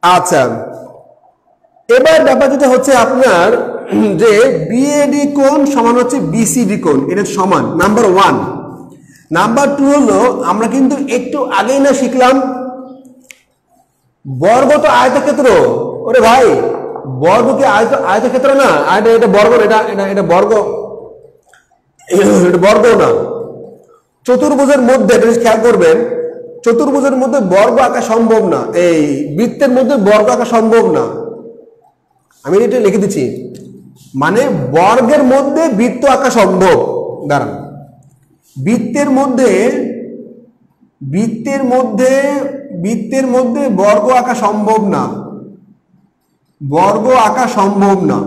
আচ্ছা, এবার ব্যাপার যেটা হচ্ছে আপনার যে বিএডি কোণ সমান হচ্ছে বিসিডি কোণ, এটা সমান, নাম্বার 1। নাম্বার 2 হলো আমরা কিন্তু একটু আগেই না শিখলাম বর্গ তো আয়তক্ষেত্র। ওরে ভাই, বর্গ কি আয়তক্ষেত্র না? এটা বর্গ, এটা বর্গ, এটা বর্গ না। চতুর্ভুজের মধ্যে খেয়াল করবেন, চতুর্ভুজের মধ্যে বর্গ আঁকা সম্ভব না, এই বৃত্তের মধ্যে বর্গ আঁকা সম্ভব না। আমি এটা লিখে দিচ্ছি, মানে বর্গের মধ্যে বৃত্ত আঁকা সম্ভব। দাঁড়ান, বৃত্তের মধ্যে বর্গ আঁকা সম্ভব না, বর্গ আঁকা সম্ভব না।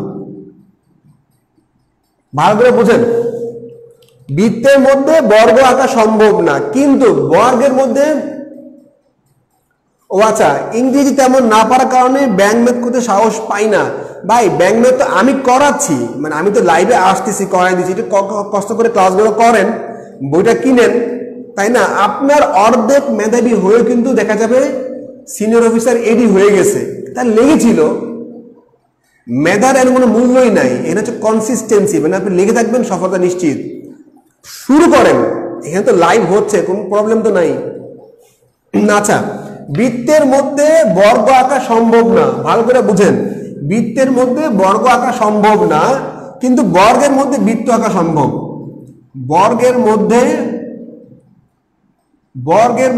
ভালো করে বুঝেন, বৃত্তের মধ্যে বর্গ আঁকা সম্ভব না, কিন্তু বর্গের মধ্যে, ও আচ্ছা, ইংরেজি তেমন না পারার কারণে ব্যাংক ম্যাথ করতে সাহস পাই না। ভাই ব্যাংক ম্যাথ তো আমি করাচ্ছি, মানে আমি তো লাইভে আসতেছি, করাই দিচ্ছি, একটু কষ্ট করে ক্লাসগুলো করেন, বইটা কিনেন, তাই না? আপনার অর্ধেক মেধাবী হয়েও কিন্তু দেখা যাবে সিনিয়র অফিসার এডি হয়ে গেছে, তার লেগেছিল। মেধার এর কোনো মূল্যই নাই, এটা হচ্ছে কনসিস্টেন্সি, মানে আপনি লেগে থাকবেন, সফলতা নিশ্চিত। শুরু করেন, এখানে তো লাইভ হচ্ছে, কোনো প্রবলেম তো নাই। আচ্ছা, বৃত্তের মধ্যে বর্গ আঁকা সম্ভব না, ভালো করে বুঝেন, বৃত্তের মধ্যে বর্গ আঁকা সম্ভব না, কিন্তু বর্গের মধ্যে বৃত্ত আঁকা সম্ভব। বর্গের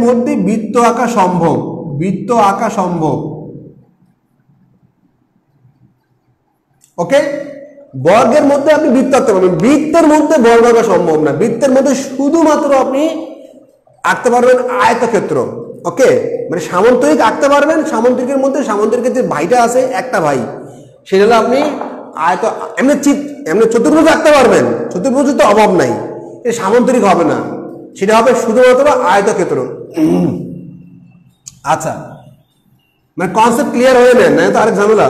মধ্যে বৃত্ত আঁকা সম্ভব, বৃত্ত আঁকা সম্ভব, ওকে। বর্গের মধ্যে আপনি বৃত্ত আঁকতে পারবেন, বৃত্তের মধ্যে বর্গ আঁকা সম্ভব না। বৃত্তের মধ্যে শুধুমাত্র আপনি আঁকতে পারবেন আয়তক্ষেত্র, ওকে, মানে সামান্তরিক আঁকতে পারবেন। সামান্তরিকের মধ্যে, সামান্তরিকের যে ভাইটা আছে, একটা ভাই, সেটা হলো আপনি এমনি চতুর্ভুজ আঁকতে পারবেন, চতুর্ভুজের তো অভাব নাই, এটা সামান্তরিক হবে না, সেটা হবে শুধুমাত্র আয়তক্ষেত্র। আচ্ছা, মানে কনসেপ্ট ক্লিয়ার হয়ে নেন, না তো আরেক ঝামেলা।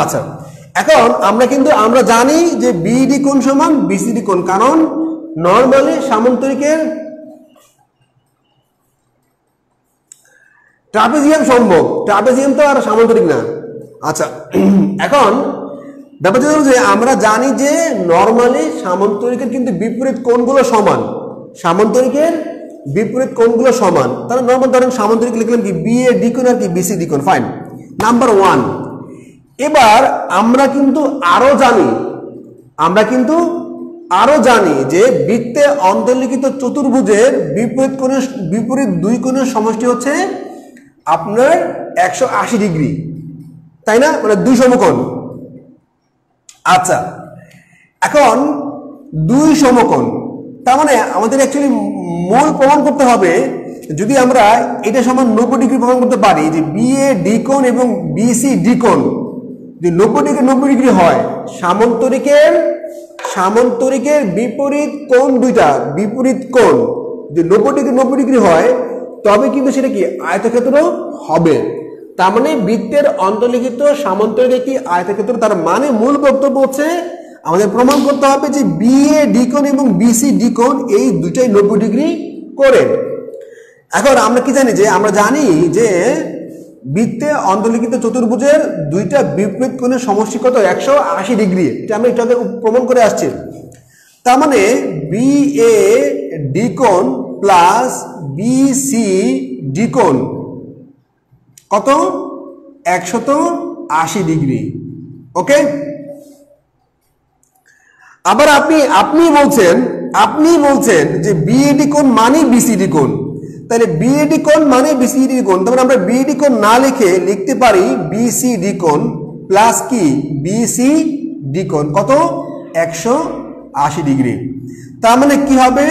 আচ্ছা, এখন আমরা জানি যে বিডি কোণ সমান বিসিডি কোণ, কারণ নর্মালি সামান্তরিকের ট্রাপিজিয়াম সম্ভব, ট্রাপিজিয়াম তো আর সামান্তরিক না। আচ্ছা, এখন ব্যাপারটা হলো যে আমরা জানি যে নর্মালি সামান্তরিকের কিন্তু বিপরীত কোণগুলো সমান, সামান্তরিকের বিপরীত কোণগুলো সমান। তাহলে নর্মাল ধরেন সামান্তরিক লিখলাম কি বিএ ডি কোণ আর কি বিসি ডি কোণ, ফাইন, নাম্বার 1। এবার আমরা কিন্তু আরো জানি যে বৃত্তে অন্তর্লিখিত চতুর্ভুজের বিপরীত দুই কোণের সমষ্টি হচ্ছে আপনার 180 ডিগ্রি, তাই না, মানে দুই সমকোণ। আচ্ছা, এখন দুই সমকোণ, তার মানে আমাদের অ্যাকচুয়ালি মূল প্রমাণ করতে হবে, যদি আমরা এটা সমান 90 ডিগ্রি প্রমাণ করতে পারি যে বিএ ডি কোণ এবং বিসি ডি কোণ যদি 90 ডিগ্রি হয়, সামান্তরিকের বিপরীত কোণ দুইটা, বিপরীত কোণ যদি 90 ডিগ্রি হয়, তবে কিন্তু সেটা কি আয়তক্ষেত্র হবে। তার মানে বৃত্তের অন্তর্লিখিত সামান্তরিক একটি আয়তক্ষেত্র। তার মানে মূল বক্তব্য হচ্ছে আমাদের প্রমাণ করতে হবে যে বিএ ডি কোণ এবং বিসি ডি কোণ এই দুটাই 90 ডিগ্রি করে। এখন আমরা কি জানি, যে আমরা জানি যে বৃত্তে অন্তর্লিখিত চতুর্ভুজের দুইটা বিপরীত কোণের সমষ্টি কত 180 ডিগ্রি, এটা আমরা এটাকে প্রমাণ করে আসছি। তার মানে বিএ ডি কোণ প্লাস বিসি ডি কোণ কত 180 ডিগ্রি। ওকে, আবার আপনি বলছেন যে বিএডি কোণ মানে বিসিডি কোণ, তাহলে বিএডি কোণ মানে বিসিডি কোণ, তার মানে আমরা বিএডি কোণ না লিখতে পারি বিসিডি কোণ প্লাস কি বিসিডি কোণ কত 180 ডিগ্রি। তার মানে কি হবে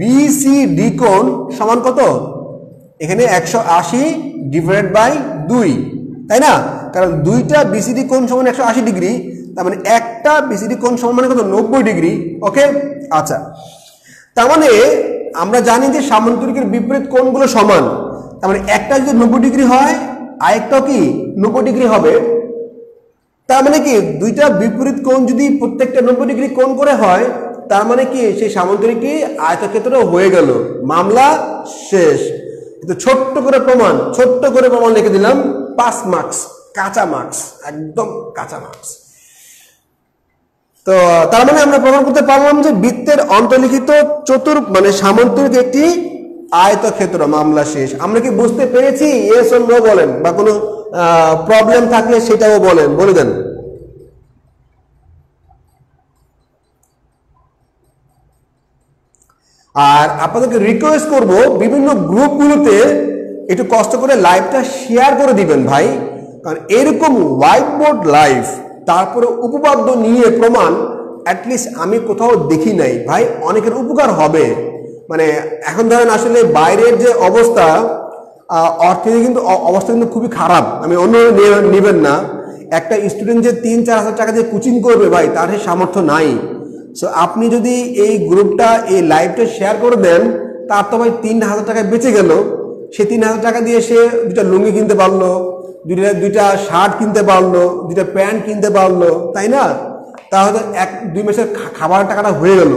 বিসিডি কোণ সমান কত, এখানে 180 ডিভাইডেড বাই 2, তাই না, কারণ দুইটা বিসিডি কোণ সমান 180 ডিগ্রি, তার মানে একটা বিসিডি কোণ সমান মানে কত 90 ডিগ্রি। ওকে, আচ্ছা, তার মানে আমরা জানি যে সামান্তরিকের বিপরীত কোণগুলো সমান, তার মানে একটা যদি 90 ডিগ্রি হয় আরেকটাও কি 90 ডিগ্রি হবে। তার মানে কি দুইটা বিপরীত কোণ যদি প্রত্যেকটা 90 ডিগ্রি কোণ করে হয়, তার মানে কি সেই সামান্তরিকটি আয়তক্ষেত্র হয়ে গেল, মামলা শেষ। তো ছোট্ট করে প্রমাণ লিখে দিলাম, 5 মার্কস, কাঁচা মার্কস, একদম কাঁচা মার্কস। তো তার মানে আমরা প্রমাণ করতে পারলাম যে বৃত্তের অন্তর্লিখিত মানে সামান্তরিক একটি আয়তক্ষেত্র, মামলা শেষ। আমরা কি বুঝতে পেরেছি? ইয়েস অর নো বলেন, বা কোনো প্রবলেম থাকলে সেটাও বলে দেন। আর আপনাদেরকে রিকোয়েস্ট করব বিভিন্ন গ্রুপগুলোতে একটু কষ্ট করে লাইভটা শেয়ার করে দিবেন ভাই, কারণ এরকম হোয়াইট বোর্ড লাইভ তারপরে উপপাদ্য নিয়ে প্রমাণ অ্যাটলিস্ট আমি কোথাও দেখি নাই ভাই, অনেকের উপকার হবে। মানে এখন ধরেন আসলে বাইরের যে অবস্থা, অর্থনীতি কিন্তু অবস্থা কিন্তু খুবই খারাপ, আমি অন্য নেবেন না। একটা স্টুডেন্ট যে 3-4 হাজার টাকা দিয়ে কোচিং করবে ভাই, তার সেই সামর্থ্য নাই। সো আপনি যদি এই গ্রুপটা, এই লাইভটা শেয়ার করে দেন, তার তো ভাই 3,000 টাকা বেঁচে গেল। সে 3,000 টাকা দিয়ে সে দুটা লুঙ্গি কিনতে পারলো, দুইটা শার্ট কিনতে পারলো, দুইটা প্যান্ট কিনতে পারলো, তাই না? তাহলে 1-2 মাসের খাবারের টাকাটা হয়ে গেল।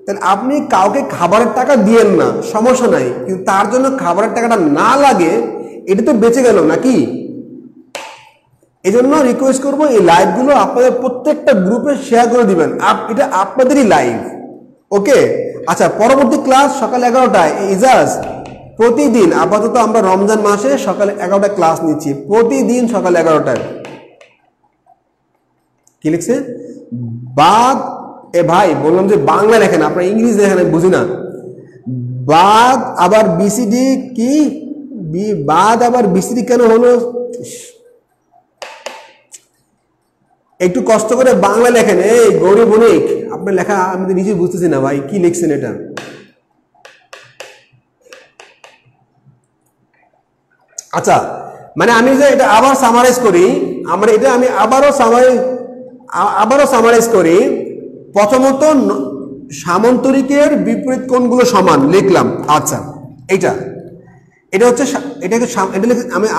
তাহলে আপনি কাউকে খাবারের টাকা দিয়েন না, সমস্যা নাই, কিন্তু তার জন্য খাবারের টাকাটা না লাগে, এটা তো বেঁচে গেল নাকি? এই জন্য রিকোয়েস্ট করবো এই লাইভগুলো আপনাদের প্রত্যেকটা গ্রুপে শেয়ার করে দিবেন, এটা আপনাদেরই লাইভ। ওকে, আচ্ছা, পরবর্তী ক্লাস সকাল 11টায়। ইজাজ প্রতিদিন, আপাতত আমরা রমজান মাসে সকাল 11টায় ক্লাস নিচ্ছি, প্রতিদিন সকাল 11টায়। কি লিখছে? বাদ, এ ভাই বললাম যে বাংলা লেখেন, আপনার ইংলিশ লেখেন, বুঝি না। বাদ আবার বিসিডি কি, বাদ আবার বিসিডি কেন হলো? একটু কষ্ট করে বাংলা লেখেন। এই গরিব অনেক, আপনার লেখা আমি তো নিজে বুঝতেছি না ভাই, কি লিখছেন এটা? আচ্ছা, মানে আমি যে এটা আবার সামারাইজ করি, আমি আবারও সামারাইজ করি। প্রথমত সামান্তরিকের বিপরীত কোণগুলো সমান লিখলাম। আচ্ছা, এটা হচ্ছে এটাকে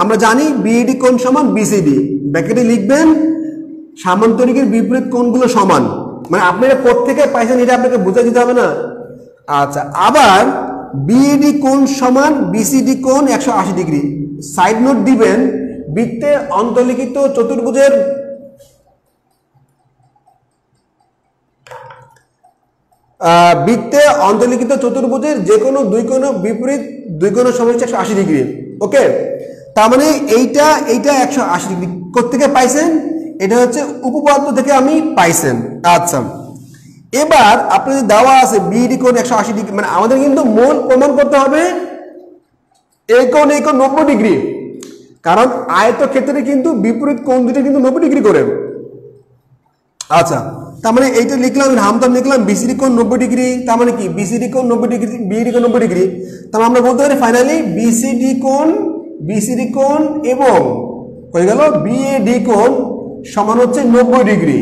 আমরা জানি বিএডি কোণ সমান বিসিডি, ব্র্যাকেটে লিখবেন সামান্তরিকের বিপরীত কোণগুলো সমান। মানে আপনি এটা কোত্থেকে পাইছেন এটা আপনাকে বুঝে দিতে হবে না। আচ্ছা, আবার বিএডি কোণ সমান বিসিডি কোণ 180 ডিগ্রি। সাইড নোট দিবেন, বৃত্তে অন্তর্লিখিত চতুর্ভুজের যে কোনো দুই কোণ বিপরীত দুই কোণের সমষ্টি 180 ডিগ্রি। ওকে, তার মানে এইটা 180 ডিগ্রি কোত্থেকে পাইছেন? এটা হচ্ছে উপপাদ্য থেকে আমি পাইছেন। আচ্ছা, এবার আপনাদের দেওয়া আছে বিডি কোণ 180 ডিগ্রি, মানে আমাদের কিন্তু মূল প্রমাণ করতে হবে এই কোণ 90 ডিগ্রি, কারণ আয়তক্ষেত্রে কিন্তু বিপরীত কোণ দুটো কিন্তু 90 ডিগ্রি করে। আচ্ছা, তার মানে এইটা লিখলাম, হামতাম লিখলাম বিসিডি কোণ 90 ডিগ্রি, তার মানে কি বিসিডি কোণ 90 ডিগ্রি, বিডি কোণ 90 ডিগ্রি। তাহলে আমরা বলতে পারি ফাইনালি বিসিডি কোণ এবং হয়ে গেল বিএডি কোণ সমান হচ্ছে 90 ডিগ্রি।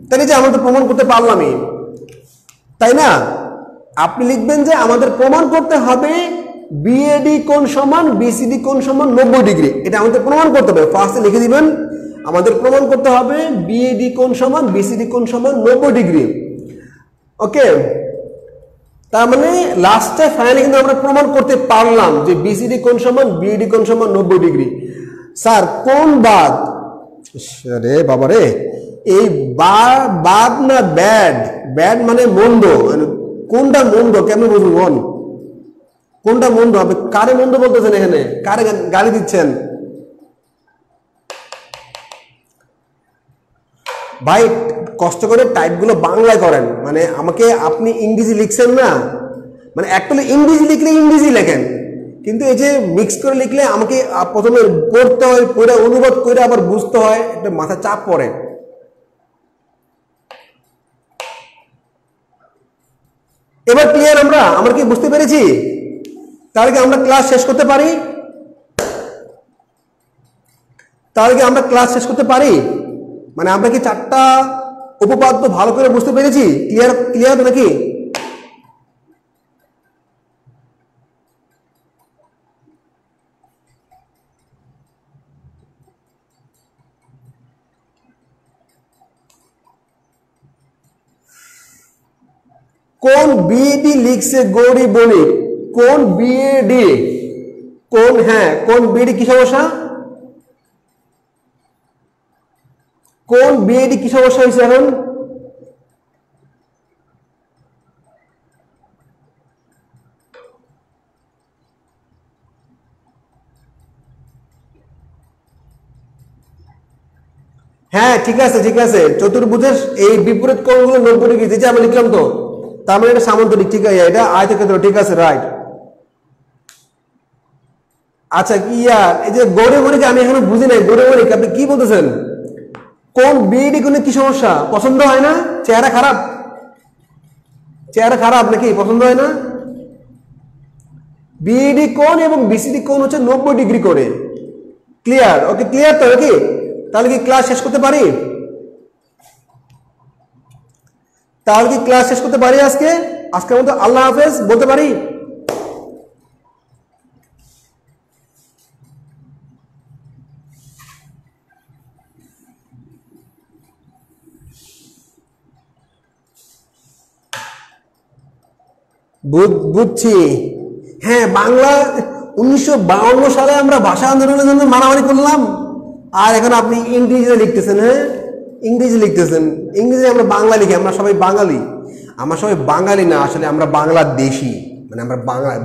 তাহলে যে আমরা তো প্রমাণ করতে পারলামই, তাই না? আপনি লিখবেন যে আমাদের প্রমাণ করতে হবে বিএডি কোণ সমান বিসিডি কোণ সমান 90 ডিগ্রি, এটা আমাদের প্রমাণ করতে হবে। ফার্স্টে লিখে দিবেন আমাদের প্রমাণ করতে হবে বিএডি কোণ সমান বিসিডি কোণ সমান 90 ডিগ্রি। ওকে, তার মানে লাস্টে ফাইনালি কিন্তু আমরা প্রমাণ করতে পারলাম যে বিসিডি কোণ সমান বিএডি কোণ সমান 90 ডিগ্রি। স্যার কোন বাদ? আরে বাবা রে, এই বাদ না ব্যাড? ব্যাড মানে মন্দ, কোনটা মন্দ কেমন বুঝুন? কোনটা মন্দ? আপনি কারে মন্দ বলতেছেন? এখানে কারে গালি দিচ্ছেন? ভাই কষ্ট করে টাইপগুলো বাংলায় করেন, মানে আমাকে আপনি ইংরেজি লিখছেন না, মানে অ্যাকচুয়ালি ইংরেজি লিখলে ইংরেজি লেখেন, কিন্তু এই যে মিক্স করে লিখলে আমাকে প্রথমে পড়তে হয়, পড়ে অনুবাদ করে আবার বুঝতে হয়, একটা মাথা চাপ পড়ে। এবার ক্লিয়ার? আমরা কি বুঝতে পেরেছি? তাহলে কি আমরা ক্লাস শেষ করতে পারি? মানে আমরা কি 4টা উপপাদ্য ভালো করে বুঝতে পেরেছি? ক্লিয়ার নাকি? কোন বিএডি লিখছে গৌরী বণিক? কোন বিএডি? কোন বিএডি কি সমস্যা? কোন বিএডি কি সমস্যা হয়েছে এখন? হ্যাঁ ঠিক আছে, চতুর্ভুজের এই বিপরীত কোণগুলো 90 ডিগ্রি, যেটা আমি লিখলাম, তো তার মানে এটা সামান্তরিক, ঠিক আছে, এটা আয়তক্ষেত্র, ঠিক আছে, রাইট। আচ্ছা, কি এই যে গৌরী বণিক আমি এখনো বুঝি নাই, গৌরী বণিক আপনি কি বলতেছেন? কোন বিএডি কোণে কি সমস্যা? পছন্দ হয় না? চেহারা খারাপ নাকি? পছন্দ হয় না? বিএডি কোণ এবং বিসিডি কোণ হচ্ছে 90 ডিগ্রি করে। ক্লিয়ার? ওকে, ক্লিয়ার তো নাকি? তাহলে কি ক্লাস শেষ করতে পারি? আজকের মতো আল্লাহ হাফেজ বলতে পারি? বুঝছি। হ্যাঁ, বাংলা 1952 সালে আমরা ভাষা আন্দোলনের জন্য মারামারি করলাম, আর এখন আপনি ইংরেজিতে লিখতেছেন। হ্যাঁ, ইংরেজি আমরা বাংলা লিখি, আমরা সবাই বাঙালি। আমরা সবাই বাঙালি না, আসলে আমরা বাংলাদেশি, মানে আমরা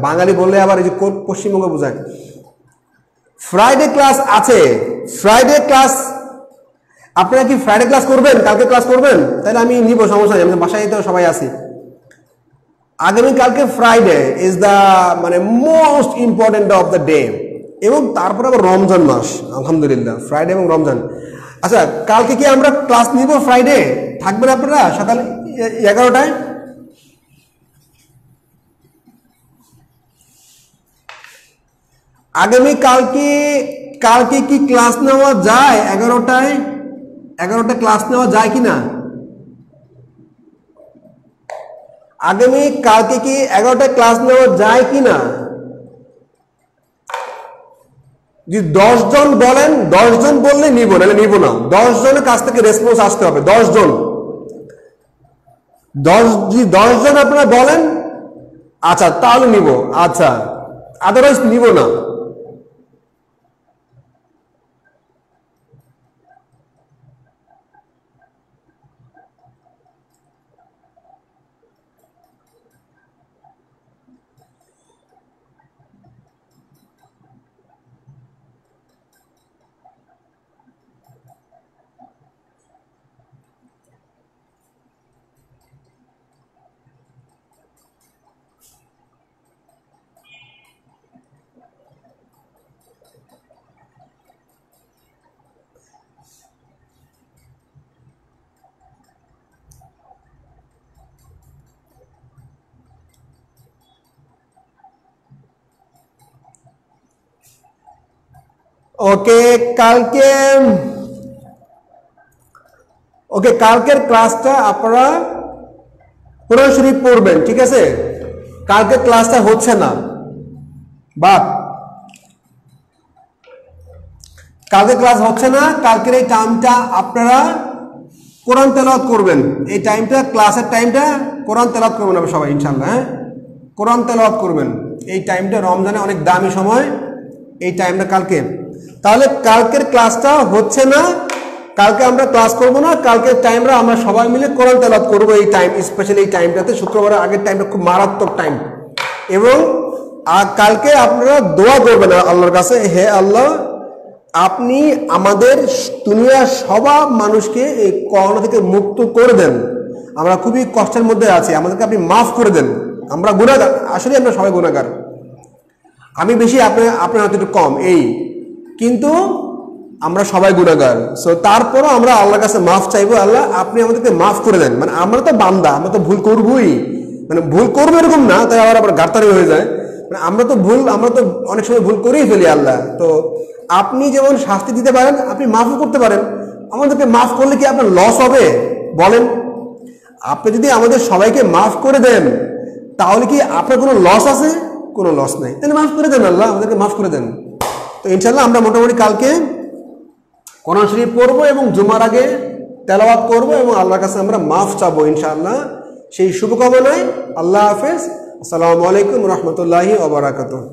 বাঙালি বললে আবার এই যে পশ্চিমবঙ্গ বোঝায়। ফ্রাইডে ক্লাস আছে, আপনারা কি ফ্রাইডে ক্লাস করবেন? কালকে ক্লাস করবেন? তাহলে আমি নিব, সমস্যা নেই, আমি বাসায় তো সবাই আছি। আগামীকালকে ফ্রাইডে ইজ দ্য মানে most important of the day, এবং তারপর আবার রমজান মাস, আলহামদুলিল্লাহ, ফ্রাইডে এবং রমজান। আচ্ছা, কালকে কি আমরা ক্লাস নিব? ফ্রাইডে থাকবেন আপনারা সকাল 11টায়? কালকে কি ক্লাস নেওয়া যায়? 11টায় ক্লাস নেওয়া যায় কিনা? কালকে কি 11টায় ক্লাস নেওয়া যায় কিনা? যদি 10 জন বলেন, 10 জন বললে নিব, নাহলে নিব না। 10 জনের কাছ থেকে রেসপন্স আসতে হবে, 10 জন। 10 জন আপনারা বলেন আচ্ছা তাহলে নিব, আচ্ছা, আদারওয়াইজ নিব না। ওকে, কালকের ক্লাসটা আপনারা কোরআন শরীফ পড়বেন, ঠিক আছে? কালকের ক্লাসটা হচ্ছে না, বাট কালকে ক্লাস হচ্ছে না। কালকের এই টাইমটা আপনারা কোরআন তেলাওয়াত করবেন। এই টাইমটা, ক্লাসের টাইমটা কোরআন তেলাওয়াত করবেন আমরা সবাই ইনশাআল্লাহ। হ্যাঁ, কোরআন তেলাওয়াত করবেন। এই টাইমটা রমজানে অনেক দামি সময়, এই টাইমটা কালকে। তাহলে কালকের ক্লাসটা হচ্ছে না, কালকে আমরা ক্লাস করব না। কালকের টাইমটা আমরা সবাই মিলে কোরআন তেলাওয়াত করব। এই টাইম, স্পেশালি এই টাইমটাতে, শুক্রবারের আগের টাইমটা খুব মারাত্মক টাইম। এবং কালকে আপনারা দোয়া করবেন আল্লাহর কাছে, হে আল্লাহ, আপনি আমাদের দুনিয়ার সব মানুষকে এই করোনা থেকে মুক্ত করে দেন। আমরা খুবই কষ্টের মধ্যে আছি, আমাদেরকে আপনি মাফ করে দেন। আমরা গুনাহগার, আসলে আমরা সবাই গুনাহগার। আমি বেশি, আপনার হয়তো একটু কম, এই, কিন্তু আমরা সবাই গুনাহগার। সো তারপরও আমরা আল্লাহর কাছে মাফ চাইবো, আল্লাহ আপনি আমাদেরকে মাফ করে দেন। মানে আমরা তো বান্দা, আমরা তো ভুল করবই, মানে ভুল করবো এরকম না, তাই আবার গাড়তারি হয়ে যায়। মানে আমরা তো অনেক সময় ভুল করেই ফেলি। আল্লাহ তো আপনি যেমন শাস্তি দিতে পারেন, আপনি মাফও করতে পারেন। আমাদেরকে মাফ করলে কি আপনার লস হবে বলেন? আপনি যদি আমাদের সবাইকে মাফ করে দেন, তাহলে কি আপনার কোনো লস আছে? কোনো লস নাই। তাহলে মাফ করে দেন আল্লাহ, আমাদেরকে মাফ করে দেন। তো ইনশাল্লাহ আমরা মোটামুটি কালকে কোরআন শরীফ পড়বো এবং জুমার আগে তেলাওয়াত করবো এবং আল্লাহর কাছে আমরা মাফ চাবো ইনশাআল্লাহ। সেই শুভকামনায় আল্লাহ হাফেজ। আসসালামু আলাইকুম রহমতুল্লাহি ওয়া বারাকাতুহু।